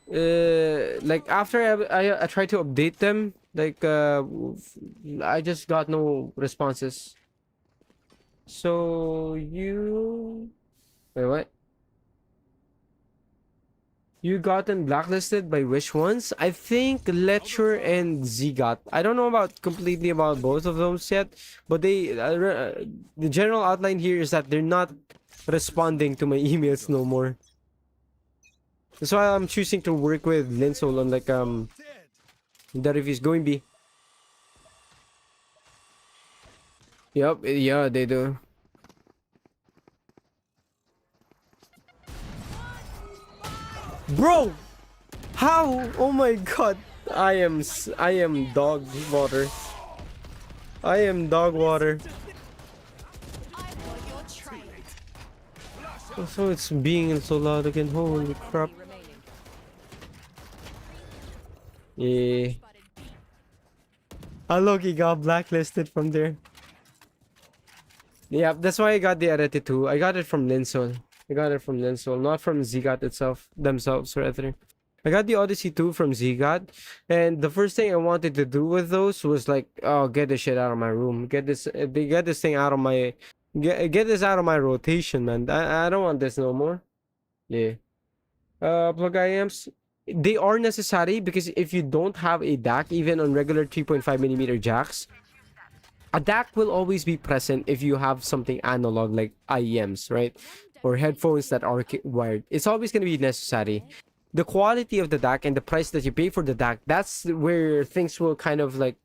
Like after I tried to update them, like I just got no responses. So you wait, what? You gotten blacklisted by which ones? I think Lecture and Zigot. I don't know about completely about both of those yet, but they the general outline here is that they're not responding to my emails no more. That's why I'm choosing to work with Linsol on like that if he's going B. Yep, yeah, they do. Bro, how? Oh my god, I am dog water. I am dog water. So it's being so loud again. Holy crap. Yeah. I look, he got blacklisted from there. Yeah, that's why I got the edited too. I got it from Linsol. I got it from Linsol, not from Zigot itself, themselves rather. I got the Odyssey 2 from Zigot, and the first thing I wanted to do with those was like, oh, get this shit out of my room. Get this thing out of my, get this out of my rotation, man. I don't want this no more. Yeah. Plug IEMs. They are necessary because if you don't have a DAC, even on regular 3.5mm jacks, a DAC will always be present if you have something analog like IEMs, right? Or headphones that are wired. It's always going to be necessary. The quality of the DAC and the price that you pay for the DAC, that's where things will kind of like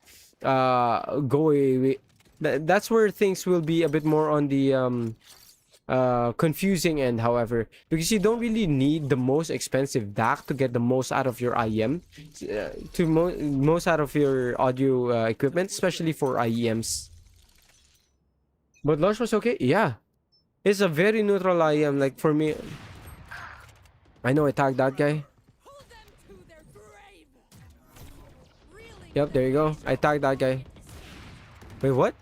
go away. That's where things will be a bit more on the confusing end, however, because you don't really need the most expensive DAC to get the most out of your IEM, most out of your audio equipment, especially for IEMs. But Lush was okay. Yeah, it's a very neutral IEM. Like for me, I know I tagged that guy. Yep, there you go. I tagged that guy. Wait, what?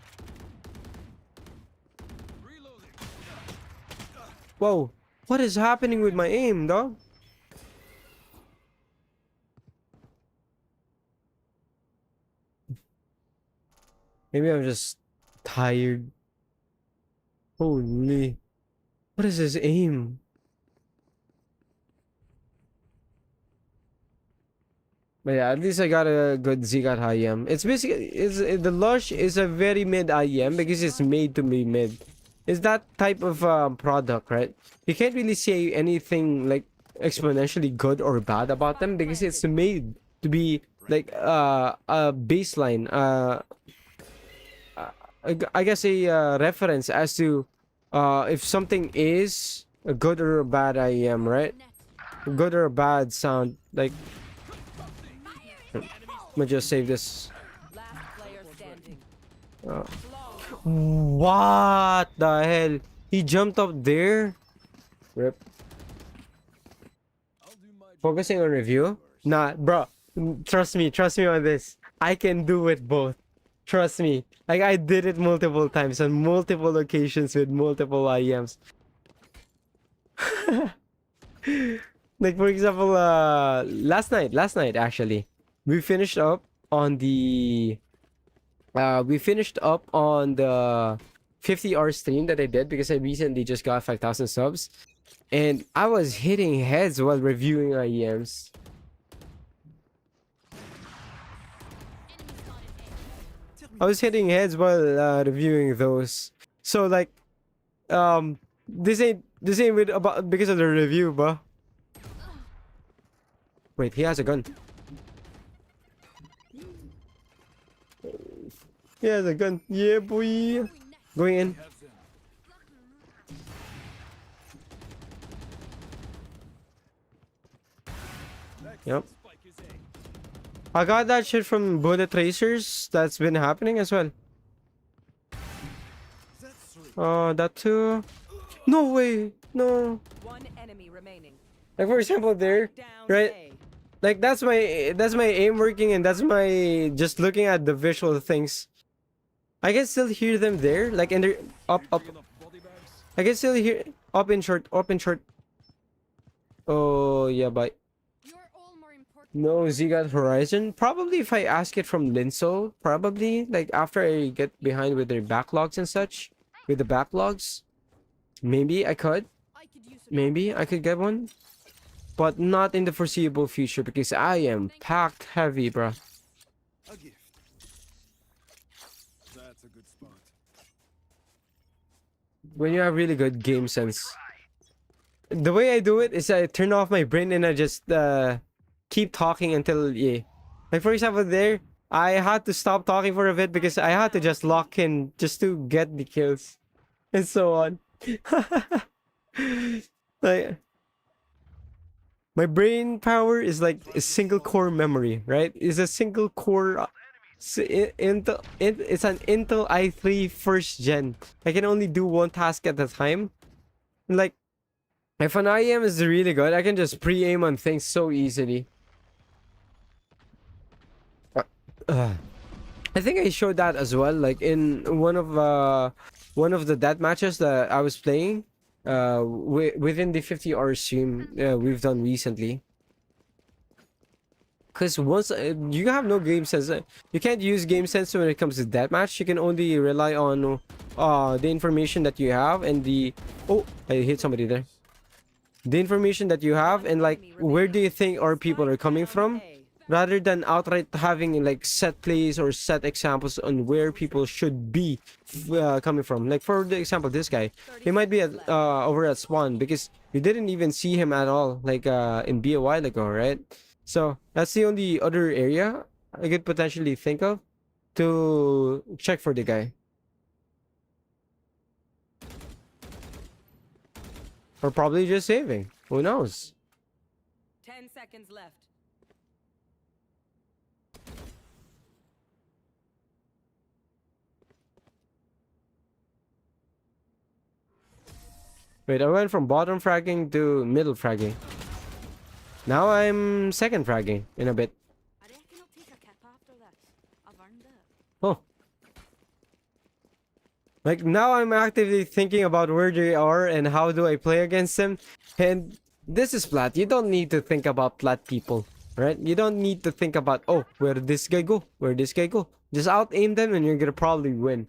Whoa, what is happening with my aim, dog? Maybe I'm just tired. Holy, what is his aim? But yeah, at least I got a good Zigot IEM. It's basically, the Lush is a very mid IEM because it's made to be mid. It's that type of product, right? You can't really say anything like exponentially good or bad about them because it's made to be like a baseline, I guess a reference as to if something is a good or a bad IEM, right? A good or a bad sound. Like, I'm gonna just save this. What the hell? He jumped up there? Rip. Focusing on review? Nah, bro. Trust me on this. I can do it both. Trust me. Like, I did it multiple times on multiple occasions with multiple IEMs. Like, for example, last night actually, we finished up on the 50-hour stream that I did because I recently just got 5,000 subs, and I was hitting heads while reviewing IEMs. I was hitting heads while reviewing those. So like, this ain't with about because of the review, bro. Wait, he has a gun. He has a gun. Yeah, boy. Going in. Yep. I got that shit from bullet tracers. That's been happening as well. Oh, that too. No way. No. One enemy remaining. Like for example, there, Down right? A. Like that's my aim working, and that's my just looking at the visual things. I can still hear them there, like in the up. I can still hear up in short, up in short. Oh yeah, bye. You're all more important. No, Z got Horizon. Probably if I ask it from Linso, probably like after I get behind with their backlogs and such, with the backlogs, maybe I could. I could use it. Maybe I could get one, but not in the foreseeable future because I am packed heavy, bruh. A gift. That's a good spot. When you have really good game sense. The way I do it is I turn off my brain and I just keep talking until yeah. Like for example there, I had to stop talking for a bit because I had to just lock in just to get the kills. And so on. Like my brain power is like a single core memory, right? It's a single core it's an Intel i3 first gen. I can only do one task at a time. Like if an IEM is really good, I can just pre-aim on things so easily. I think I showed that as well, like in one of the death matches that I was playing, within the 50-hour stream we've done recently. Because once you have no game sense, you can't use game sense when it comes to deathmatch. You can only rely on the information that you have and the I hit somebody there. The information that you have and like where do you think our people are coming from, rather than outright having like set plays or set examples on where people should be coming from. Like for the example, this guy, he might be at over at spawn because we didn't even see him at all, like in B a while ago, right? So that's the only other area I could potentially think of to check for the guy. Or probably just saving. Who knows? 10 seconds left. Wait, I went from bottom fragging to middle fragging. Now I'm second fragging in a bit. I reckon I'll take a cap after this. I've earned it. Oh. Like now I'm actively thinking about where they are and how do I play against them. And this is plat. You don't need to think about plat people, right? You don't need to think about, oh, where did this guy go? Where did this guy go? Just out aim them and you're gonna probably win.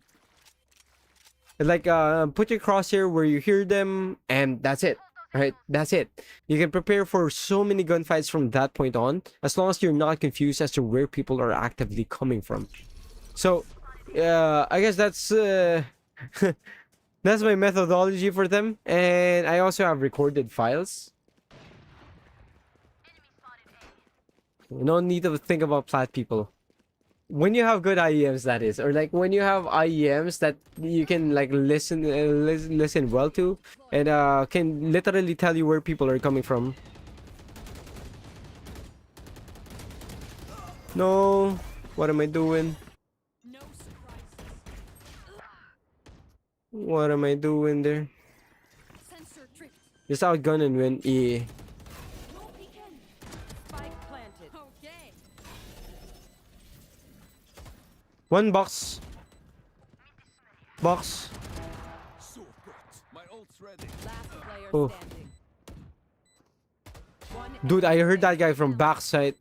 Like put your crosshair where you hear them and that's it. Right? That's it. You can prepare for so many gunfights from that point on, as long as you're not confused as to where people are actively coming from. So I guess that's that's my methodology for them. And I also have recorded files. No need to think about plat people. When you have good IEMs, that is, or like when you have IEMs that you can like listen well to, and can literally tell you where people are coming from. No, what am I doing? No surprises. What am I doing there? Sensor drift. Just outgun and win. Yeah. No peeking. Spike planted. Okay. One box. Box. So good. My ult's ready. Last player Oh. standing. One Dude, I heard that enemy guy from backside.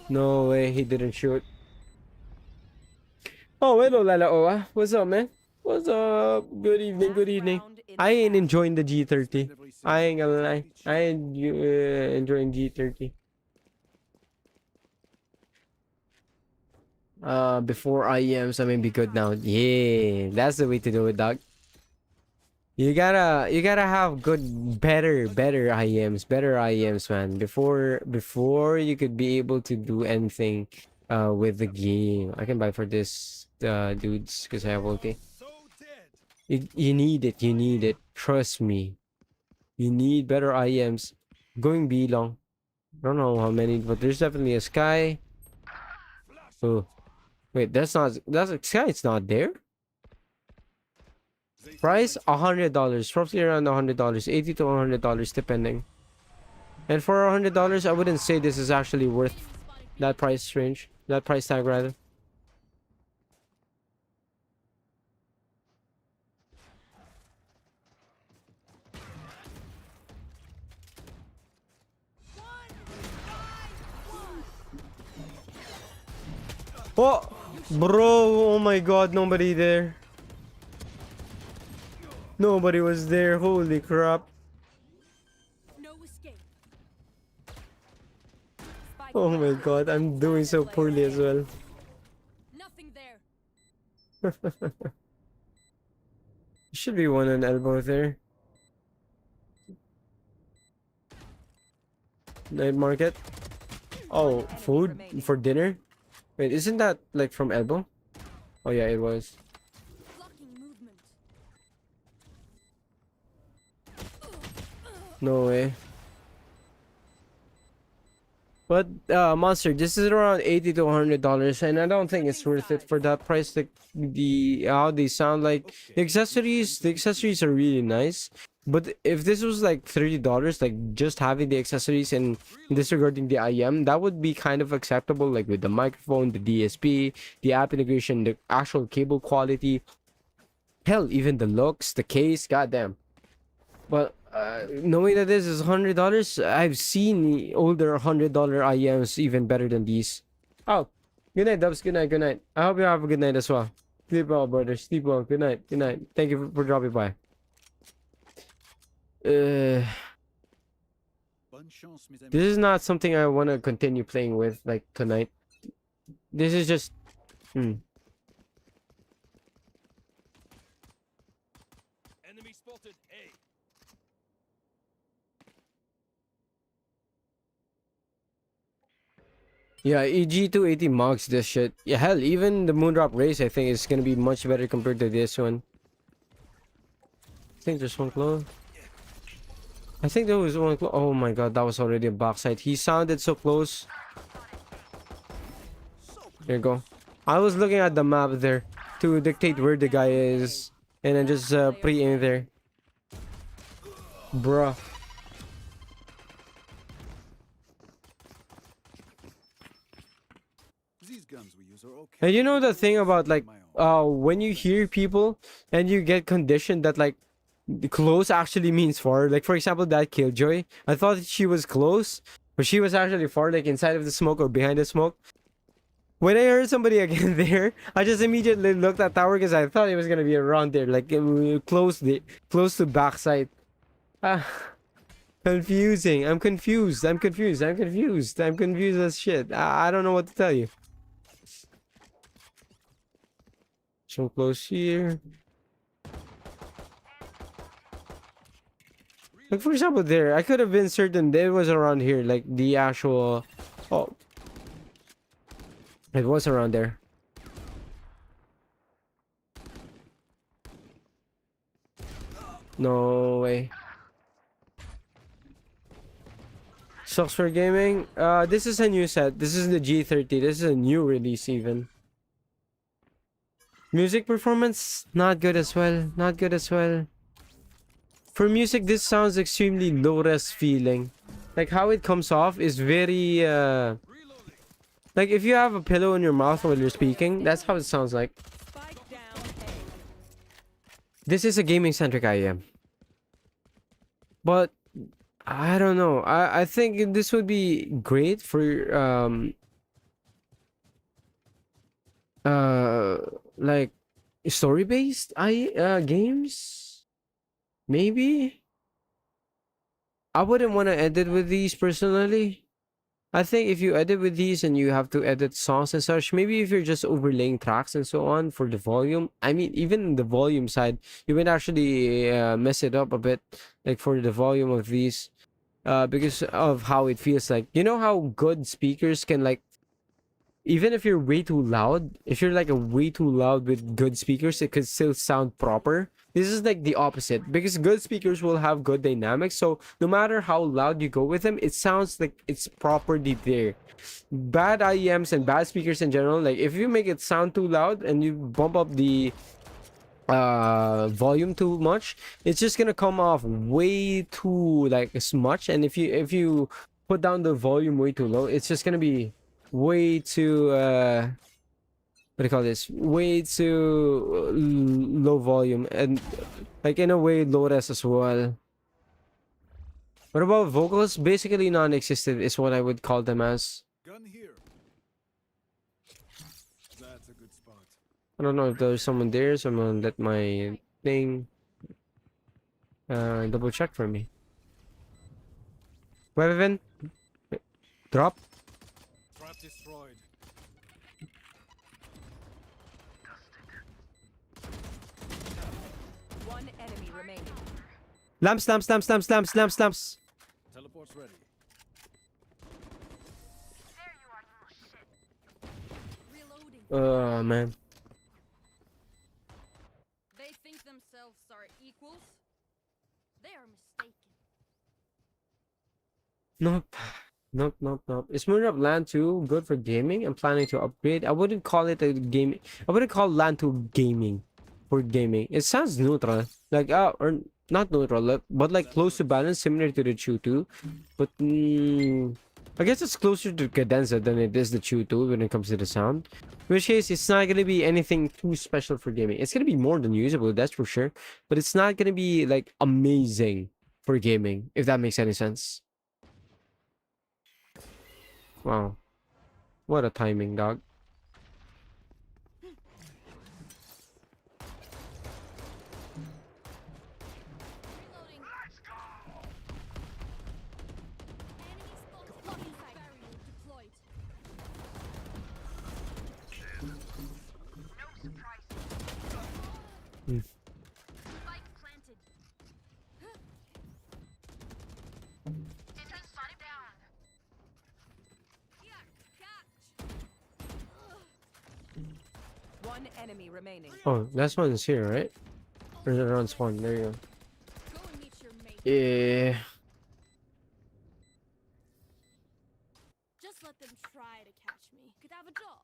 No way, he didn't shoot. Oh, hello, Lala Oa. What's up, man? What's up? Good evening, good evening. I ain't enjoying the G30. I ain't gonna lie. I ain't enjoying G30. Before IEMs, I mean, be good now. Yeah, that's the way to do it, dog. You gotta have good, better IEMs, man. Before you could be able to do anything, with the game. I can buy for this, dudes, because I have ulti. So dead. You need it. Trust me. You need better IEMs. Going B long. I don't know how many, but there's definitely a sky. Oh, wait, that's a sky. It's not there. Price $100, roughly around $100, $80 to $100 depending. And for $100, I wouldn't say this is actually worth that price range, that price tag rather. Oh, bro! Oh my God! Nobody there. Nobody was there. Holy crap! No escape. Spike Oh my planted. God! I'm doing so poorly as well. Nothing there. Should be one on elbow there. Night market. Oh, food for dinner. Wait, isn't that like from elbow? Oh yeah, it was. Blocking movement. No way. But monster, this is around $80 to $100, and I don't think it's worth it for that price. Like the how they sound like the accessories are really nice. But if this was like $30, like just having the accessories and disregarding the IM, that would be kind of acceptable. Like with the microphone, the DSP, the app integration, the actual cable quality, hell, even the looks, the case, goddamn. But knowing that this is $100, I've seen older $100 IEMs even better than these. Oh, good night, Dubs. Good night. Good night. I hope you have a good night as well. Sleep well, brother. Sleep well. Good night. Good night. Thank you for dropping by. This is not something I want to continue playing with like tonight. This is just. Enemy spotted A. Yeah, EG280 mocks this shit. Yeah, hell, even the Moondrop Race I think is gonna be much better compared to this one. I think there's one close. I think there was one close. Oh my God, that was already a backside. He sounded so close. There you go. I was looking at the map there to dictate where the guy is, and then just pre-aim there. Bruh. These guns we use are okay. And you know the thing about like when you hear people and you get conditioned that like the close actually means far. Like for example that Killjoy, I thought she was close, but she was actually far, like inside of the smoke or behind the smoke. When I heard somebody again there, I just immediately looked at tower because I thought it was gonna be around there, like close to backside. Ah, confusing. I'm confused. I'm confused. I'm confused. I'm confused as shit. I don't know what to tell you. So close here. Like for example there, I could have been certain that it was around here, like the actual. Oh, it was around there. No way. Sucks for gaming. This is a new set. This is the G30. This is a new release even. Music performance, not good as well. Not good as well. For music, this sounds extremely low-res feeling. Like how it comes off is very like if you have a pillow in your mouth while you're speaking, that's how it sounds like. Spike down A. This is a gaming-centric IEM. But I don't know. I think this would be great for like story-based games. Maybe. I wouldn't want to edit with these personally. I think if you edit with these and you have to edit songs and such, maybe if you're just overlaying tracks and so on for the volume, I mean, even the volume side, you would actually mess it up a bit, like for the volume of these, because of how it feels like. You know how good speakers can like even if you're way too loud, if you're like a way too loud with good speakers, it could still sound proper. This is like the opposite because good speakers will have good dynamics. So no matter how loud you go with them, it sounds like it's properly there. Bad IEMs and bad speakers in general, like if you make it sound too loud and you bump up the volume too much, it's just gonna come off way too like as much. And if you put down the volume way too low, it's just gonna be way too what do you call this, way too low volume, and like in a way low res as well. What about vocals? Basically non-existent is what I would call them as. Gun here. That's a good spot. I don't know if there's someone there, so I'm gonna let my thing double check for me. Weapon drop. Trap destroyed. One enemy remaining. Lamps. Teleport's ready. Reloading. Oh man. They think themselves are equals. They are mistaken. Nope. Is Moonrub LAN 2 good for gaming? I'm planning to upgrade. I wouldn't call it a game. I wouldn't call LAN 2 gaming for gaming. It sounds neutral. Like or not neutral, but like close to balance, similar to the Chew 2. But I guess it's closer to cadenza than it is the Chew 2 when it comes to the sound. In which case, it's not gonna be anything too special for gaming. It's gonna be more than usable, that's for sure. But it's not gonna be like amazing for gaming, if that makes any sense. Wow. What a timing, dog. Reloading. Enemy spotted. Blocking sight. Barrier deployed. Spike planted. One enemy remaining. Oh, last one is here, right? Or is it around spawn? There you go. Go and meet your mate. Yeah. Just let them try to catch me. Could have a job.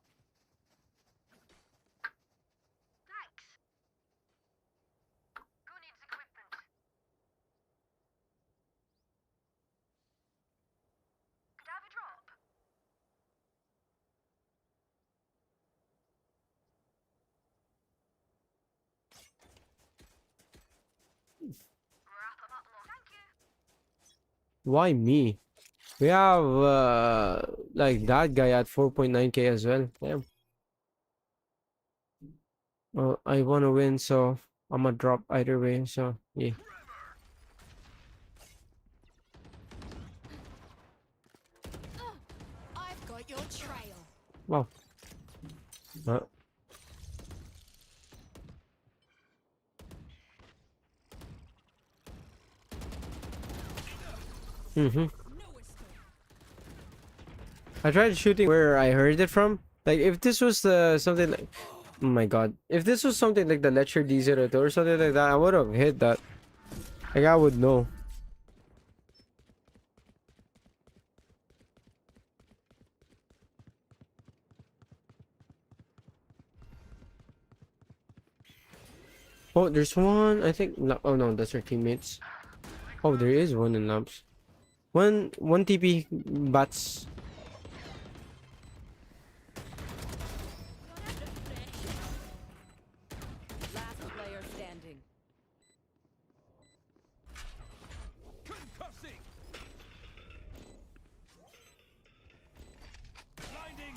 Why me? We have like that guy at 4.9k as well. Damn. Well, I wanna win, so I'm gonna drop either way. So yeah. I've got your trail. Wow. I tried shooting where I heard it from. Like if this was something like, oh my god, if this was something like the Lecture D02 or something like that, I would have hit that. Like I would know. Oh, there's one. I think. Oh no, that's our teammates. Oh, there is one in labs. One TP bats. Last player standing. Concussing. Blinding.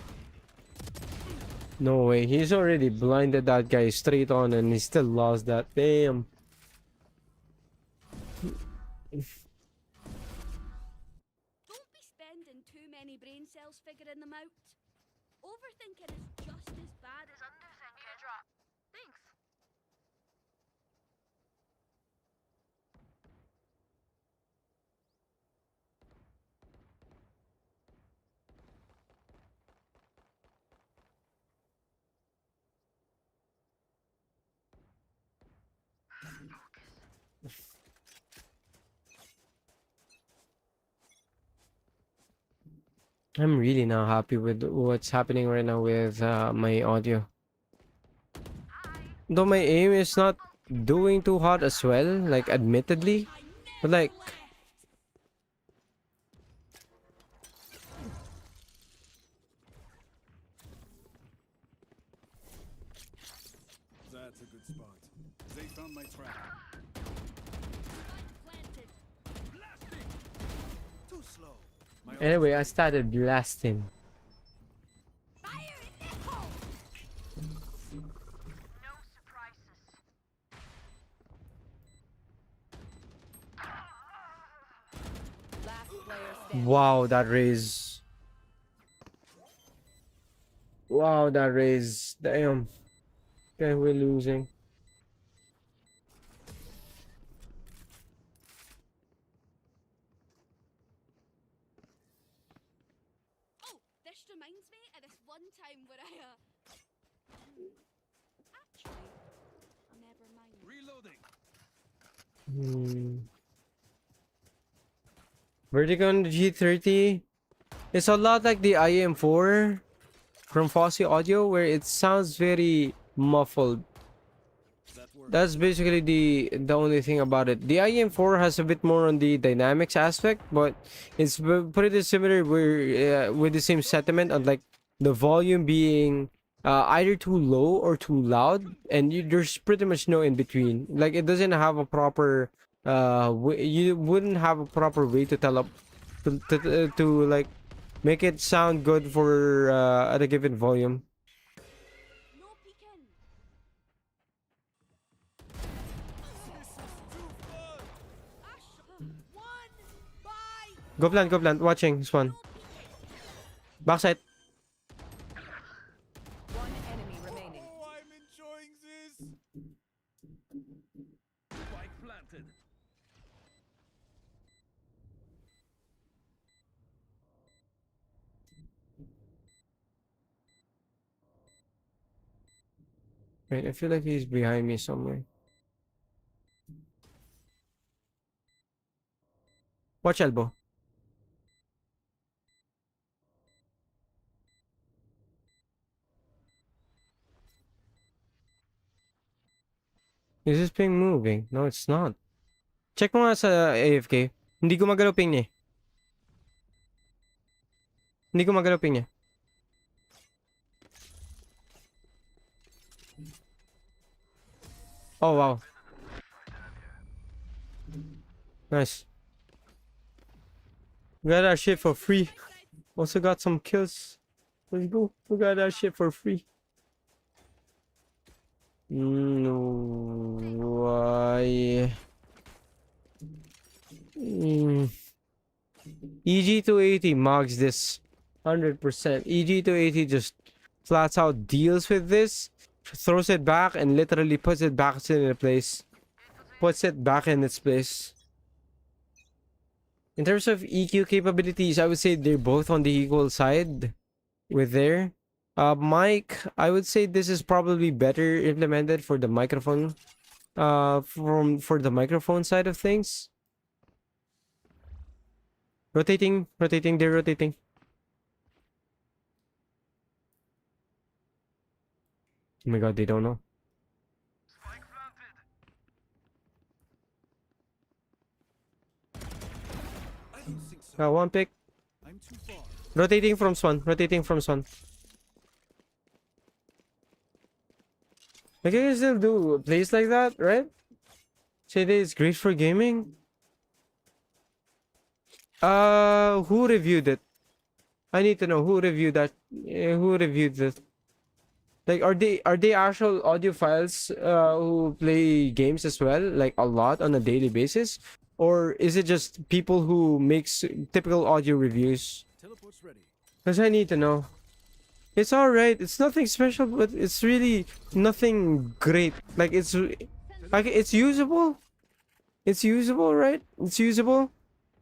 No way, he's already blinded that guy straight on, and he still lost that. Damn. Don't be spending too many brain cells figuring them out. Overthinking is just as bad as underthinking. Drop. Thanks. I'm really not happy with what's happening right now with my audio. Though my aim is not doing too hot as well, like admittedly, but like That's a good spot. They found my trap. Planted. Blasting! Too slow. My anyway, I started blasting. Fire in the hole! Last player standing. Wow, that raise. Wow, that raise. Damn. Okay, we're losing. Oh, this reminds me of this one time where actually, never mind. reloading. Vertigo on the G30. It's a lot like the IEM 4 from Fossey Audio, where it sounds very muffled. That worked. That's basically the only thing about it. The IEM 4 has a bit more on the dynamics aspect, but it's pretty similar with the same sentiment on like the volume being either too low or too loud, and there's pretty much no in between. Like it doesn't have a proper you wouldn't have a proper way to tell up to like make it sound good for at a given volume. No peeking. One by Go plant, watching this one. Backside. One enemy remaining. Oh, I'm enjoying this. Spike planted. Wait, I feel like he's behind me somewhere. Watch elbow. Is this ping moving? No, it's not. Check mo nga sa AFK. Hindi gumagalaw ping niya. Hindi gumagalaw ping niya. Oh, wow. Nice. We got our shit for free. Also got some kills. Let's go. We got our shit for free. No. Why? EG280 mugs this 100%. EG280 just flats out deals with this, throws it back, and literally puts it back in its place. Puts it back in its place. In terms of EQ capabilities, I would say they're both on the equal side with there. Mic, I would say this is probably better implemented for the microphone. For the microphone side of things. Rotating, they're rotating. Oh my god, they don't know. I don't think so. One pick. I'm too far. Rotating from Swan. I can still do plays like that, right? Say that it's great for gaming. Who reviewed it? I need to know who reviewed that. Who reviewed this? Like, are they actual audiophiles who play games as well, like a lot on a daily basis, or is it just people who makes typical audio reviews? Teleport's ready. Because I need to know. It's alright. It's nothing special, but it's really nothing great. Like it's usable. It's usable, right? It's usable,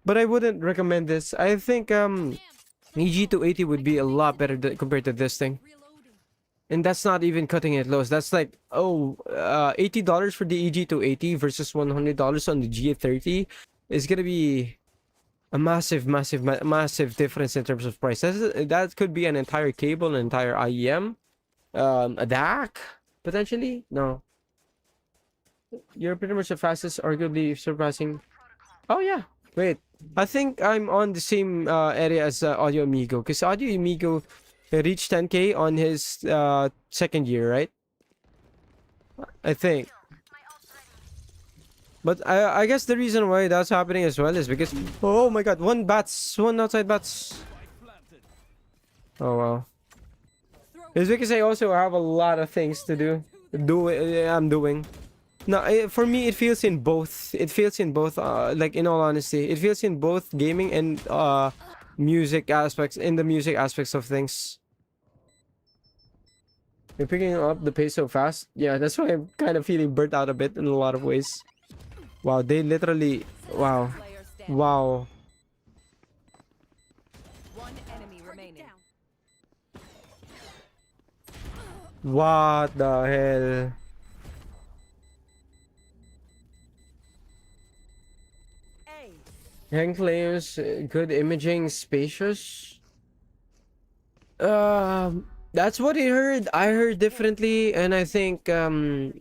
but I wouldn't recommend this. I think EG280 would be a lot better compared to this thing. reloading. And that's not even cutting it close. That's like, $80 for the EG280 versus $100 on the G30 is gonna be a massive difference in terms of price. That could be an entire cable, an entire IEM, a DAC potentially. No, you're pretty much the fastest, arguably surpassing. Oh yeah, wait. I think I'm on the same area as Audio Amigo, because Audio Amigo reached 10K on his second year, right? I think. But I guess the reason why that's happening as well is because, oh my god, one outside bats. Oh wow. It's because I also have a lot of things to do. I'm doing. No, for me it feels in both. It feels in both. Like in all honesty, it feels in both gaming and music aspects. In the music aspects of things. You're picking up the pace so fast. Yeah, that's why I'm kind of feeling burnt out a bit in a lot of ways. Wow, they literally. Wow. Player standing. Wow. One enemy remaining. What the hell? Hank claims good imaging, spacious. That's what I heard. I heard differently, and I think no.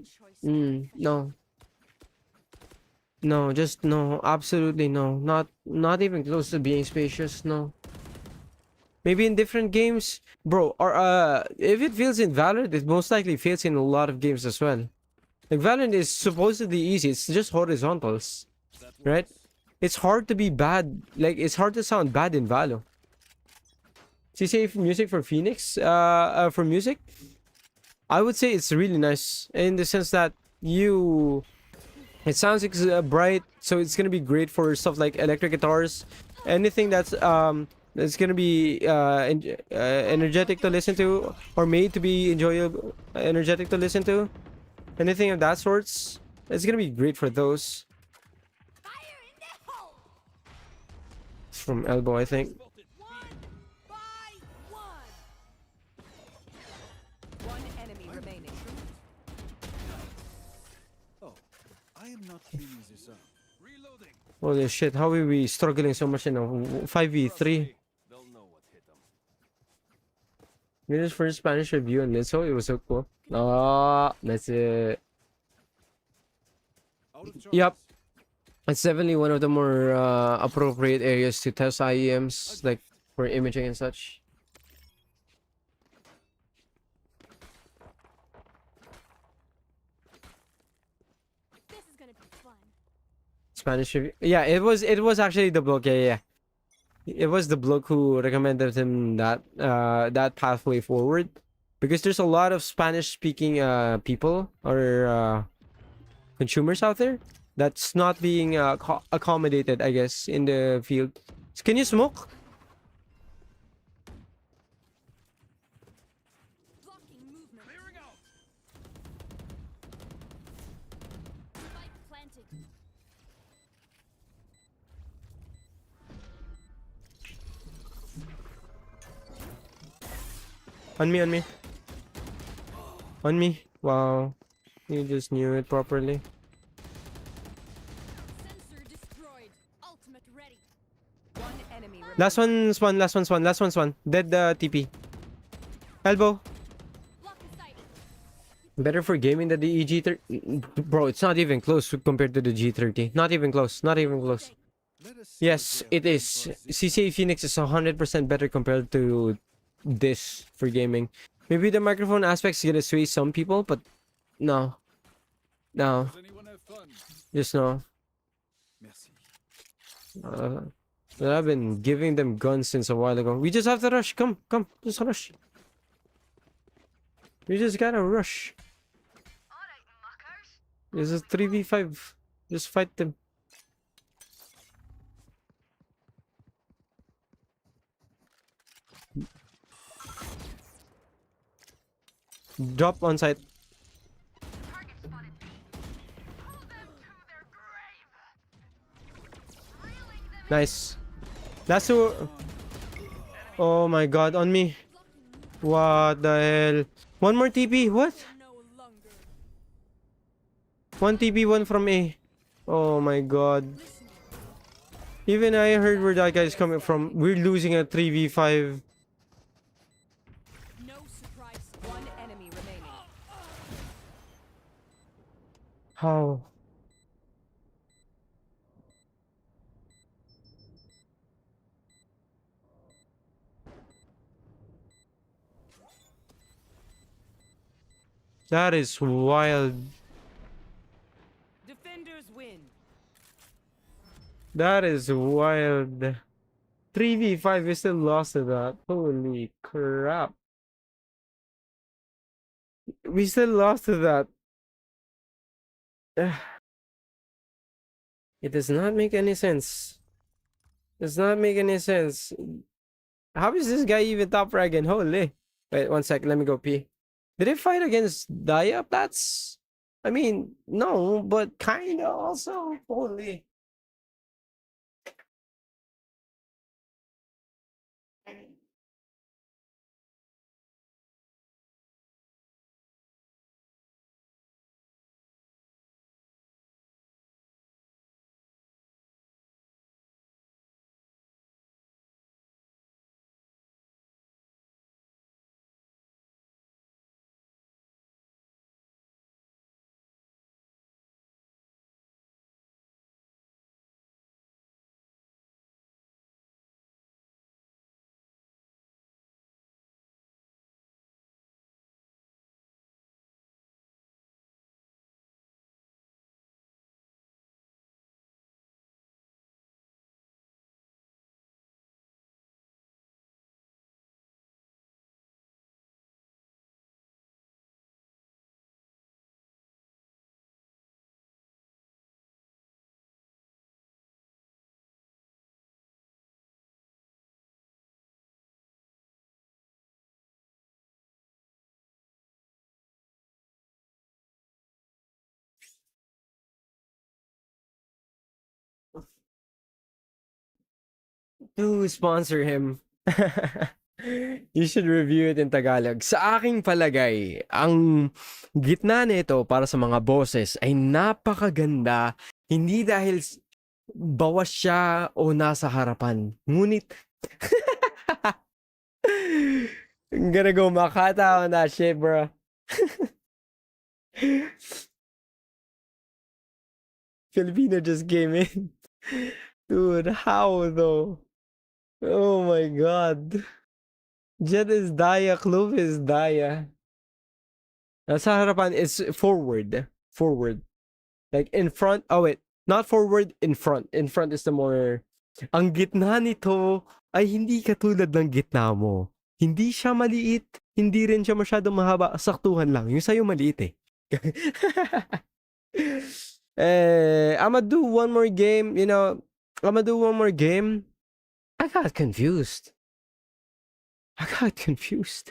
No, just no. Absolutely no. Not even close to being spacious. No. Maybe in different games, bro. Or if it feels in Valorant, it most likely feels in a lot of games as well. Like Valorant is supposedly easy. It's just horizontals, right? It's hard to be bad. Like it's hard to sound bad in Valo. CCA music for Phoenix. For music, I would say it's really nice in the sense that it sounds bright, so it's gonna be great for stuff like electric guitars, anything that's gonna be energetic to listen to, or made to be enjoyable, energetic to listen to, anything of that sorts. It's gonna be great for those. It's from elbow, I think. One enemy remaining. Oh, I am not cleaning this up. Reloading. Holy shit, how are we struggling so much in a 5v3? They'll know what hit them. This first Spanish review on Lizzo, it was so cool. Ah, that's it. Out of charge. Yep. It's definitely one of the more appropriate areas to test IEMs, like for imaging and such. This is gonna be fun. Spanish review. Yeah, it was actually the bloke. Yeah. It was the bloke who recommended him that that pathway forward, because there's a lot of Spanish speaking people or consumers out there that's not being accommodated, I guess, in the field. Can you smoke? Blocking movement. Clearing out. Spike planted. On me. On me. Wow. You just knew it properly. Sensor destroyed. Ultimate ready. One enemy remaining. Last one's one. Dead TP. Elbow. Block the sight. Better for gaming than the G30. Bro, it's not even close compared to the G30. Not even close. Not even close. Let us see Yes, what they it have is. for us. CCA Phoenix is 100% better compared to this for gaming. Maybe the microphone aspect's gonna sway some people, but no. No. Does anyone have fun? Just no. Merci. I've been giving them guns since a while ago. We just have to rush. Come. Just rush. We just gotta rush. This is 3v5. Just fight them. Drop on site. Nice. That's who. Oh my god, on me. What the hell? One more TP. What? One TP, one from A. Oh my god. Even I heard where that guy's coming from. We're losing a 3v5. No surprise. One enemy remaining. How? That is wild. Defenders win. That is wild. 3v5, we still lost to that. Holy crap. We still lost to that. It does not make any sense. Does not make any sense. How is this guy even top fragging? Holy. Wait, 1 sec. Let me go pee. Did I fight against Daya? That's... I mean, no, but kinda also. Holy. To sponsor him. You should review it in Tagalog. Sa aking palagay, ang gitna nito para sa mga boses ay napakaganda. Hindi dahil bawas siya o nasa harapan. Ngunit, I'm gonna go Makata on that shit, bro. Filipino just came in. Dude, how though? Oh my god. Jet is Daya, Clove is Daya. Nasa harapan is forward. Forward. Like in front. Oh wait. Not forward, in front. In front is the more... Ang gitna nito ay hindi katulad ng gitna mo. Hindi siya maliit. Hindi rin siya masyadong mahaba. Saktuhan lang. Yung sa'yo maliit eh. I'ma do one more game. You know, I'ma do one more game. I got confused. I got confused.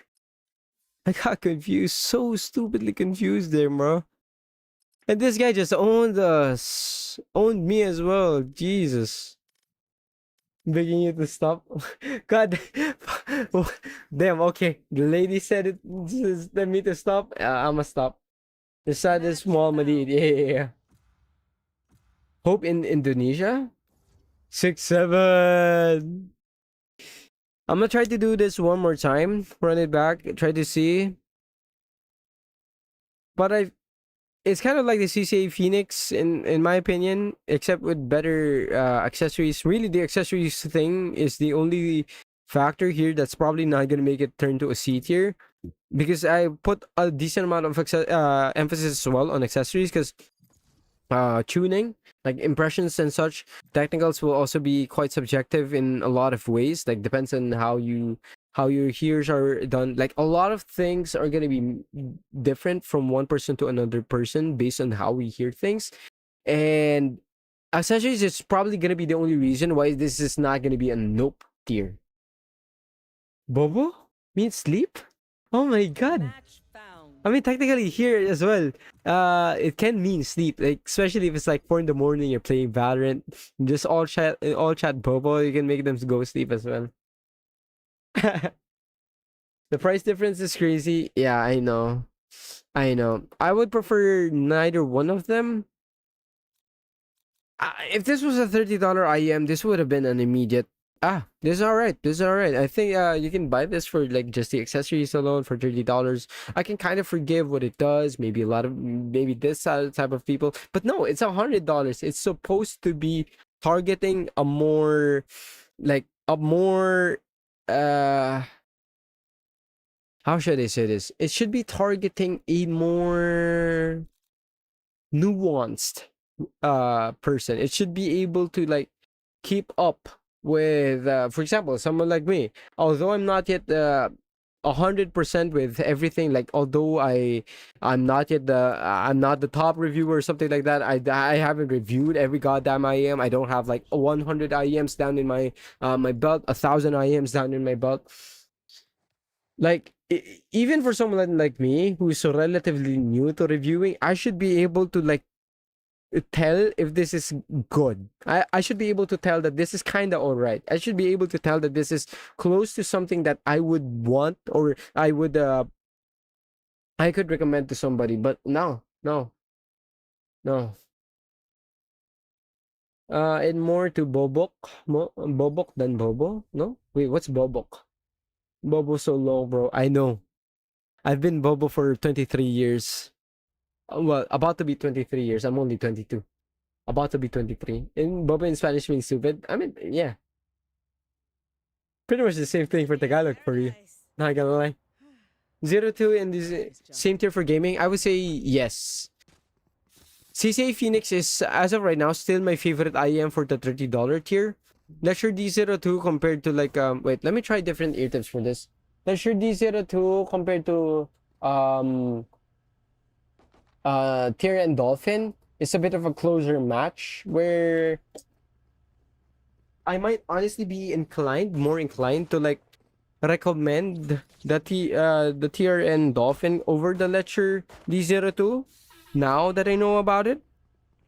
So stupidly confused there, bro. And this guy just owned us. Owned me as well. Jesus. Begging you to stop. God. Damn, okay. The lady said it for me to stop. I'ma stop. The saddest small maliit. Yeah. Hope in Indonesia? 6-7. I'm gonna try to do this one more time. Run it back. Try to see. But it's kind of like the CCA Phoenix in my opinion, except with better accessories. Really, the accessories thing is the only factor here that's probably not gonna make it turn to a C tier. Because I put a decent amount of emphasis as well on accessories, because tuning, like impressions and such, technicals will also be quite subjective in a lot of ways. Like depends on how your hears are done. Like a lot of things are gonna be different from one person to another person based on how we hear things. And accessories is probably gonna be the only reason why this is not gonna be a nope tier. Bobo means sleep? Oh my god. Match found. I mean, technically here as well, it can mean sleep. Like especially if it's like 4 in the morning, you're playing Valorant, just all chat Bobo, you can make them go sleep as well. The price difference is crazy. Yeah, I know. I would prefer neither one of them. If this was a $30 IEM, this would have been an immediate. This is all right. This is all right. I think you can buy this for like just the accessories alone for $30. I can kind of forgive what it does. Maybe maybe this type of people, but no, it's $100. It's supposed to be targeting a more, like a more, how should I say this? It should be targeting a more nuanced person. It should be able to like keep up with for example, someone like me. Although I'm not yet 100% with everything, like although I'm not yet I'm not the top reviewer or something like that. I haven't reviewed every goddamn IEM. I don't have like 100 IEMs down in my my belt, 1,000 IEMs down in my belt. Like even for someone like me who's so relatively new to reviewing, I should be able to like tell if this is good. I should be able to tell that this is kind of all right. I should be able to tell that this is close to something that I would want, or I would I could recommend to somebody. But no, no, no. And more to Bobok, Bobok than Bobo. No, wait, what's Bobok? Bobo so low, bro. I know. I've been Bobo for 23 years. Well, about to be 23 years. I'm only 22. About to be 23. And Bobo in Spanish means stupid. I mean, yeah. Pretty much the same thing for Tagalog for you. Not gonna lie. 02 and this same tier for gaming. I would say yes. CCA Phoenix is, as of right now, still my favorite IEM for the $30 tier. Lecture D02 compared to like wait, let me try different ear tips for this. Lecture D02 compared to Tier and Dolphin is a bit of a closer match, where I might honestly be more inclined to like recommend the Tier and Dolphin over the Lecture D02 now that I know about it,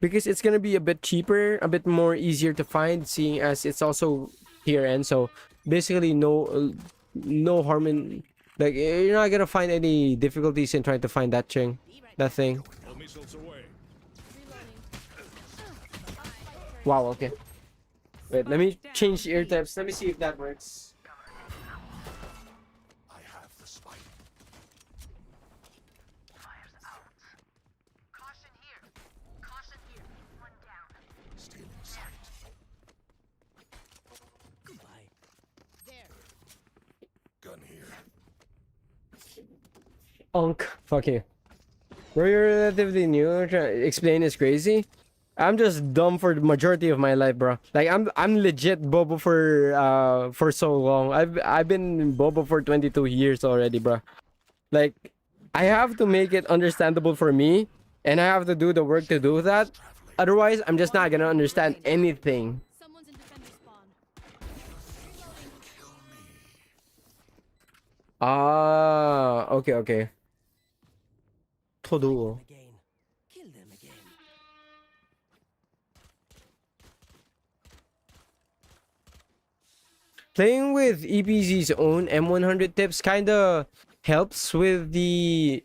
because it's gonna be a bit cheaper, a bit more easier to find, seeing as it's also Tier N. So basically no harm in, like, you're not gonna find any difficulties in trying to find that thing. Wow, okay. Wait, let me change ear tips. Let me see if that works. I have the spike. Fires out. Caution here. Caution here. One down. Still in sight. There. Gun here. Fuck you. Bro, you're relatively new. Explain is crazy. I'm just dumb for the majority of my life, bro. Like I'm legit Bobo for so long. I've been Bobo for 22 years already, bro. Like I have to make it understandable for me, and I have to do the work to do that. Otherwise, I'm just not gonna understand anything. Someone's in defender spawn. Okay, okay. Todo. Kill them again. Playing with EPZ's own M100 tips kinda helps with the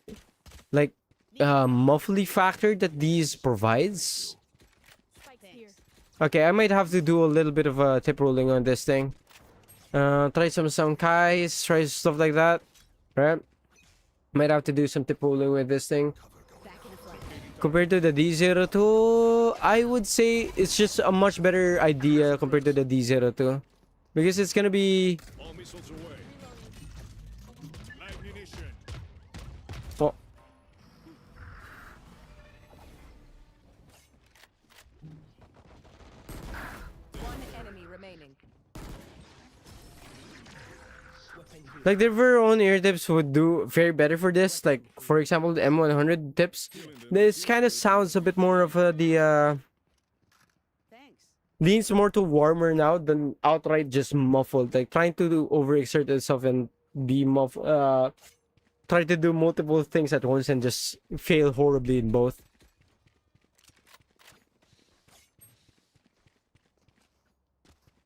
like muffly factor that these provides. Spike here. Okay, I might have to do a little bit of a tip rolling on this thing. Try some Kais, try stuff like that. Right? Might have to do some tip rolling with this thing. Compared to the D02, I would say it's just a much better idea compared to the D02. Because it's gonna be... All missiles away. Ammunition. Oh. One enemy remaining. Like their own ear tips would do very better for this. Like for example, the M100 tips. This kind of sounds a bit more of the Thanks. leans more to warmer now than outright just muffled. Like trying to overexert itself and be try to do multiple things at once and just fail horribly in both.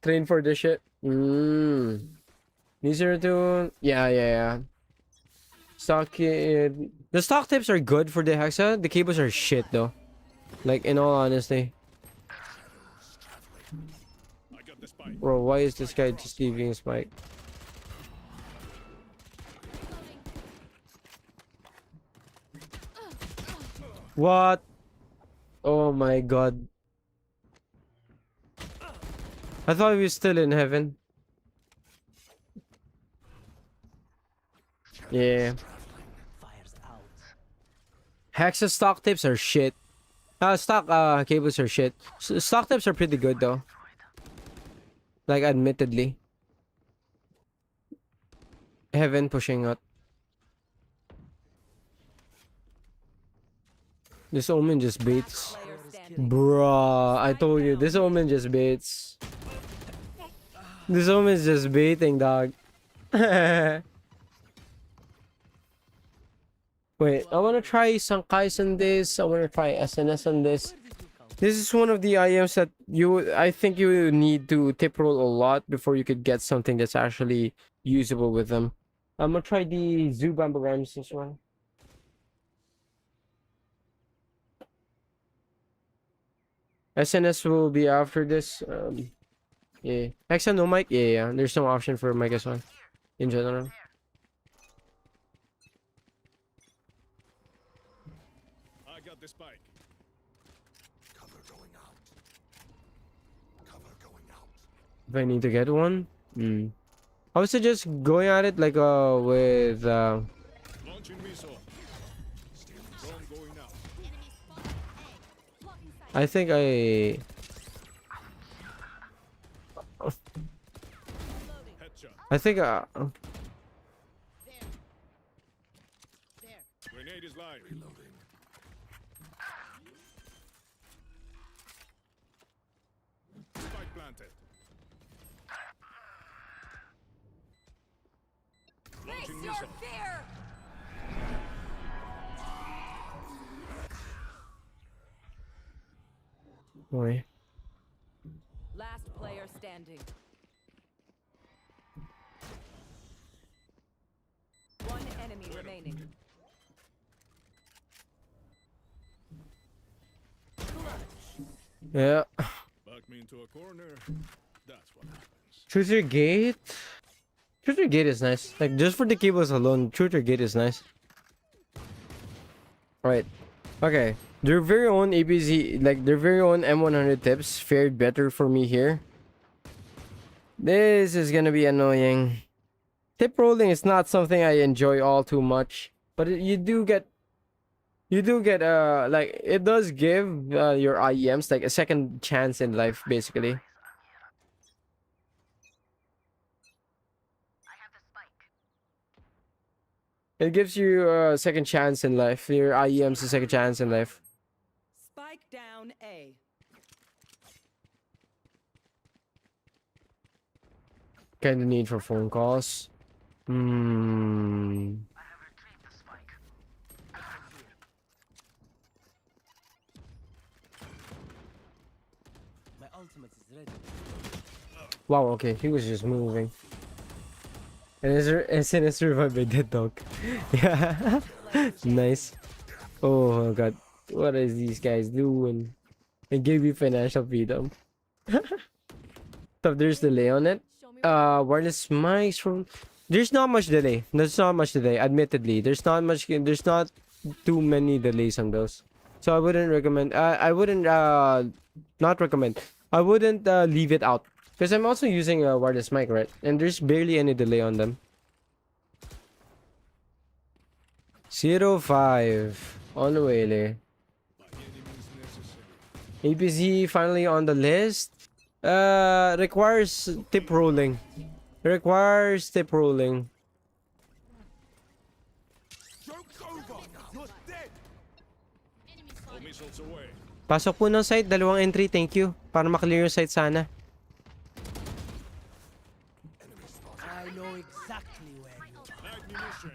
Train for this shit. These are two. Yeah. Stock. The stock tips are good for the Hexa. The cables are shit though. Like in all honesty. Bro, why is this guy just leaving his mic? What? Oh my god. I thought we were still in heaven. Yeah. Hexa stock tips are shit. Stock cables are shit. Stock tips are pretty good though. Like admittedly. Heaven pushing out. This omen just baits. Player standing. Bruh, I told you, this omen just baits. This omen is just baiting, dog. Wait, I wanna try Sankais on this. I wanna try SNS on this. This is one of the IEMs that I think you need to tip roll a lot before you could get something that's actually usable with them. I'm gonna try the Zubambograms this one. SNS will be after this. Yeah. Hexa no mic? Yeah. There's no option for mic as well. In general. I got the spike. Cover going out. Cover going out. If I need to get one. I would suggest going at it like with Launching missile. Drone going out. I think I Headshot. think Grenade is live. Reloading. Spike planted. Launching missile. Boy. Last player standing. One enemy remaining. Yeah. Back me into a corner. That's what happens. Shooter gate. Shooter gate is nice. Like just for the cables alone, shooter gate is nice. Right. Okay. Their very own EPZ, like their very own M100 tips fared better for me here. This is gonna be annoying. Tip rolling is not something I enjoy all too much, but you do get like it does give your IEMs like a second chance in life, basically. I have the spike. It gives you a second chance in life. Your IEMs a second chance in life. Spike down A. Kind of need for phone calls. I have retrieved the spike. My ultimate is ready. Wow, okay, he was just moving. And it's in a survive by dead dog. Yeah. Nice. Oh god. What is these guys doing? It gave you financial freedom. So there's delay on it. Wireless mics from there's not much delay. There's not much delay, admittedly. There's not too many delays on those. So I wouldn't recommend I wouldn't not recommend. I wouldn't leave it out. Because I'm also using a wireless mic, right? And there's barely any delay on them. 05 on the way there. My enemies necessary. EPZ finally on the list. Requires tip rolling. Requires tip rolling. Joke's over. You're dead. All missiles away. Pasok po ng site, dalawang entry, thank you. Para maklear yung site sana. I know exactly where you are. Ammunition.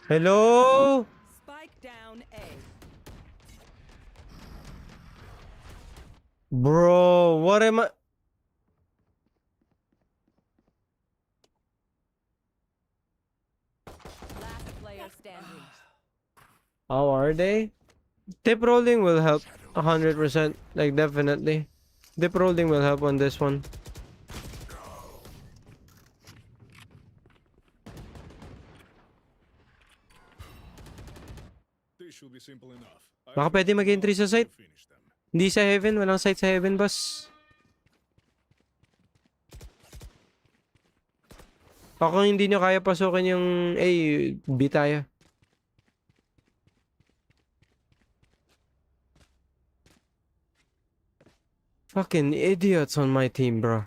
Hello? Spike down A. Bro, what am I... Last player standing. How are they? Tip rolling will help 100%. Like, definitely. Dip rolling will help on this one. This should be simple enough. Baka pwede mag-entry sa site. Finish them. Hindi sa heaven. Walang site sa heaven, boss. Ako hindi nyo kaya pasukin yung A, B tayo. Fucking idiots on my team, bro.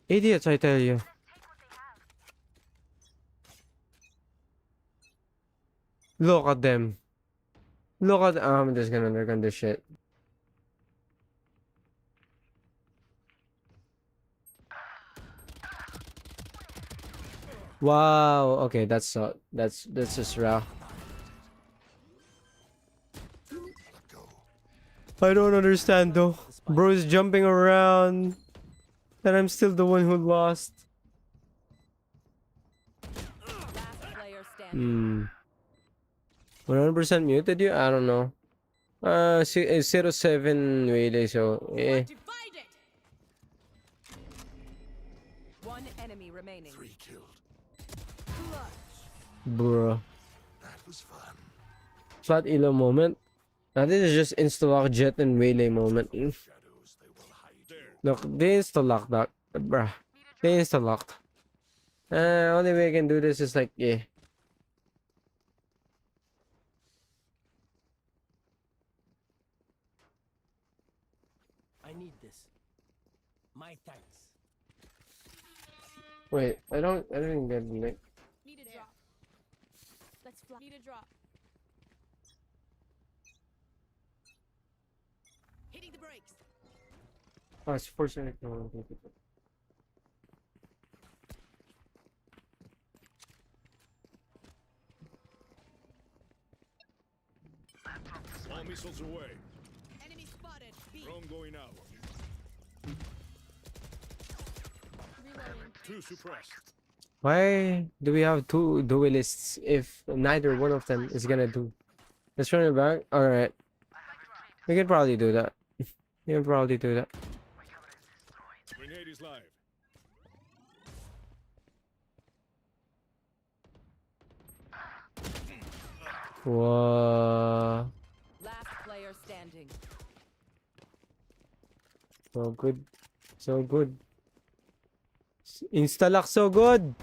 Idiots, I tell you. Look at them. Look at... I'm just gonna work on this shit. Wow. Okay, that's just raw. I don't understand though. Bro is jumping around, and I'm still the one who lost. Last player standing. 100% muted you? I don't know. 07 really, so eh. One enemy remaining. 3 killed. Bro. That was fun. Flat elo moment. Now this is just insta-lock jet and melee moment. Shadows, they will hide you. Look, they insta-locked that. Bruh. They insta-locked. Only way I can do this is like, yeah. I need this. My thanks. Wait, I didn't get the link. Need a drop. Let's fly. Need a drop. Hitting the brakes. Oh, it's 4 seconds. All missiles away. Enemy spotted. B. Drone going out. Reloading. 2 suppressed. Why do we have 2 duelists if neither one of them is gonna do? Let's run it back. Alright. We can probably do that. We can probably do that. Grenade is live. Whoa. Last player standing. So good. So good. Insta-lock so good.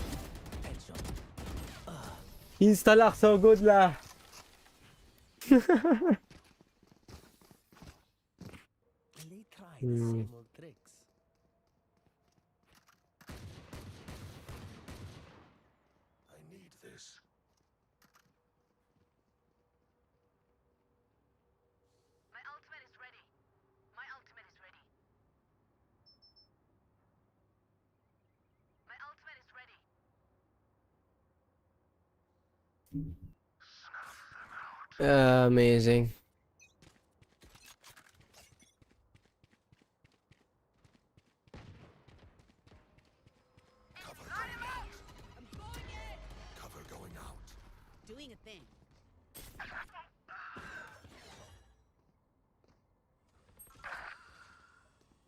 Insta-lock so good lah. Will they try the same old tricks? I need this. My ultimate is ready. My ultimate is ready. My ultimate is ready. Amazing. Cover going out. I'm going in. Cover going out. Doing a thing.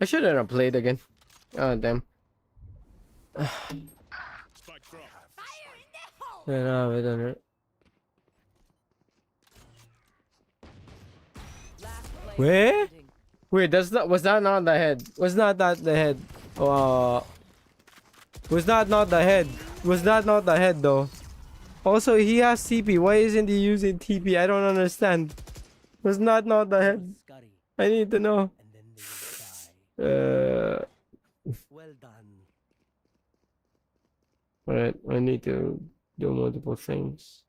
I shouldn't have played again. Oh damn. Spike drop. Fire in the hole. Yeah, no, we done it. Last player Where? standing. Wait, was that not the head? Was not that the head? Was that not the head? Was that not the head though? Also, he has TP. Why isn't he using TP? I don't understand. Was not the head? Scurry, I need to know. and then they will die. Well done. Alright, I need to do multiple things.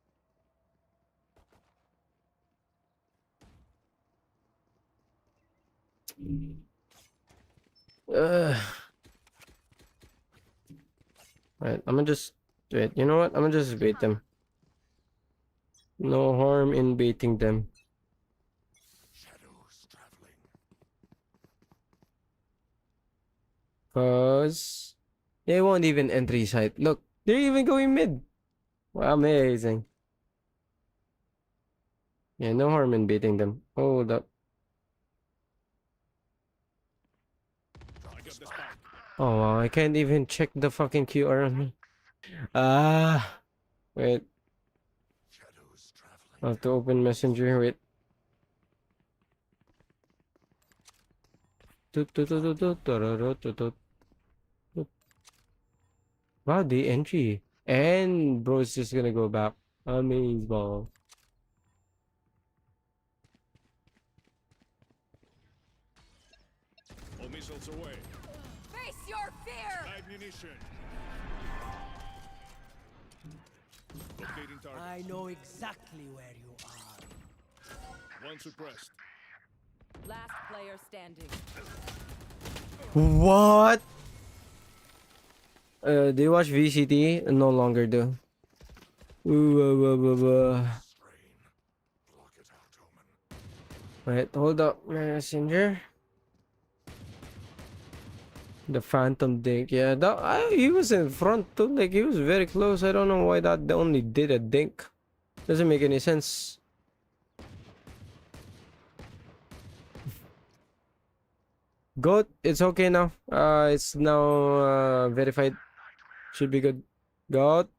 Right, I'm gonna just wait. You know what? I'm gonna just bait them. No harm in baiting them. Shadows traveling. Cause they won't even entry site. Look, they're even going mid. Wow, amazing. Yeah, no harm in beating them. Hold up. I got the spike. Oh, wow, I can't even check the fucking QR on me. Ah, wait. Shadows traveling. I have to open Messenger. Wait. Tut, tut, tut, tut, tut, tut, tut, tut, tut. Wow, the entry. And bro is just gonna go back. Amazing ball. All missiles away. Face your fear! Ammunition. Locating target. I know exactly where you are. One suppressed. Last player standing. What? Do you watch VCT? No longer do. Strain. Block it out, Omen. Wait, hold up, Messenger. The Phantom Dink, yeah, he was in front too, like he was very close. I don't know why that only did a dink. Doesn't make any sense. Goat, it's okay now. It's now verified. Should be good. Goat.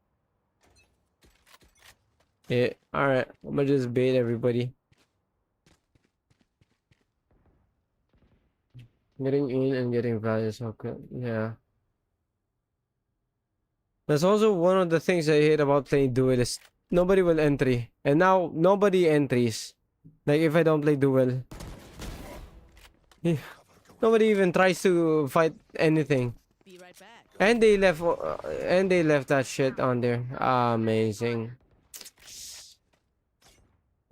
Yeah, alright. I'm gonna just bait everybody. Getting in and getting values, okay. Yeah. That's also one of the things I hate about playing duelist. Nobody will entry. And now nobody entries. Like if I don't play duel. Nobody even tries to fight anything. Be right back. And they left that shit on there. Amazing.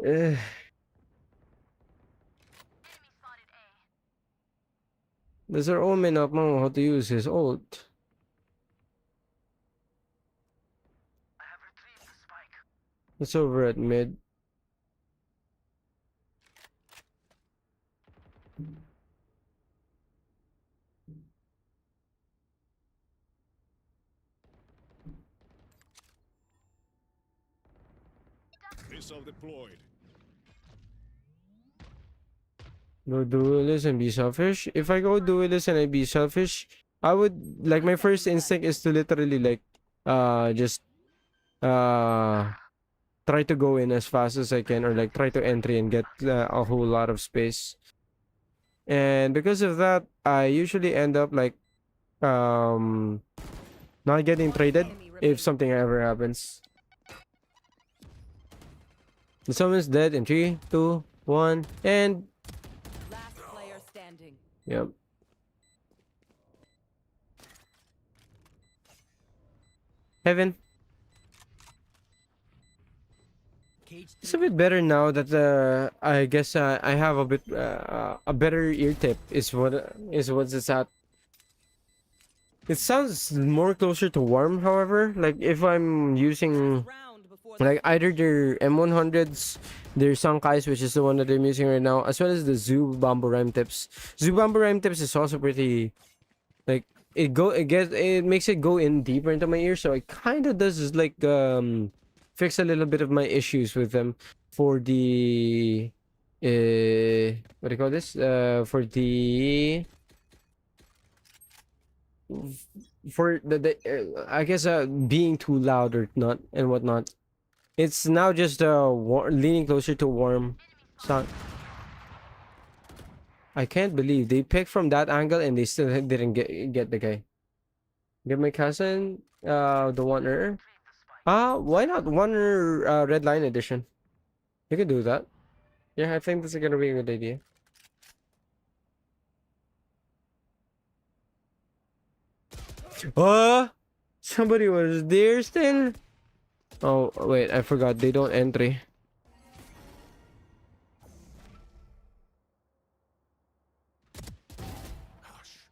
Ugh. Does our Omen not know how to use his ult? It's over at mid. Missile deployed. Go duelist and be selfish. If I go duelist and I be selfish, I would like my first instinct is to literally like just try to go in as fast as I can, or like try to entry and get a whole lot of space. And because of that, I usually end up like not getting traded if something ever happens. Someone's dead in 3, 2, 1, and Last player standing. yep. Heaven. Cage It's a bit better now that I guess I have a bit a better ear tip is what's it's at. It sounds more closer to warm, however. Like if I'm using Round before like either their M100s, their Sankais, which is the one that I'm using right now, as well as the Zoo Bamboo Rhyme Tips. Zoo Bamboo Rhyme Tips is also pretty like it makes it go in deeper into my ear, so it kind of does is like fix a little bit of my issues with them for the what do you call this for the I guess being too loud or not and whatnot. It's now just leaning closer to warm sound. I can't believe they picked from that angle and they still didn't get the guy. Get my cousin the wan'er. Why not wan'er red line edition? You could do that. Yeah, I think this is gonna be a good idea. Somebody was there still. Oh wait, I forgot they don't entry. Hush.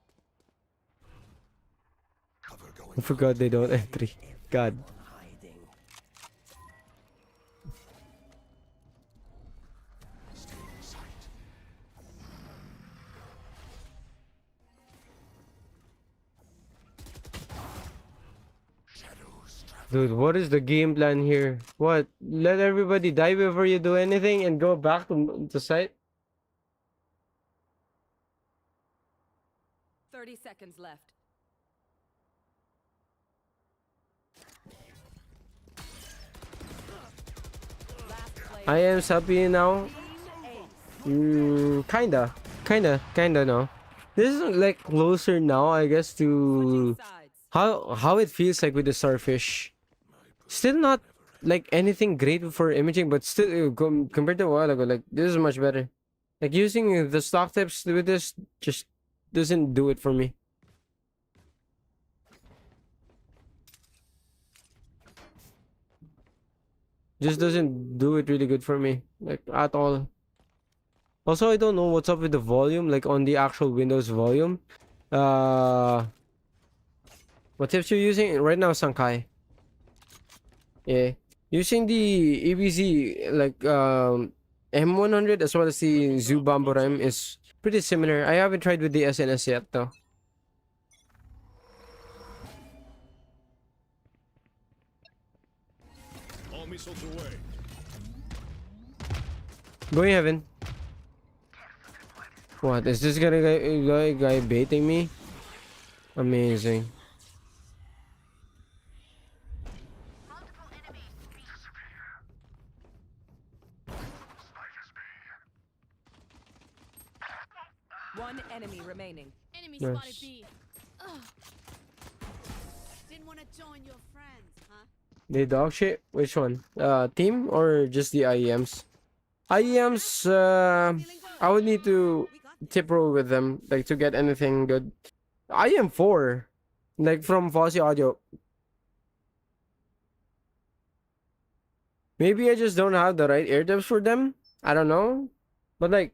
Cover going I forgot they don't entry. God. hiding. Stay in sight. Shadows traveling. Dude, what is the game plan here? What? Let everybody die before you do anything and go back to the site? 30 seconds left. Last player. IEMs happy now? Kinda no. This is like closer now, I guess, to Sides. how it feels like with the starfish. Still not like anything great for imaging, but still compared to a while ago, like this is much better. Like using the stock tips with this just doesn't do it for me. Just doesn't do it really good for me, like at all. Also, I don't know what's up with the volume, like on the actual Windows volume. What tips you're using right now, Sankai? Yeah, using the EPZ like M100 as well as the Zoo Bamborem is pretty similar. I haven't tried with the SNS yet though. All missiles away. Going heaven. What is this guy baiting me? Amazing. Multiple enemies. One enemy remaining. Enemy Nice. spotted B. Ugh. Didn't want to join your friends, huh? The dog shit? Which one? Team or just the IEMs? IEMs, I would need to tip roll with them, like to get anything good. IEM 4, like from Fuzzy Audio. Maybe I just don't have the right ear tips for them. I don't know, but like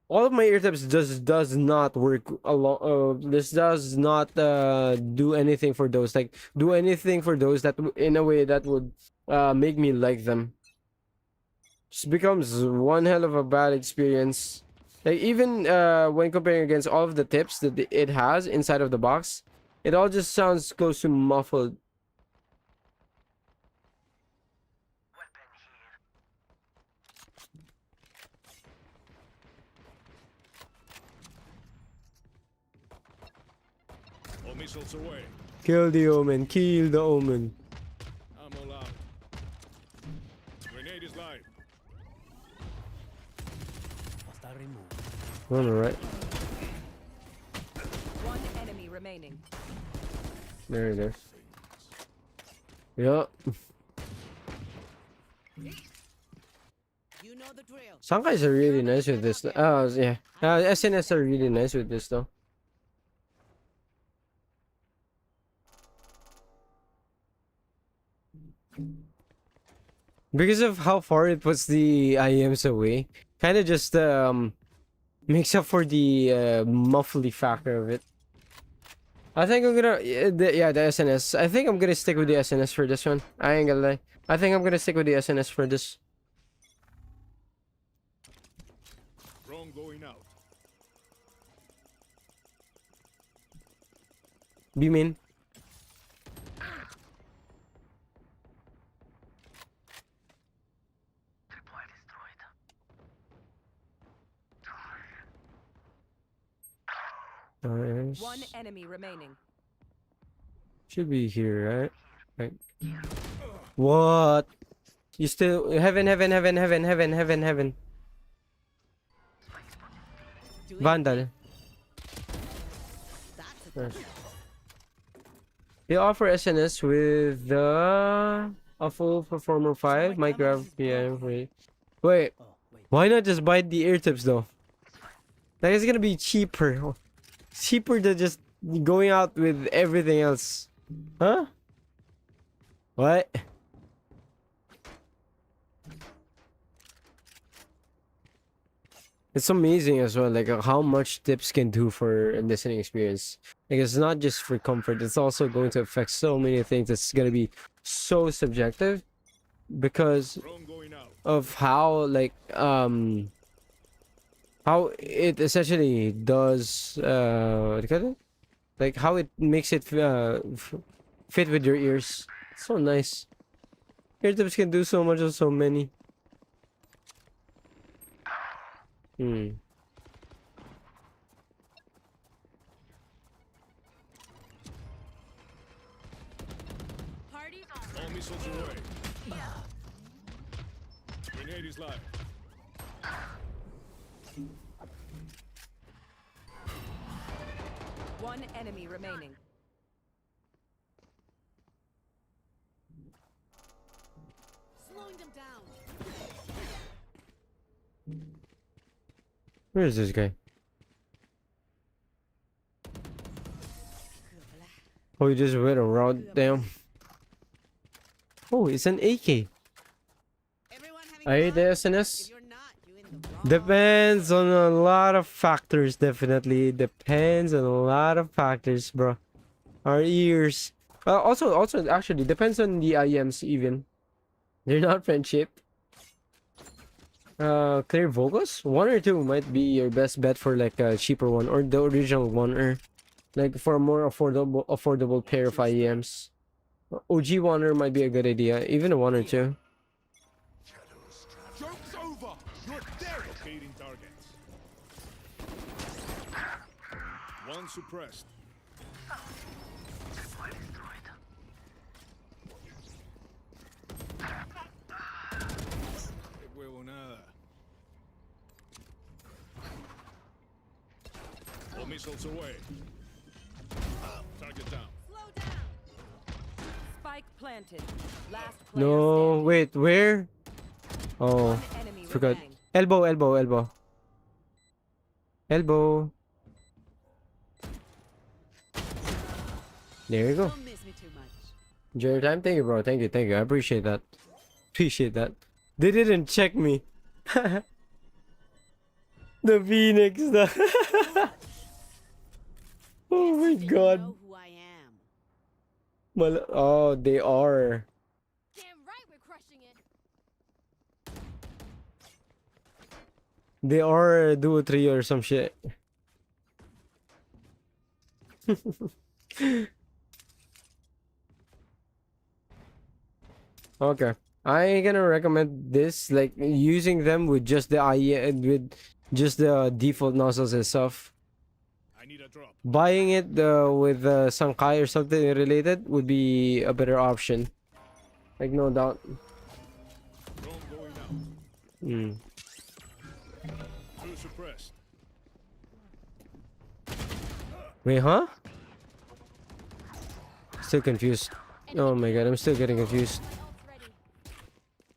all of my ear tips does not work along. This does not do anything for those. Like do anything for those that in a way that would make me like them. Just becomes one hell of a bad experience. Like even when comparing against all of the tips that it has inside of the box, it all just sounds close to muffled. All missiles away. Kill the omen. Kill the omen. I'm all out. Grenade is live. Hostile removed. All right. One enemy remaining. There it is. Yeah. You know the drill. Some guys are really nice with this. Oh, yeah. SNS are really nice with this, though. Because of how far it puts the IEMs away, kind of just makes up for the muffly factor of it. I think I'm gonna the SNS. I think I'm gonna stick with the SNS for this one. I ain't gonna lie. I think I'm gonna stick with the SNS for this. Drone going out. Be mean. Nice. One enemy remaining. Should be here, right? Right. What? You still heaven. Vandal. Nice. They offer SNS with the a full performer 5 might grab PM free. Wait, Oh, wait. why not just buy the ear tips though? Like it's gonna be cheaper. Cheaper than just going out with everything else. Huh? What? It's amazing as well, like how much tips can do for a listening experience. Like it's not just for comfort, it's also going to affect so many things. It's gonna be so subjective because Drone going out. of how like how it essentially does what do you call it? Like how it makes it fit with your ears. So nice. Ear tips can do so much of so many. Hmm. Party All missiles away. Grenade is live. One enemy remaining. slowing them down. Where is this guy? Oh, he just went around. Damn. Oh, it's an AK. Are the SNS? Depends on a lot of factors, definitely. Depends on a lot of factors, bro. Our ears. Also, actually, depends on the IEMs even. They're not friendship. Clear vocals? One or two might be your best bet for like a cheaper one, or the original wan'er. Like for a more affordable pair of IEMs. OG wan'er might be a good idea, even a one or two. Joke's over! You're there! Locating targets. One suppressed. Qué huevonada. All missiles away. Target down. Slow down. Spike planted. Last player No, standing. wait, where? Oh, One enemy forgot. remaining. Elbow, elbow, elbow. Elbow. There you go. Don't miss me too much. Enjoy your time. Thank you, bro. Thank you, thank you. I appreciate that. Appreciate that. They didn't check me. The Phoenix. Oh my Didn't god. know who I am. Oh, they are. Damn right we're crushing it. They are duo trio or some shit. Okay. I gonna recommend this, like using them with just the with just the default nozzles and stuff. I need a drop. Buying it with Sankai or something related would be a better option. Like no doubt. Drone going out. Hmm. Two suppressed. Wait, huh? Still confused. Oh my god, I'm still getting confused. Ult's ready.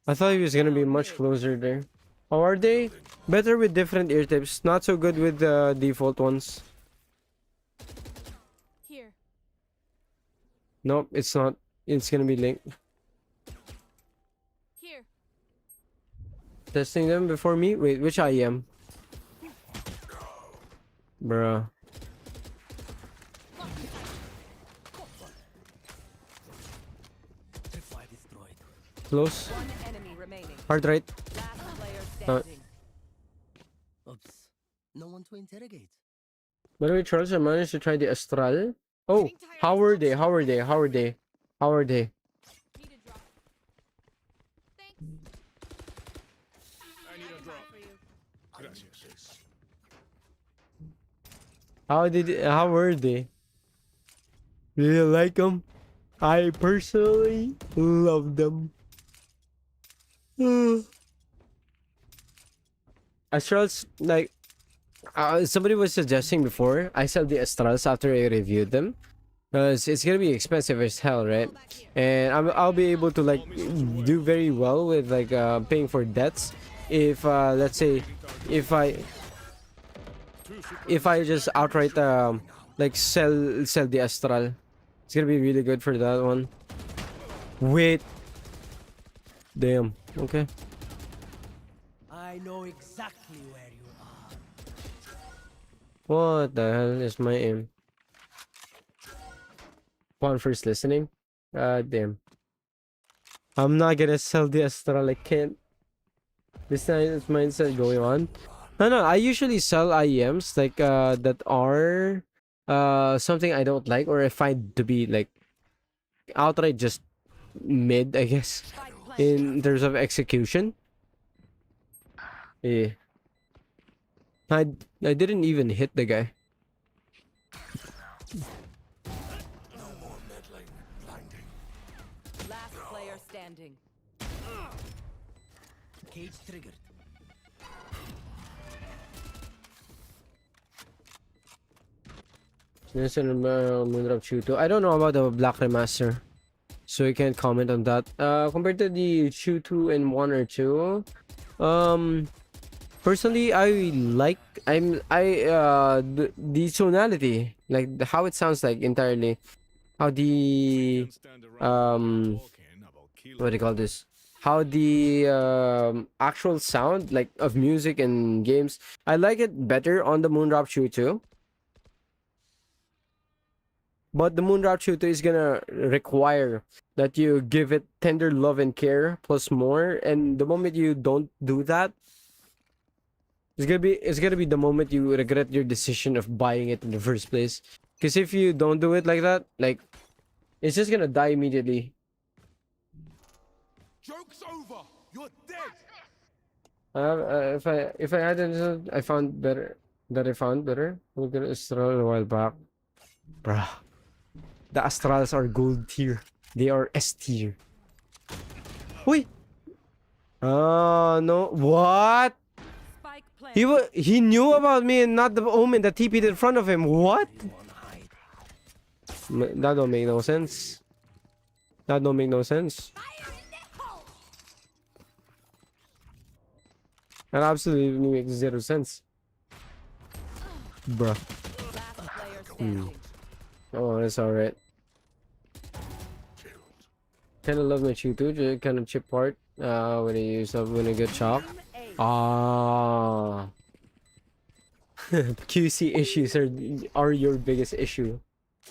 I thought he was gonna be much closer there. How are they? Better with different ear tips. Not so good with the default ones. Here. Nope, it's not. It's gonna be linked. Here. Testing them before me? Wait, which IEM? Bruh. Tripwire destroyed. Close. One enemy remaining. Hard right. Last player standing. Oops. No one to interrogate. By the way, Charles, I managed to try the Astral. Oh, how were they? How were they? How were they? How are they? Need a drop. Thanks. I need a drop. For you. Gracias. How were they? Do you like them? I personally love them. Astrals, like, somebody was suggesting before, I sell the Astrals after I reviewed them. Because it's gonna be expensive as hell, right? And I'll be able to, like, do very well with, like, paying for debts. If, let's say, if I just outright, like, sell the Astral. It's gonna be really good for that one. Wait. Damn. Okay. I know exactly where you are. What the hell is my aim? Upon first listening? God damn. I'm not gonna sell the Astral. I can't. This is mindset going on. No, I usually sell IEMs like that are something I don't like or I find to be like outright just mid, I guess, Spike planted. in terms of execution. Yeah. I I didn't even hit the guy. No more meddling. Blinding. Last player standing. Cage triggered. Listen, Moonrap Chew 2. I don't know about the Black Remaster, so I can't comment on that. Compared to the Chew 2 and wan'er 2, personally, the tonality, like how it sounds like entirely, how the what do you call this? How the actual sound like of music and games, I like it better on the Moonrap Chew 2. But the Moonrap Chew 2 is gonna require that you give it tender love and care plus more, and the moment you don't do that, it's gonna be the moment you regret your decision of buying it in the first place. Because if you don't do it like that, like it's just gonna die immediately. Joke's over! You're dead! If I had an I found better that I found better, we're gonna Astral a while back, bruh. The Astrals are gold tier. They are S tier. Wait. No. What? Spike planted. He knew about me and not the Omen that TP'd in front of him. What? That don't make no sense. That don't make no sense. That absolutely makes zero sense. Bruh. Last player standing. Oh, that's alright. Kinda love my Chew 2, kind of chip part. When I use up when I get chopped. Ah. QC issues are your biggest issue.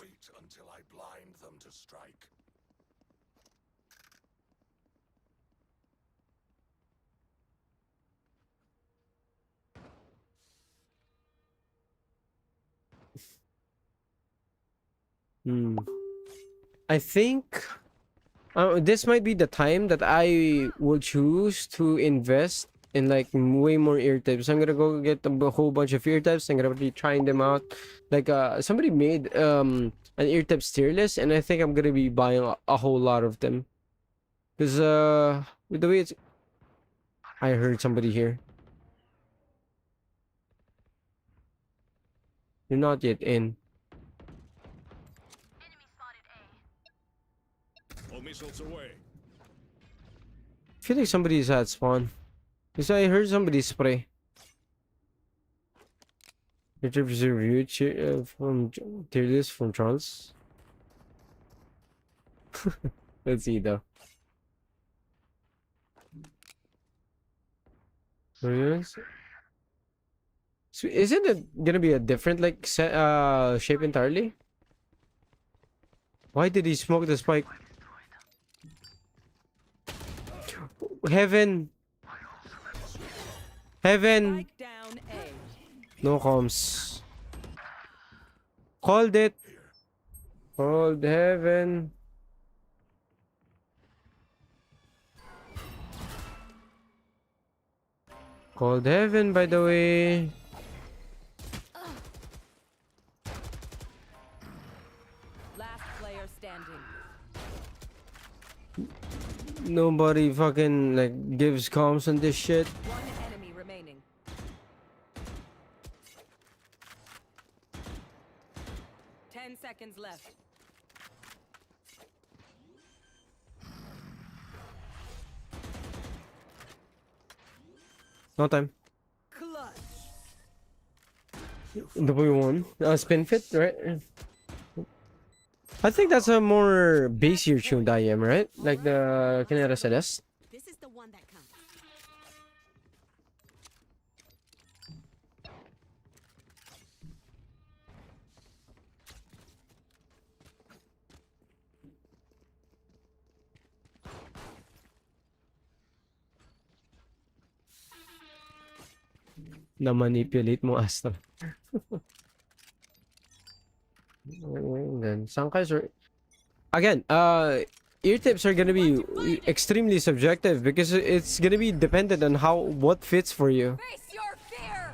Wait until I blind them to strike. I think this might be the time that I will choose to invest in like way more ear tips. I'm gonna go get a whole bunch of ear tips. I'm gonna be trying them out. Like somebody made an ear tips tier list, and I think I'm gonna be buying a whole lot of them. Cause with the way it's, I heard somebody here. You're not yet in. Enemy spotted A. All missiles away. I feel like somebody's at spawn. Cause I heard somebody spray. YouTube review from tier list from Charles. Let's see though. Yes. So isn't it gonna be a different like shape entirely? Why did he smoke the spike? Heaven. Heaven. Spike down A. No comms. Called it. Called heaven. Called heaven, by the way. Last player standing. Nobody fucking like gives comms on this shit. One enemy remaining. Ten seconds left. No time. Clutch. W1. Spin fit, right? I think that's a more bassier tuned IEM, right? Like the Canera Celeste. This is the one that counts. Na manipulate mo Astra. And then Sankai, sir. Again, ear tips are gonna be extremely subjective because it's gonna be dependent on what fits for you. Face your fear!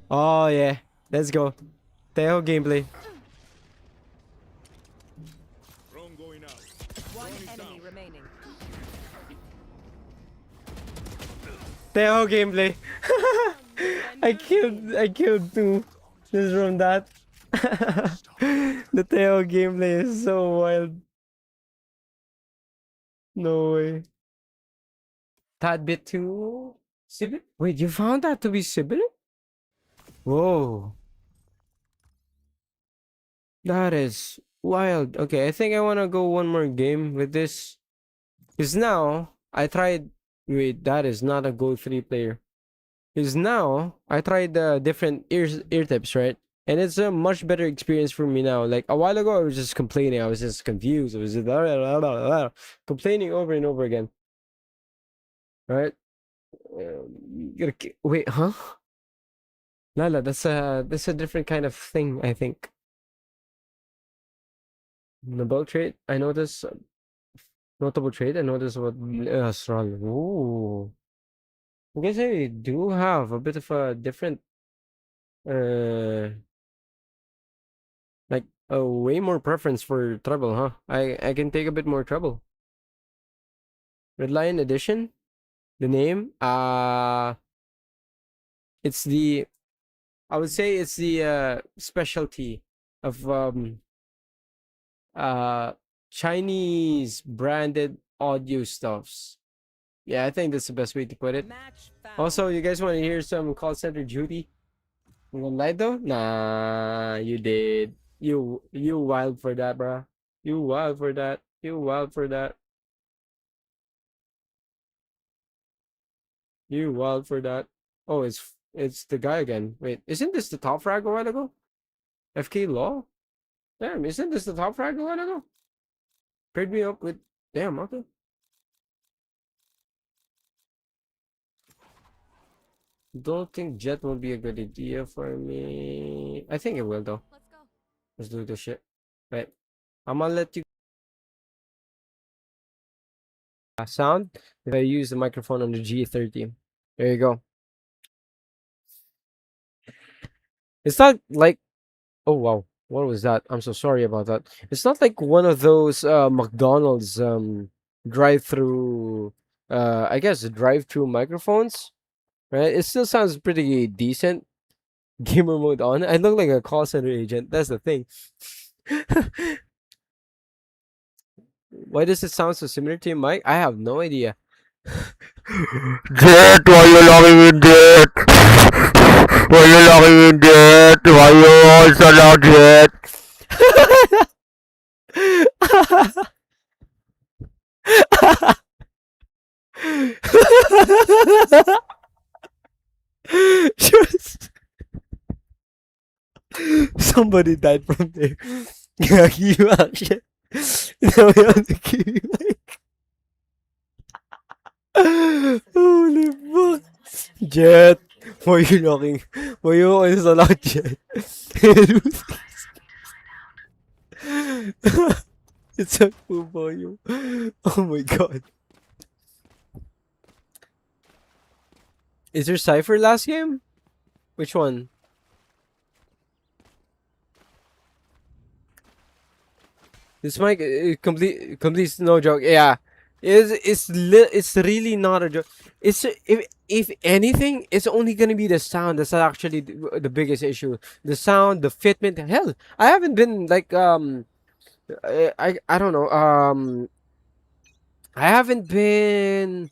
Oh yeah, let's go. Teo gameplay. Drone going out. One enemy remaining. Teo gameplay. I killed two just from that. The Teo gameplay is so wild. No way. Tad bit too Sibyl? Wait, you found that to be Sibyl? Whoa. That is wild. Okay, I think I wanna go one more game with this. Cause now I tried wait, that is not a Gold 3 player. Because now I tried the different ear tips, right? And it's a much better experience for me now. Like a while ago, I was just complaining. I was just confused. I was just complaining over and over again. Right? Wait, huh? Lala, that's a different kind of thing. I think. Notable trait. I noticed. Notable trait. I noticed what Astral. Ooh. I guess I do have a bit of a different like a way more preference for treble, huh? I can take a bit more treble. Red Lion Edition, the name, it's the I would say it's the specialty of uh Chinese branded audio stuffs. Yeah, I think that's the best way to put it. Match found. Also, you guys want to hear some call center duty? You gonna lie though? Nah, you did. You wild for that, bruh. You wild for that. You wild for that. You wild for that. Oh, it's the guy again. Wait, isn't this the top frag a while ago? FK Law? Damn, isn't this the top frag a while ago? Paired me up with damn, okay. Don't think Jet will be a good idea for me. I think it will though. Let's go. Let's do this shit. Right. I'm gonna let you sound if I use the microphone on the G30. There you go. It's not like oh wow, what was that? I'm so sorry about that. It's not like one of those McDonald's drive-through I guess drive-through microphones, right? It still sounds pretty decent. Gamer mode on. I look like a call center agent. That's the thing. Why does it sound so similar to your mic? I have no idea. Jet, why you locking in Jet? Why you locking in Jet? Why you also lock Jet? Just somebody died from there. Yeah, you actually. Now we have to keep like. Holy fuck. Jet, why are you knocking? Why you always allowed Jet? It's a full volume. Oh my god. Is there Cypher last game? Which one? This mic complete no joke. Yeah, it's really not a joke. It's if anything, it's only gonna be the sound that's actually the biggest issue. The sound, the fitment. Hell, I haven't been like I don't know I haven't been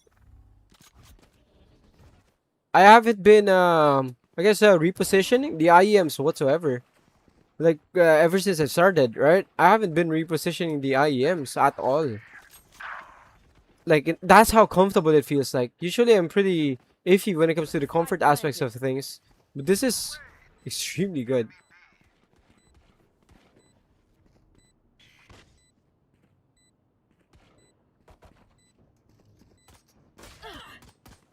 I guess repositioning the IEMs whatsoever. Like ever since I started, right? I haven't been repositioning the IEMs at all. Like that's how comfortable it feels like. Usually I'm pretty iffy when it comes to the comfort aspects of things, but this is extremely good.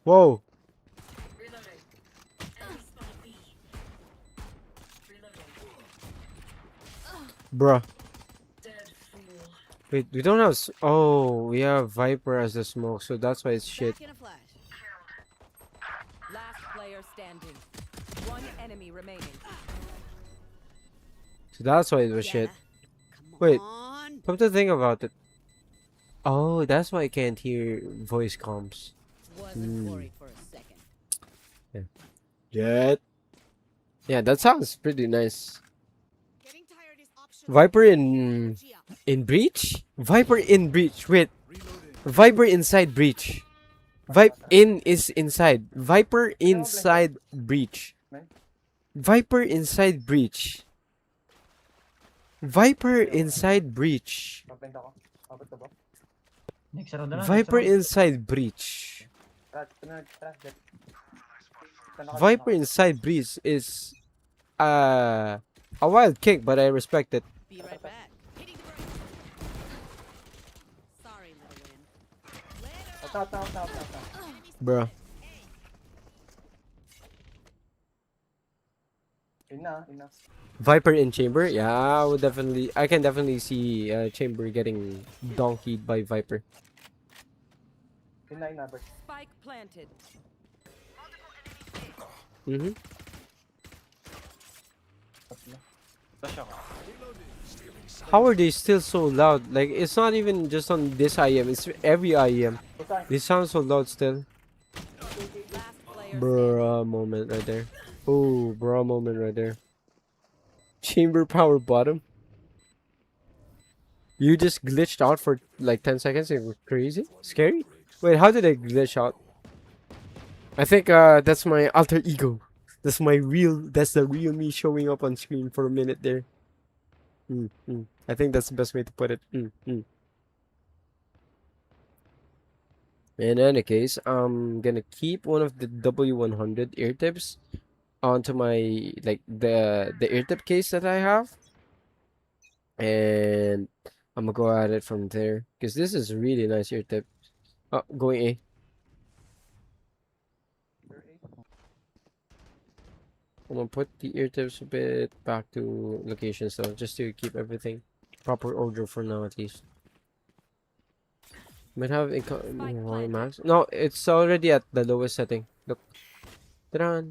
Whoa. Bruh. Wait, we don't have. Oh, we have Viper as the smoke, so that's why it's shit. Back in a flash. Last player standing. One enemy remaining. So that's why it was shit. Come Wait. on. Come to think about it. Oh, that's why I can't hear voice comms. Wasn't worried for a second. Jet. Yeah, that sounds pretty nice. Getting tired is optional. Viper in breach? Viper in breach. Wait. Viper inside breach. In is inside. Viper inside breach. Viper inside breach. Viper inside breach. Viper inside breach. Viper inside breach is a wild kick, but I respect it. Be right back. Hitting the brakes. Sorry, little win. Bro. Viper in chamber? Yeah, I can definitely see chamber getting donkeyed by Viper. Spike planted. Mm-hmm. How are they still so loud? Like, it's not even just on this IEM, it's every IEM. They sound so loud still. Last player Bruh moment right there. Oh, bruh moment right there. Chamber power bottom. You just glitched out for like 10 seconds. It was crazy. Scary. Wait, how did I glitch out? I think that's my alter ego. That's the real me showing up on screen for a minute there. I think that's the best way to put it. In any case, I'm gonna keep one of the W100 ear tips onto my the ear tip case that I have, and I'm gonna go at it from there because this is a really nice ear tip. Oh, going A. I'm gonna put the ear tips a bit back to location so just to keep everything proper order for now at least. Might have max. No, it's already at the lowest setting. Look. Ta-da!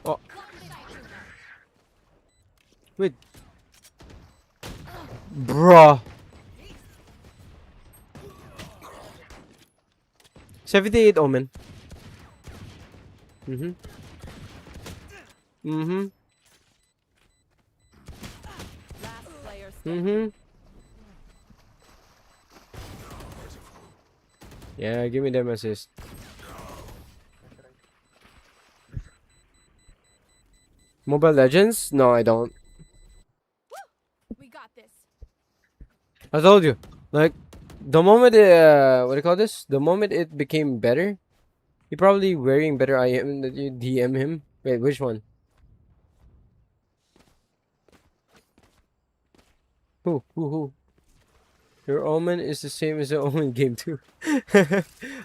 Oh. Wait. Bruh. 78 Omen. Mm-hmm. Last player standing. Yeah, give me them assist. Mobile Legends? No, I don't. We got this. I told you. Like, the moment, what do you call this? The moment it became better, he probably wearing better IM that you DM him. Wait, which one? Who? Your Omen is the same as the Omen game too.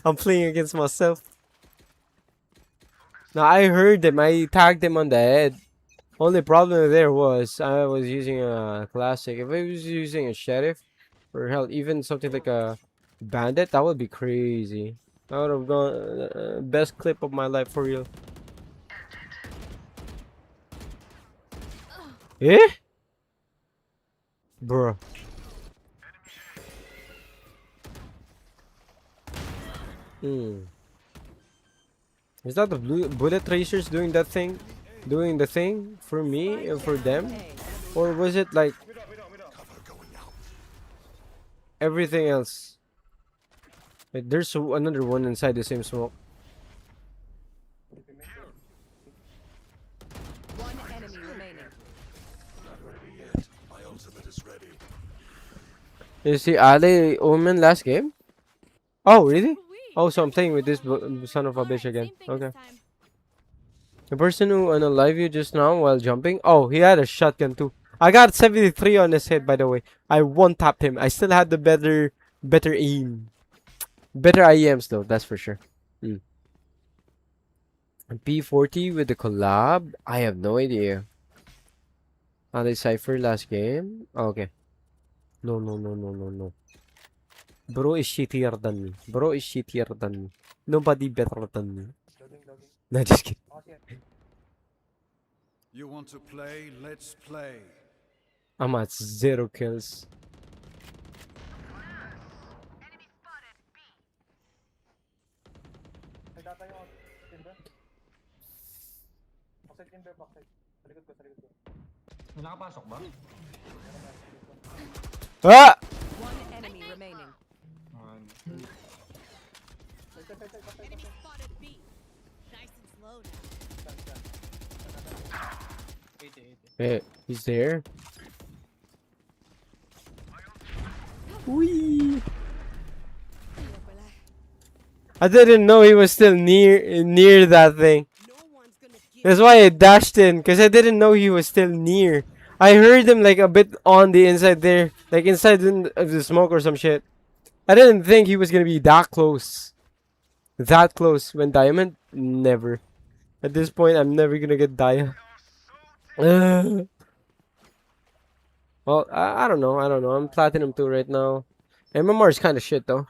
I'm playing against myself. Now I heard them. I tagged them on the head. Only problem there was I was using a classic. If I was using a sheriff, or hell, even something like a bandit, that would be crazy. I would have gone best clip of my life for real. Eh? Bruh. Is that the bullet tracers doing that thing? Doing the thing for me and for them? Or was it like everything else? Like, there's another one inside the same smoke. One enemy remaining. My ultimate is ready. You see Ali Omen last game? Oh, really? Oh, so I'm playing with this son of a bitch again. Okay. The person who unalived you just now while jumping? Oh, he had a shotgun too. I got 73 on his head, by the way. I one-tapped him. I still had the better aim. Better IEMs though, that's for sure. P40 with the collab? I have no idea. they Cypher last game? Okay. No. Bro is shittier than me. Bro is shittier than me. Nobody better than me. No, just kidding. You want to play? Let's play. I'm at 0 kills. Enemy spotted. B. Ah! One enemy remaining. Enemy spotted B. Nice and slow now. Hey, he's there. Whee! I didn't know he was still near that thing. No one's gonna give That's why I dashed in, because I didn't know he was still near. I heard him like a bit on the inside there, like inside of the smoke or some shit. I didn't think he was gonna be that close. That close. When diamond? Never. At this point, I'm never gonna get dia. Well, I don't know. I'm platinum 2 right now. MMR is kind of shit though.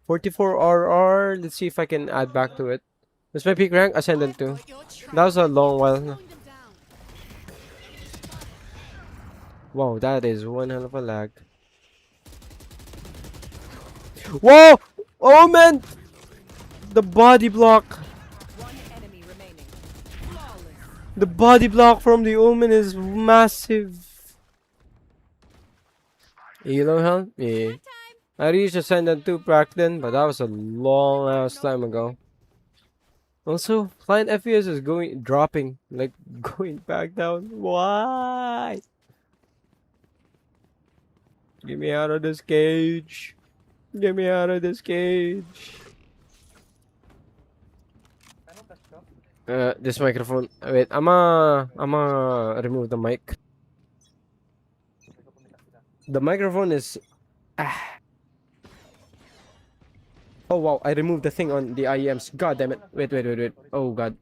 44 RR. Let's see if I can add back to it. What's my peak rank? Ascendant 2. That was a long while. slowing them down. Wow, that is one hell of a lag. Whoa! Oh man! The body block. One enemy remaining. Flawless. The body block from the Omen is massive. Elo health? Yeah. I reached Ascendant 2 back then, but that was a long ass time ago. Also, client FPS is dropping, like going back down. Why? Get me out of this cage. Get me out of this cage. This microphone. Wait, I'ma remove the mic. The microphone is. Oh wow! I removed the thing on the IEMs. God damn it! Wait. Oh god.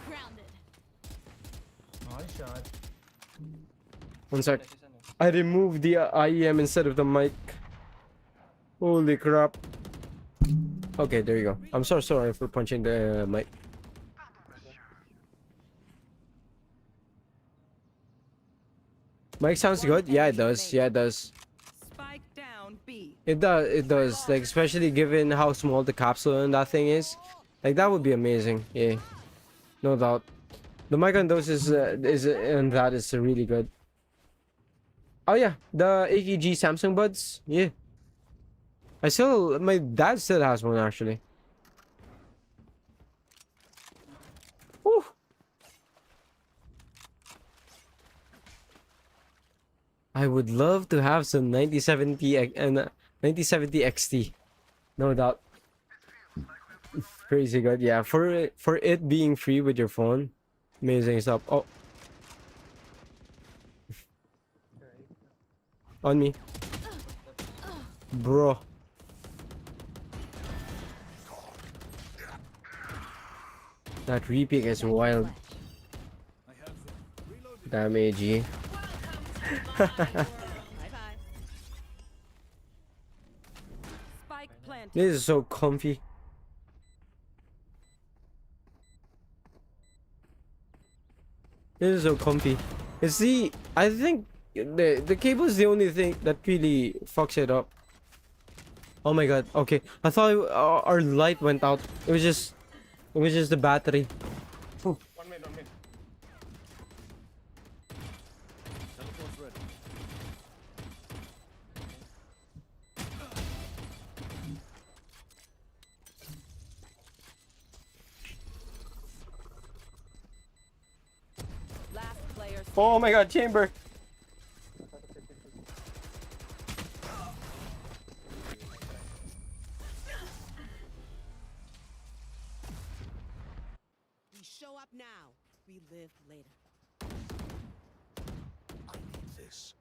Grounded. One sec. I removed the IEM instead of the mic. Holy crap. Okay, there you go. I'm so sorry for punching the mic. Mic sounds good? Yeah, it does. Yeah, it does. Spike down B. It does. It does. Like, especially given how small the capsule and that thing is. Like, that would be amazing. Yeah. No doubt. The mic on those is and that is really good. Oh yeah, the AKG Samsung buds. Yeah. My dad still has one actually. Whew. I would love to have some 9070 and 9070 XT. No doubt. Crazy good. Yeah, for it being free with your phone. Amazing stuff. Oh. On me. Bro. That repeat is wild. I have them. Reloading. Damage. Bye bye. Spike planted. This is so comfy. This is so comfy. You see, I think the cable is the only thing that really fucks it up. Oh my god. Okay, I thought our light went out. It was just the battery. Ooh. Teleport's ready. Last player. Oh my god, chamber. We show up now. We live later. I need this.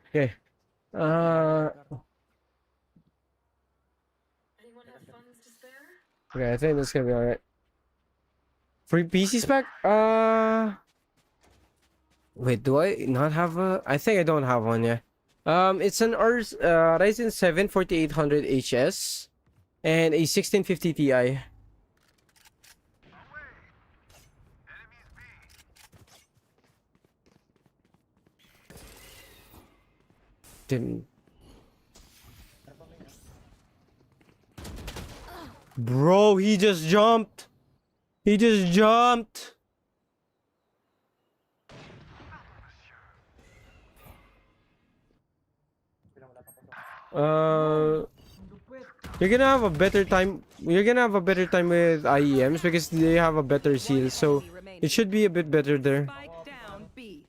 Okay. Okay, I think this is gonna be alright. Free PC spec? Wait, do I not have a? I think I don't have one yet. It's an Ryzen 7 4800HS and a 1650 Ti. Didn't. Bro, he just jumped. He just jumped. You're gonna have a better time. You're gonna have a better time with IEMs because they have a better seal, so Enemy remaining. it should be a bit better there. Spike down B.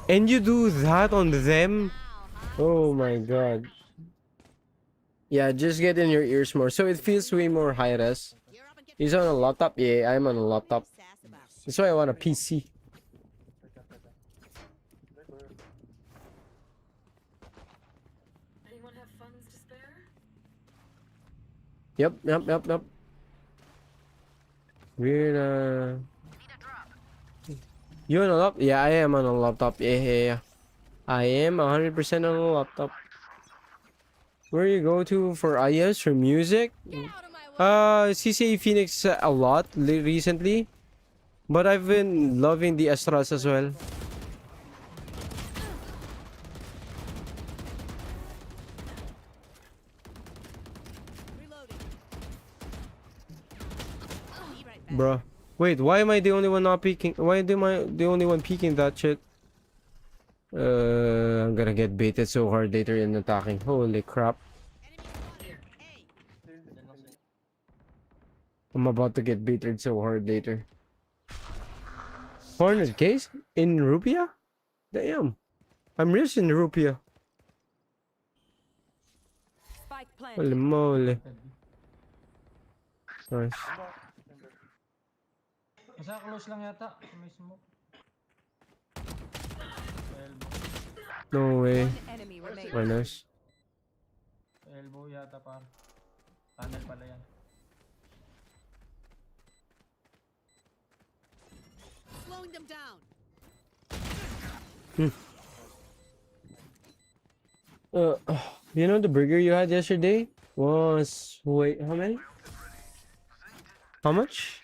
And you do that on them? Oh my god. Yeah, just get in your ears more. So it feels way more high res. He's on a laptop? Yeah, I'm on a laptop. That's why I want a PC. Anyone have funds to spare? Yep. We're You on a laptop? Yeah, I am on a laptop. Yeah. I am 100% on a laptop. Where you go to for IEMs for music? CCA Phoenix a lot recently, but I've been loving the Astras as well. Bruh. Wait, why am I the only one not peeking? Why am I the only one peeking that shit? I'm gonna get baited so hard later in attacking. Holy crap. I'm about to get baited so hard later. 400k in rupiah? Damn. I'm rich in rupiah. Spike Holy planted. moly. Nice. Nasa close lang yata. May smoke. Elbow. No way. One enemy remaining. Very nice. Elbow yata par. Tunnel pala yan. Slowing them down. You know the burger you had yesterday was wait, how many? How much?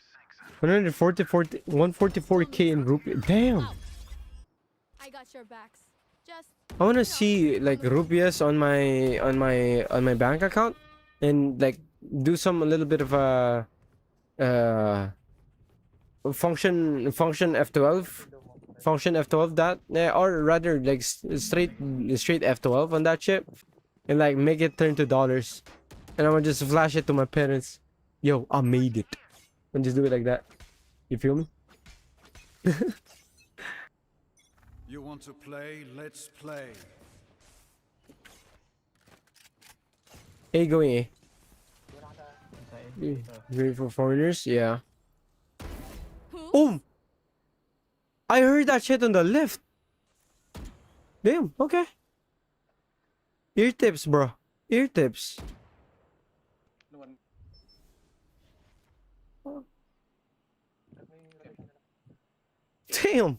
144k in rupiah. Damn. I got your backs. Just I wanna see like rupiahs on my bank account and like do some a little bit of a function F12 that or rather like straight F12 on that chip and like make it turn to dollars and I'm gonna just flash it to my parents. Yo, I made it. And just do it like that. You feel me? You want to play? Let's play. A going A. Inside. Ready for foreigners? Yeah. Oh! I heard that shit on the left. Damn, okay. Ear tips, bro. Ear tips. Damn.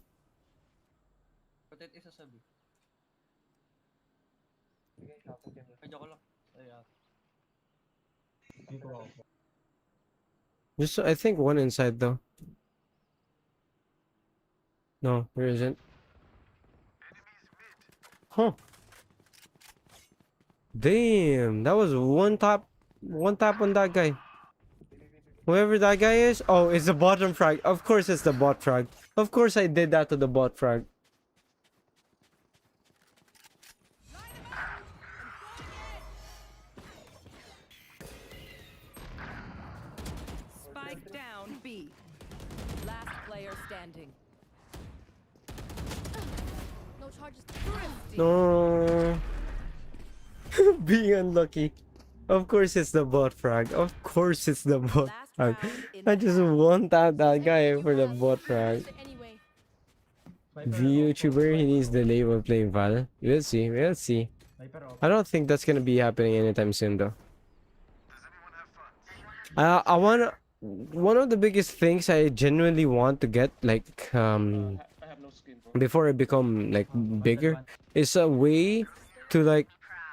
Just I think one inside though. No, there isn't. Huh. Damn, that was one tap on that guy. Whoever that guy is, oh, it's the bottom frag. Of course it's the bot frag. Of course I did that to the bot frag. Spike down B. Last player standing. no charges. No. Being unlucky. Of course it's the bot frag. Of course it's the bot Last frag. round in I the just half. one tap that guy for the bot frag. Anyway, VTuber, he needs delay while playing Val. We'll see. We'll see. Viper off. I don't think that's gonna be happening anytime soon, though. I want one of the biggest things I genuinely want to get, like I have no skin, bro. before I become like bigger, is a way to like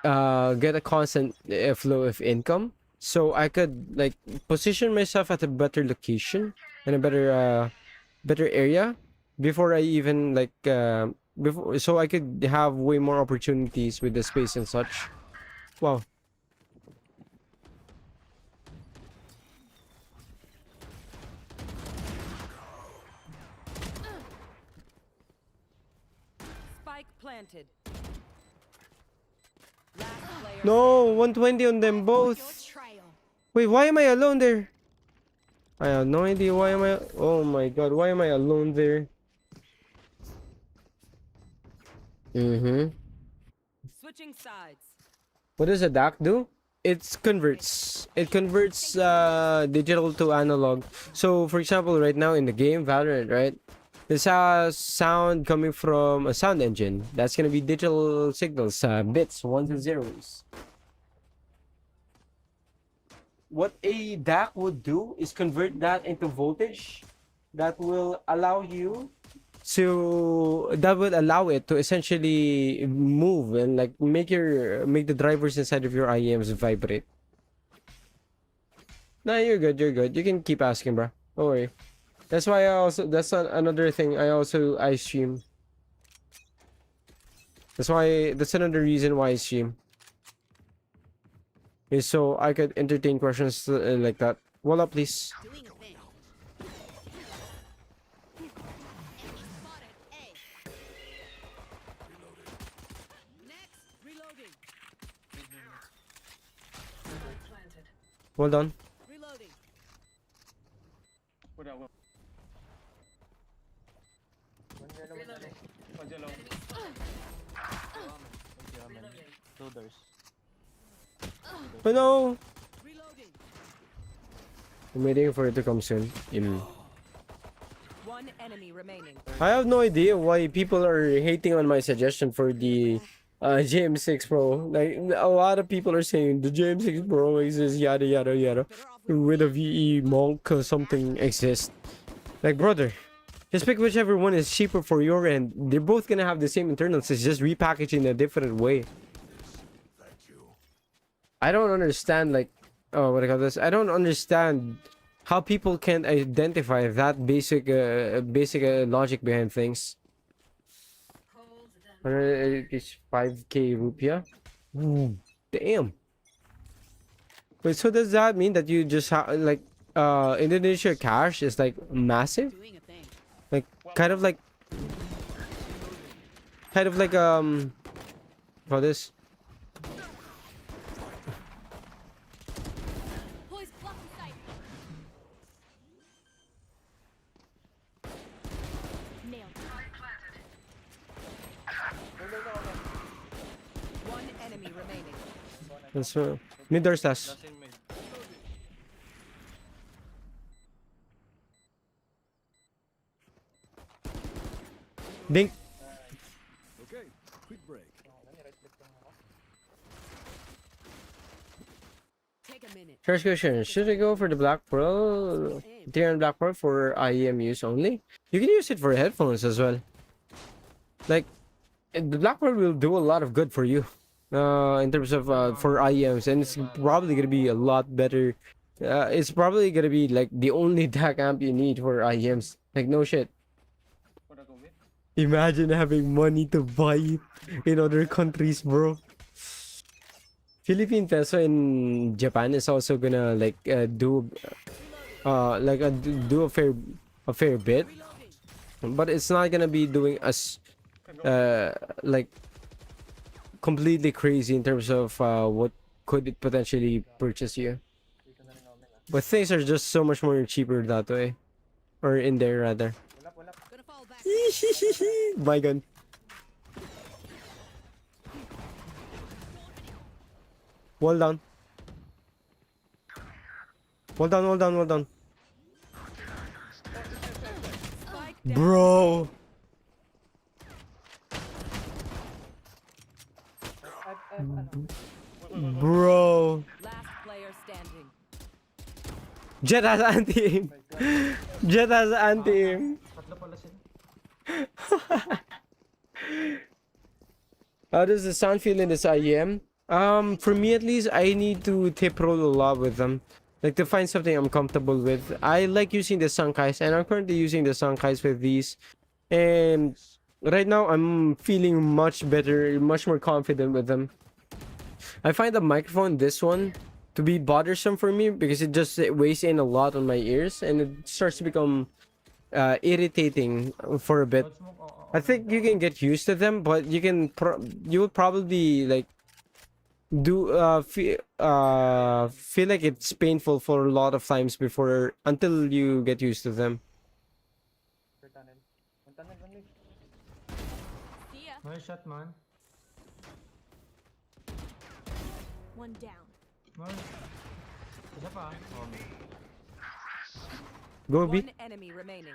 get a constant flow of income, so I could like position myself at a better location and a better area before I even like before, so I could have way more opportunities with the space and such. Wow. Spike planted. Last player No, 120 on them both. Wait, why am I alone there? I have no idea why am I. Oh my god, why am I alone there? switching sides. What does a DAC do? It converts. It converts digital to analog. So, for example, right now in the game Valorant, right? This has sound coming from a sound engine. That's gonna be digital signals, bits, ones and zeros. What a DAC would do is convert that into voltage that will allow you that will allow it to essentially move and like make the drivers inside of your IEMs vibrate. Nah, you're good, you're good. You can keep asking, bro. Don't worry. That's why that's another thing I stream. That's another reason why I stream. Is so I could entertain questions like that. Voila, please. Doing a thing. Enemy spotted. A. Next, reloading. Planted. Well done. Reloading. Put out. Reloading. Two doors. Oh no! Reloading. I'm waiting for it to come soon. One enemy remaining. I have no idea why people are hating on my suggestion for the JM6 Pro. Like, a lot of people are saying the JM6 Pro exists, yada yada yada. With a VE Monk or something exists. Like, brother, just pick whichever one is cheaper for your end. They're both gonna have the same internals, it's just repackaged in a different way. I don't understand, like, oh, what I call this? I don't understand how people can identify that basic logic behind things. 5k rupiah. Damn. Wait, so does that mean that you just have like Indonesia cash is like massive? Doing a thing. Like kind of like for this. Boys, block in sight. Nailed. One enemy remaining. That's mid door slash. Last in mid. Dink. Okay, quick break. Take a minute. First question: should I go for the Black Pearl? Tier and Black Pearl for IEM use only? You can use it for headphones as well. Like, the Black Pearl will do a lot of good for you. In terms of for IEMs, and it's probably gonna be a lot better. It's probably gonna be like the only DAC amp you need for IEMs. Like, no shit. Put out with. Imagine having money to buy it in other countries, bro. Philippine peso in Japan is also gonna like do do a fair bit, but it's not gonna be doing us like completely crazy in terms of what could it potentially purchase you. But things are just so much more cheaper that way, or in there rather. Gonna fall back. My gun. Well done. Well done, well done, well done. Spike down. Bro. Bro. Last player standing. Jet has anti-aim. Jet has anti-aim. Tatlo pala sila. How does the sound feel in this IEM? For me at least, I need to tip roll a lot with them. Like to find something I'm comfortable with. I like using the Sankais, and I'm currently using the Sankais with these. And right now, I'm feeling much better, much more confident with them. I find the microphone, this one, to be bothersome for me because it just weighs in a lot on my ears, and it starts to become irritating for a bit. I think you can get used to them, but you will probably like feel like it's painful for a lot of times before until you get used to them. See ya. Nice shot, man. One down. Nice. Isa pa. Oh. Go B. One enemy remaining.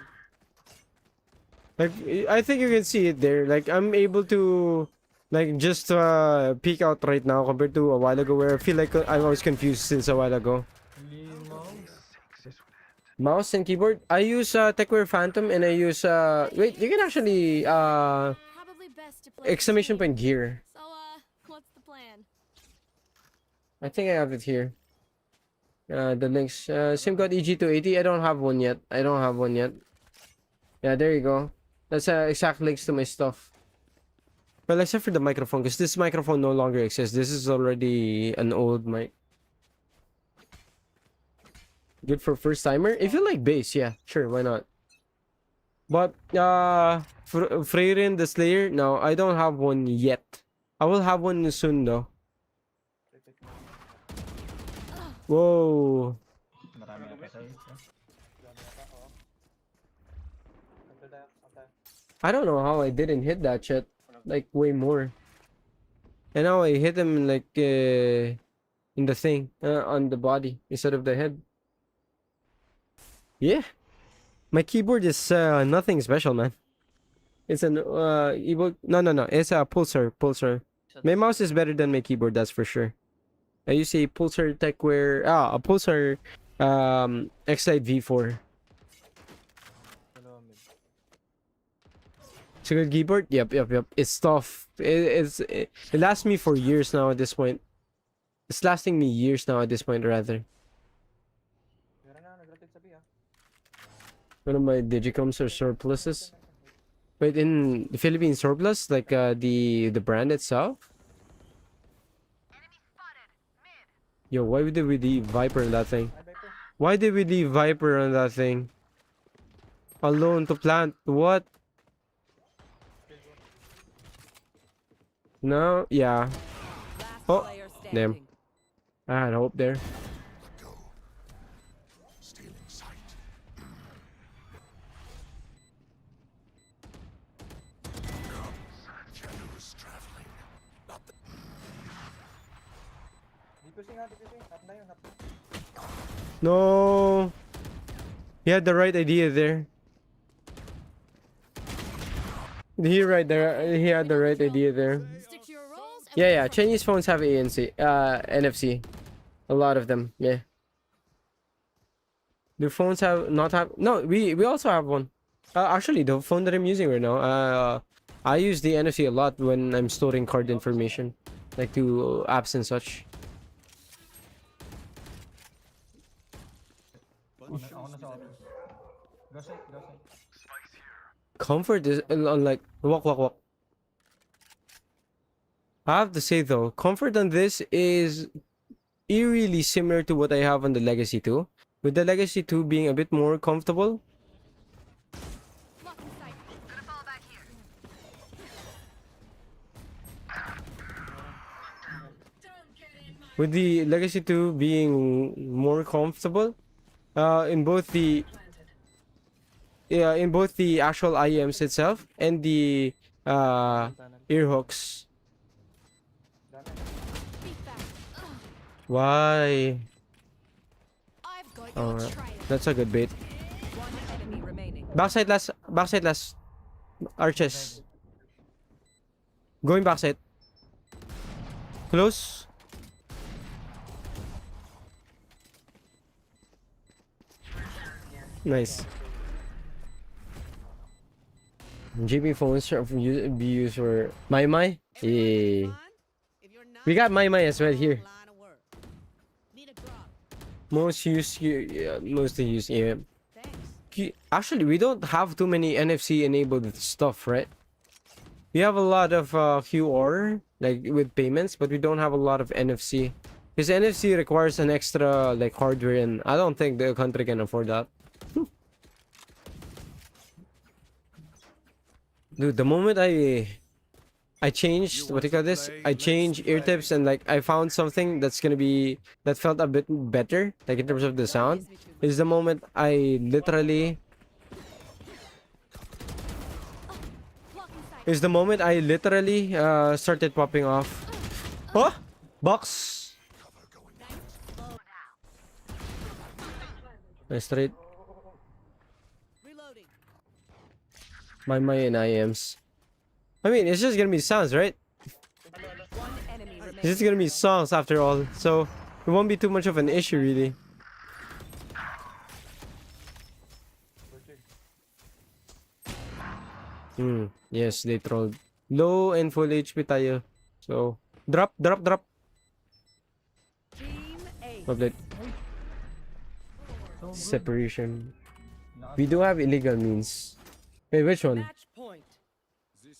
Like I think you can see it there. Like I'm able to like just peek out right now compared to a while ago where I feel like I was confused since a while ago. Mouse and keyboard. I use TechWare Phantom and I use wait, you can actually Probably best to play exclamation team. point gear. So what's the plan? I think I have it here. The links. SIM card EG280. I don't have one yet. Yeah, there you go. That's exact links to my stuff. Well, except for the microphone, because this microphone no longer exists. This is already an old mic. Good for first timer. If you like bass, yeah, sure, why not? But Freyrin the Slayer, no, I don't have one yet. I will have one soon though. Whoa. Marami na patay. I don't know how I didn't hit that shit. Like way more. And now I hit him like in the thing, on the body instead of the head. Yeah. My keyboard is nothing special, man. It's an ebook. No. It's a pulsar. My mouse is better than my keyboard, that's for sure. I use a pulsar TechWare. A pulsar X-Lite V4. It's a good keyboard. Yep. It's tough. It lasts me for years now at this point. It's lasting me years now at this point, rather. One of my Digicoms are surpluses. Wait, in the Philippines surplus, like the brand itself. Yo, why did we leave Viper on that thing? Why did we leave Viper on that thing? Alone to plant. What? No, yeah. Last Oh, player damn. standing. I had hope there. Let go. Stealing sight. Shadows traveling. Not the No. He had the right idea there. He had the right idea there. Stick to your roles. And Yeah. Chinese phones have ANC, NFC. A lot of them, yeah. Do phones not have? No, we also have one. Actually, the phone that I'm using right now, I use the NFC a lot when I'm storing card information, like to apps and such. Ako na sa office. Go say. Comfort is unlike walk. I have to say though, comfort on this is eerily similar to what I have on the Legacy 2. With the Legacy 2 being a bit more comfortable. lock in sight. Gonna fall back here. With the Legacy 2 being more comfortable, in both the actual IEMs itself and the ear hooks. Why? I've got Oh, your trail. that's a good bait. One enemy remaining. Backside last. Arches. Going backside. Close. Nice. GB phones be used for My. Yeah. We got My as well here. Mostly use EM. Actually, we don't have too many NFC enabled stuff, right? We have a lot of QR, like with payments, but we don't have a lot of NFC. Because NFC requires an extra like hardware, and I don't think the country can afford that. Dude, the moment I changed what do you call this? I changed ear tips and like I found something that's gonna be that felt a bit better, like in terms of the sound. Is the moment I literally started popping off. Huh? Box. Nice trade. My and IEMs. I mean, it's just gonna be sounds, right? It's just gonna be songs after all, so it won't be too much of an issue, really. Yes, they trolled. Low and full HP tayo. So, drop. Public. Separation. We do have illegal means. Wait, which one?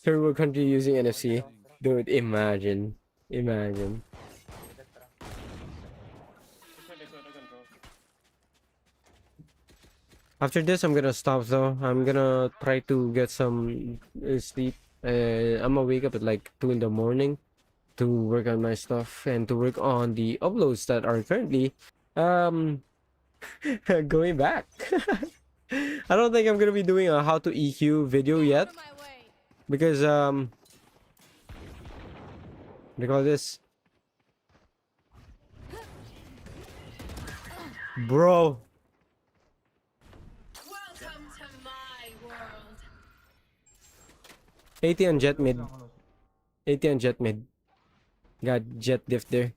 Third world country using NFC. Dude, imagine. After this, I'm gonna stop though. I'm gonna try to get some sleep. I'm gonna wake up at like 2 in the morning to work on my stuff and to work on the uploads that are currently going back. I don't think I'm gonna be doing a how to EQ video yet because what do you call this, bro? Welcome to my world. 80 on jet mid. 80 on jet mid. Got jet diff there.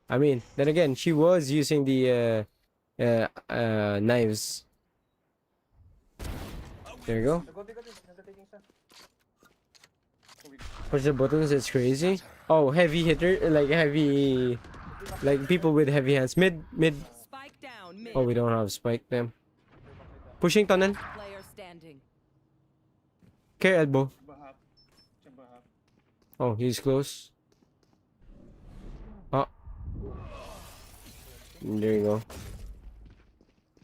I mean, then again, she was using the knives. There you go. Push the buttons, it's crazy. Oh, heavy hitter, like heavy, like people with heavy hands. Mid. Spike down mid. Oh, we don't have spike them. Pushing tunnel. Player standing. Okay, elbow. Oh, he's close. Oh. There you go.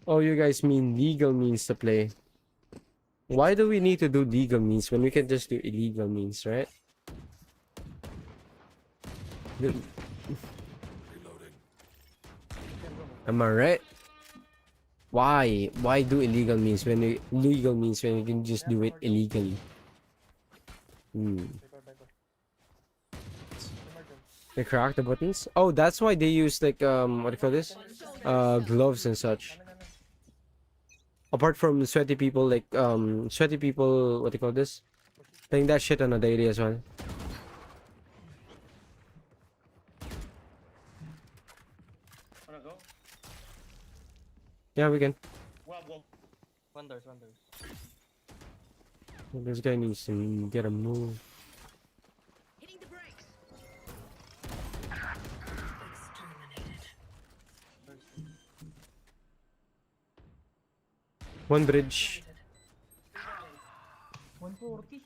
Oh, you guys mean legal means to play. Why do we need to do legal means when we can just do illegal means, right? Am I right? Why do illegal means when we can just do it illegally? They crack the buttons. Oh, that's why they use like what do you call this? Gloves and such. Apart from sweaty people, like sweaty people, what do you call this? Playing that shit on a daily as well. Yeah, we can. Wonders. This guy needs to get a move. Hitting the brakes. One bridge. 140.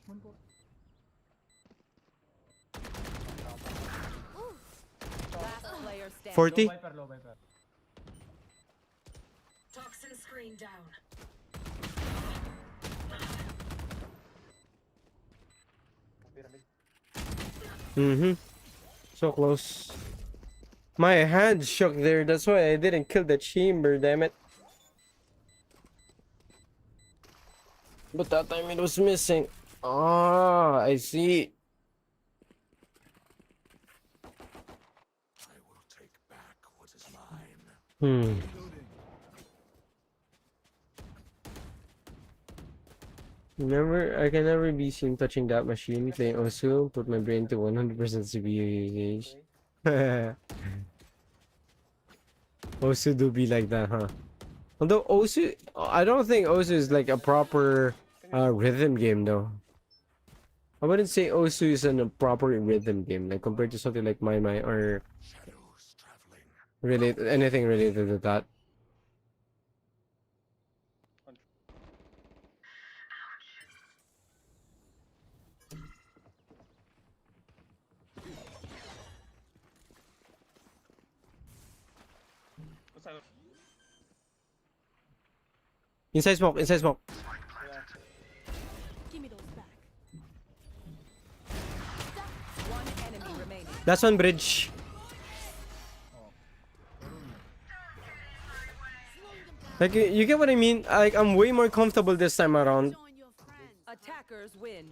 Last player standing. 40. Low viper. Toxin screen down. So close. My hand shook there. That's why I didn't kill the chamber, damn it. But that time it was missing. Ah, I see. I will take back what is mine. Remember, I can never be seen touching that machine, playing Osmo, put my brain to 100% CPU usage. Osu do be like that, huh? Although Osu, I don't think Osu is like a proper rhythm game though. I wouldn't say Osu is a proper rhythm game, like compared to something like My or Shadows traveling. anything related to that. Inside smoke, inside smoke. Give me those back. One enemy remaining. That's on bridge. Like you get what I mean? Like I'm way more comfortable this time around. Attackers win.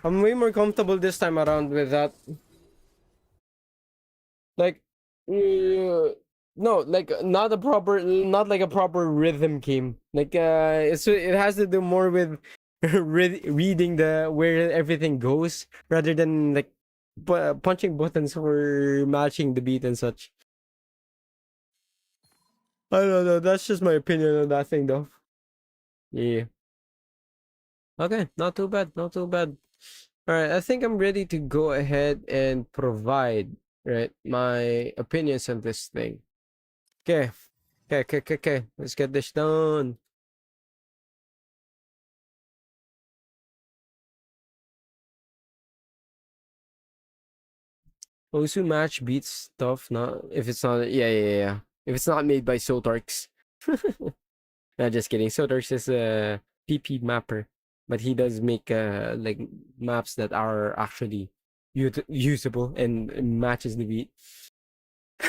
I'm way more comfortable this time around with that. Like, no, like not like a proper rhythm game. Like, it has to do more with reading the where everything goes rather than like punching buttons for matching the beat and such. I don't know. That's just my opinion on that thing, though. Yeah. Okay, not too bad. Not too bad. All right, I think I'm ready to go ahead and provide, right, my opinions on this thing. Okay. Okay. Let's get this done. Osu match beats stuff, not if it's not, yeah. If it's not made by Sotarks. Not just kidding. Sotarks is a PP mapper, but he does make like maps that are actually usable and matches the beat.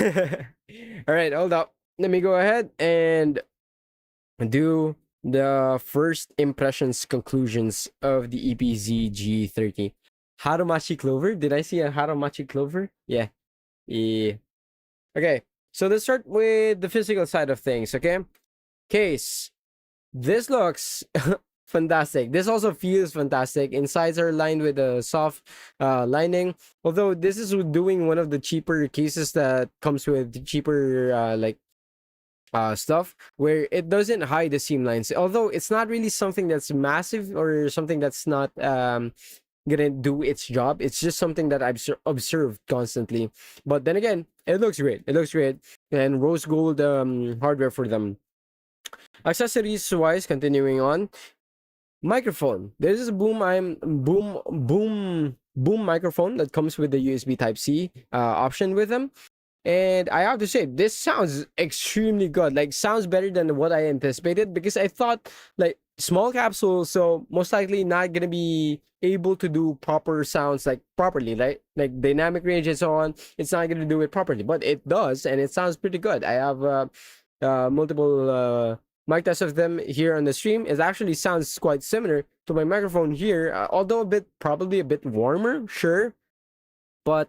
All right, hold up. Let me go ahead and do the first impressions conclusions of the EPZ G30. Harumachi Clover? Did I see a Harumachi Clover? Yeah. Okay, so let's start with the physical side of things, okay? Case. This looks fantastic. This also feels fantastic. Insides are lined with a soft lining. Although this is doing one of the cheaper cases that comes with cheaper stuff where it doesn't hide the seam lines. Although it's not really something that's massive or something that's not gonna do its job. It's just something that I've observed constantly. But then again, it looks great. It looks great. And rose gold hardware for them. Accessories wise, continuing on. Microphone. This is a boom microphone that comes with the USB Type C option with them. And I have to say, this sounds extremely good. Like, sounds better than what I anticipated because I thought, like, small capsule, so most likely not gonna be able to do proper sounds like properly, right? Like dynamic range and so on. It's not gonna do it properly, but it does, and it sounds pretty good. I have multiple mic tests of them here on the stream. It actually sounds quite similar to my microphone here, although probably a bit warmer, sure, but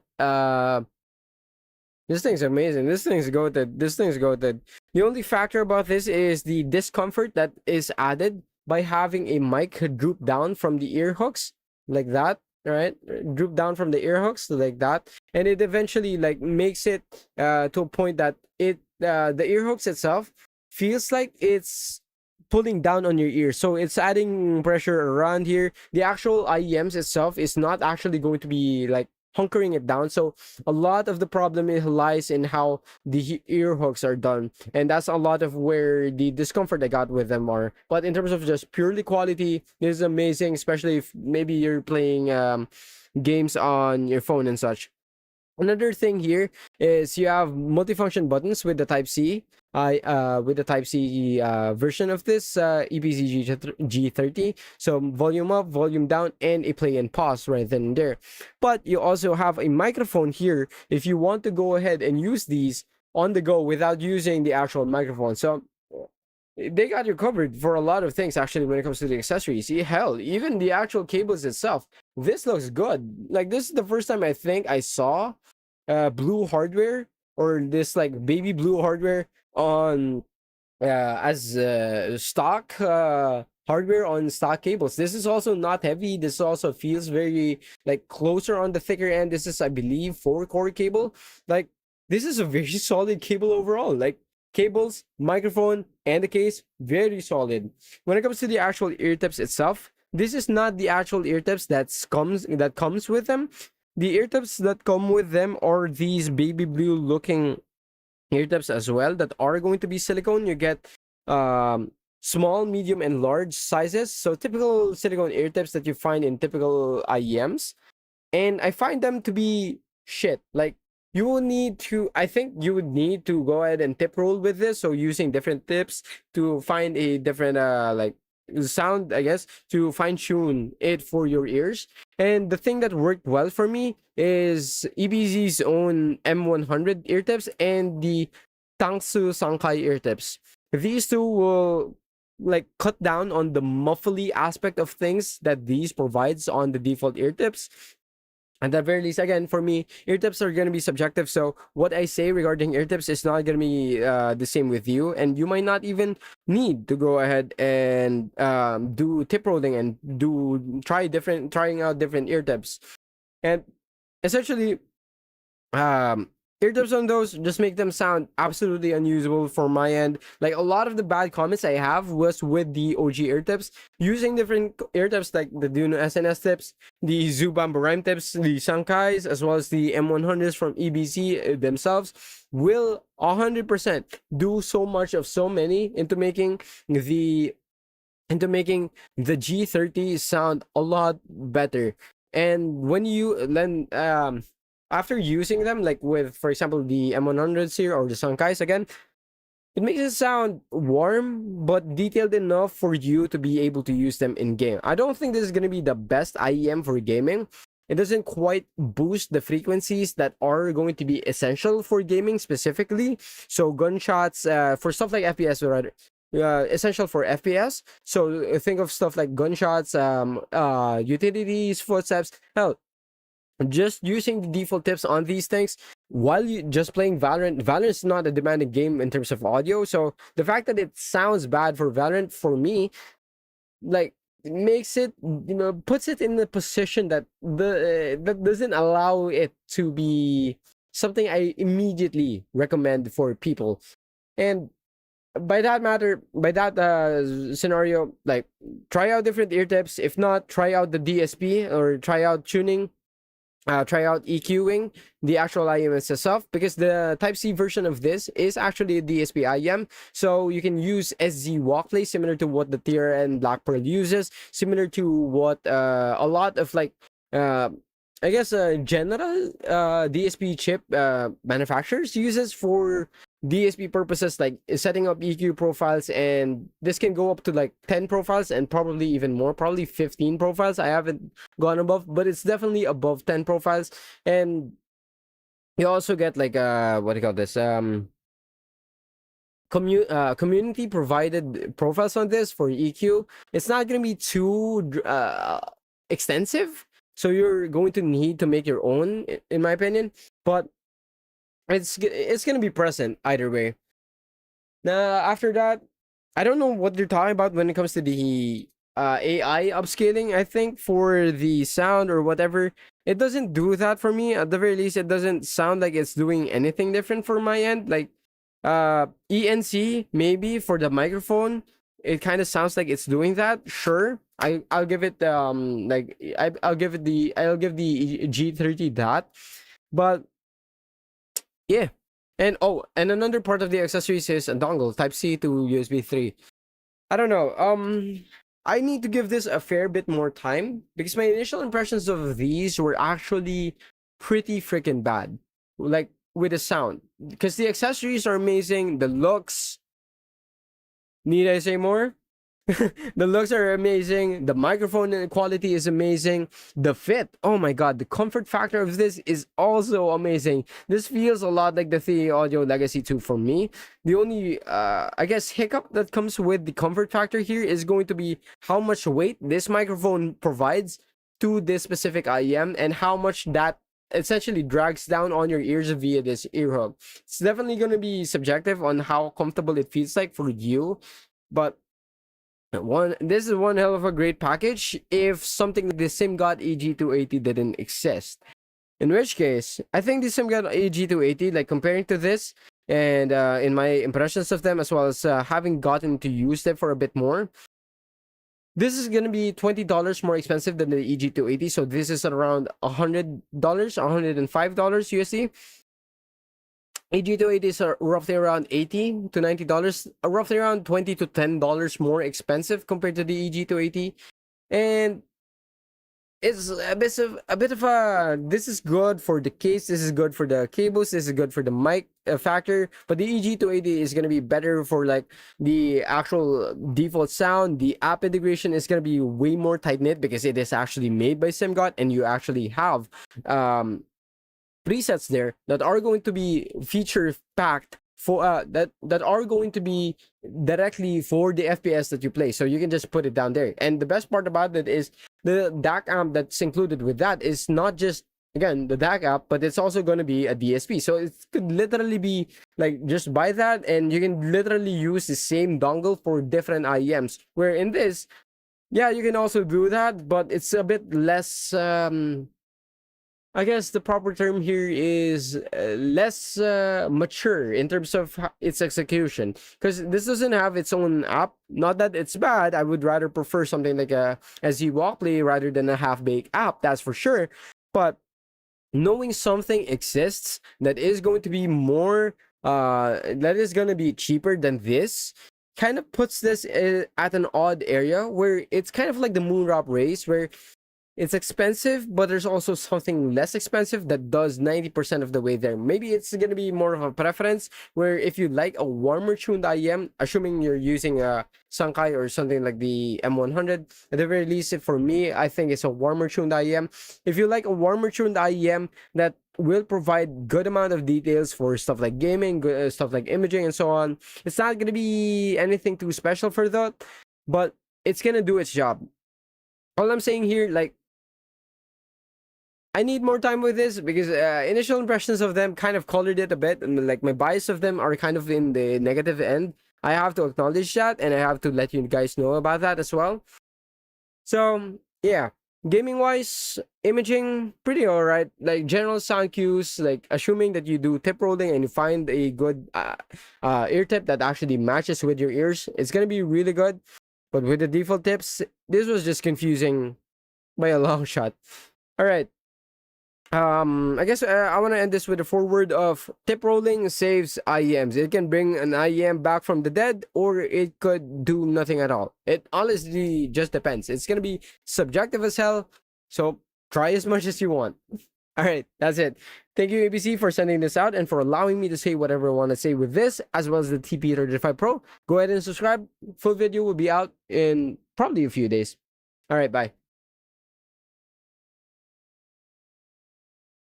this thing's amazing. This thing's goated. The only factor about this is the discomfort that is added by having a mic droop down from the ear hooks like that, right? Droop down from the ear hooks like that, and it eventually like makes it to a point that the ear hooks itself feels like it's pulling down on your ear, so it's adding pressure around here. The actual IEMs itself is not actually going to be like hunkering it down, so a lot of the problem lies in how the ear hooks are done, and that's a lot of where the discomfort I got with them are. But in terms of just purely quality, this is amazing, especially if maybe you're playing games on your phone and such. Another thing here is you have multifunction buttons with the Type C. With the Type C version of this EPZ G30. So volume up, volume down, and a play and pause right then and there. But you also have a microphone here if you want to go ahead and use these on the go without using the actual microphone. So they got you covered for a lot of things actually when it comes to the accessories. Hell, even the actual cables itself. This looks good. Like, this is the first time I think I saw blue hardware, or this like baby blue hardware on as stock hardware on stock cables. This is also not heavy. This also feels very like closer on the thicker end. This is, I believe, 4-core cable. Like, this is a very solid cable overall. Like, cables, microphone, and the case, very solid. When it comes to the actual ear tips itself, this is not the actual ear tips that comes with them. The ear tips that come with them are these baby blue looking ear tips as well that are going to be silicone. You get small, medium, and large sizes. So typical silicone ear tips that you find in typical IEMs. And I find them to be shit. Like, you will need to, I think you would need to go ahead and tip roll with this. So using different tips to find a different like sound, I guess, to fine tune it for your ears. And the thing that worked well for me is EPZ's own M100 ear tips and the Tangsu Sankai ear tips. These two will like cut down on the muffly aspect of things that these provides on the default ear tips. At the very least, again, for me, ear tips are going to be subjective. So what I say regarding ear tips is not going to be the same with you. And you might not even need to go ahead and do tip rolling and trying out different ear tips. And essentially, ear tips on those just make them sound absolutely unusable for my end. Like, a lot of the bad comments I have was with the OG ear tips. Using different ear tips like the Duno SNS tips, the Zubambarime tips, the Sankais, as well as the M100s from EBC themselves will 100% do so much of so many into making the G30 sound a lot better. And when you then after using them, like with, for example, the M100s here or the Sankais again, it makes it sound warm but detailed enough for you to be able to use them in game. I don't think this is going to be the best IEM for gaming. It doesn't quite boost the frequencies that are going to be essential for gaming specifically. So gunshots, for stuff like FPS, rather, essential for FPS. So think of stuff like gunshots, utilities, footsteps. Hell, just using the default tips on these things while you just playing Valorant is not a demanding game in terms of audio. So the fact that it sounds bad for Valorant, for me, like, makes it, puts it in the position that that doesn't allow it to be something I immediately recommend for people. And by that scenario, like, try out different ear tips. If not, try out the DSP or try out tuning. Try out EQing the actual IEMs itself, because the Type-C version of this is actually a DSP IEM. So you can use SZ walkplay similar to what the Tier and Black Pearl uses, similar to what a lot of, like, I guess general DSP chip manufacturers uses for DSP purposes, like setting up EQ profiles. And this can go up to like 10 profiles and probably even more, probably 15 profiles. I haven't gone above, but it's definitely above 10 profiles. And you also get like what do you call this, community provided profiles on this for EQ. It's not going to be too extensive, so you're going to need to make your own, in my opinion, but it's going to be present either way. Now, after that, I don't know what you're talking about when it comes to the AI upscaling. I think for the sound or whatever, it doesn't do that for me. At the very least, it doesn't sound like it's doing anything different for my end. Like, ENC, maybe for the microphone, it kind of sounds like it's doing that. Sure, I'll give it like I'll give the G30 that. But yeah. And and another part of the accessories is a dongle, Type-C to USB 3. I don't know. I need to give this a fair bit more time, because my initial impressions of these were actually pretty freaking bad. Like, with the sound, because the accessories are amazing, the looks, need I say more? The looks are amazing, the microphone quality is amazing, the fit, oh my god, the comfort factor of this is also amazing. This feels a lot like the The Audio Legacy 2 for me. The only I guess hiccup that comes with the comfort factor here is going to be how much weight this microphone provides to this specific IEM, and how much that essentially drags down on your ears via this ear hub. It's definitely going to be subjective on how comfortable it feels like for you, but This is one hell of a great package if something like the SimGod EG280 didn't exist. In which case, I think the SimGod EG280, like comparing to this, and in my impressions of them, as well as having gotten to use them for a bit more, this is gonna be $20 more expensive than the EG280. So this is around $100, $105 USD. EG280 is roughly around $80 to $90, roughly around $20 to $10 more expensive compared to the EG280, and it's a bit of a. This is good for the case. This is good for the cables. This is good for the mic factor. But the EG280 is gonna be better for like the actual default sound. The app integration is gonna be way more tight knit because it is actually made by SimGod, and you actually have presets there that are going to be feature packed for that are going to be directly for the FPS that you play. So you can just put it down there. And the best part about it is the DAC amp that's included with that is not just, again, the DAC amp, but it's also going to be a DSP. So it could literally be like just buy that and you can literally use the same dongle for different IEMs. Where in this, yeah, you can also do that, but it's a bit less I guess the proper term here is less mature in terms of its execution, because this doesn't have its own app. Not that it's bad. I would rather prefer something like a SE Walkplay rather than a half-baked app, that's for sure. But knowing something exists that is going to be more that is going to be cheaper than this kind of puts this at an odd area where it's kind of like the Moonrop race, where it's expensive, but there's also something less expensive that does 90% of the way there. Maybe it's going to be more of a preference where if you like a warmer tuned IEM, assuming you're using a Sankai or something like the M100, at the very least, for me, I think it's a warmer tuned IEM. If you like a warmer tuned IEM that will provide good amount of details for stuff like gaming, stuff like imaging and so on, it's not going to be anything too special for that, but it's going to do its job. All I'm saying here, like, I need more time with this because initial impressions of them kind of colored it a bit, and like my bias of them are kind of in the negative end. I have to acknowledge that, and I have to let you guys know about that as well. So yeah, gaming wise, imaging pretty alright. Like general sound cues, like assuming that you do tip rolling and you find a good ear tip that actually matches with your ears, it's gonna be really good. But with the default tips, this was just confusing by a long shot. All right. I guess I want to end this with a forward of tip rolling saves IEMs. It can bring an IEM back from the dead, or it could do nothing at all. It honestly just depends. It's gonna be subjective as hell, so try as much as you want. All right, that's it. Thank you, EPZ, for sending this out and for allowing me to say whatever I want to say with this, as well as the TP35 Pro. Go ahead and subscribe. Full video will be out in probably a few days. All right, bye.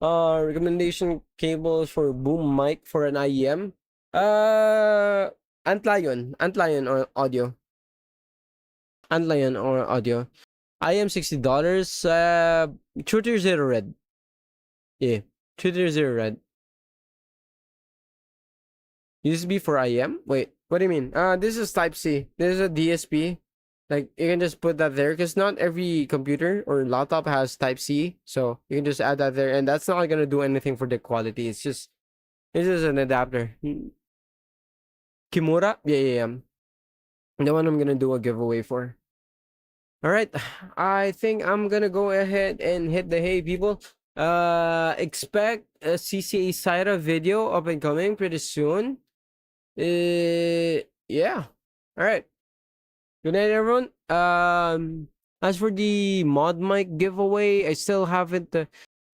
Recommendation cables for boom mic for an IEM. Antlion or audio. Antlion or audio. IEM $60. Shooter Zero Red. Yeah, Shooter Zero Red. USB for IEM? Wait, what do you mean? This is Type C. This is a DSP. Like, you can just put that there because not every computer or laptop has Type C. So you can just add that there, and that's not gonna do anything for the quality. It's just an adapter. Kimura? Yeah. The one I'm gonna do a giveaway for. Alright. I think I'm gonna go ahead and hit the hay, people. Expect a CCA Saira video up and coming pretty soon. Yeah. Alright. Good night, everyone. As for the mod mic giveaway, I still haven't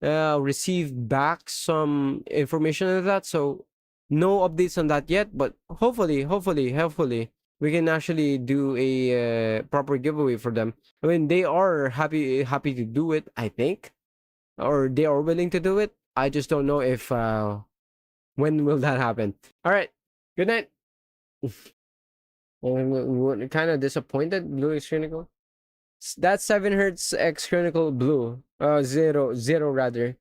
received back some information on that, so no updates on that yet. But hopefully, we can actually do a proper giveaway for them. I mean, they are happy to do it, I think, or they are willing to do it. I just don't know if when will that happen. All right. Good night. Kind of disappointed. Blue X Chronicle. That's 7 Hertz X Chronicle Blue. Zero rather.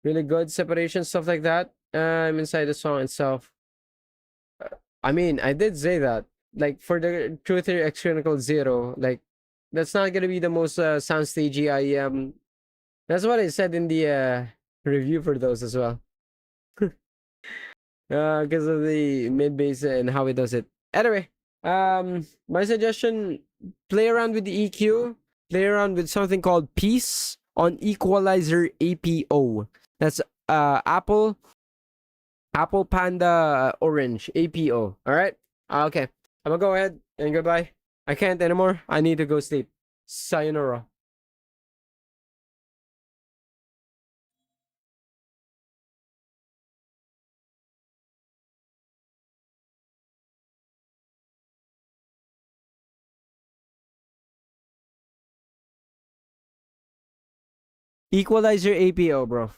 Really good separation, stuff like that. I'm inside the song itself. I mean, I did say that. like for the Truther X Chronicle Zero, like that's not gonna be the most soundstagey IEM. That's what I said in the review for those as well. Because of the mid bass and how it does it. Anyway, my suggestion: play around with the EQ, play around with something called Peace on Equalizer APO. That's Apple Panda Orange APO. All right. Okay. I'm gonna go ahead and goodbye. I can't anymore. I need to go sleep. Sayonara. Equalizer APO, bro.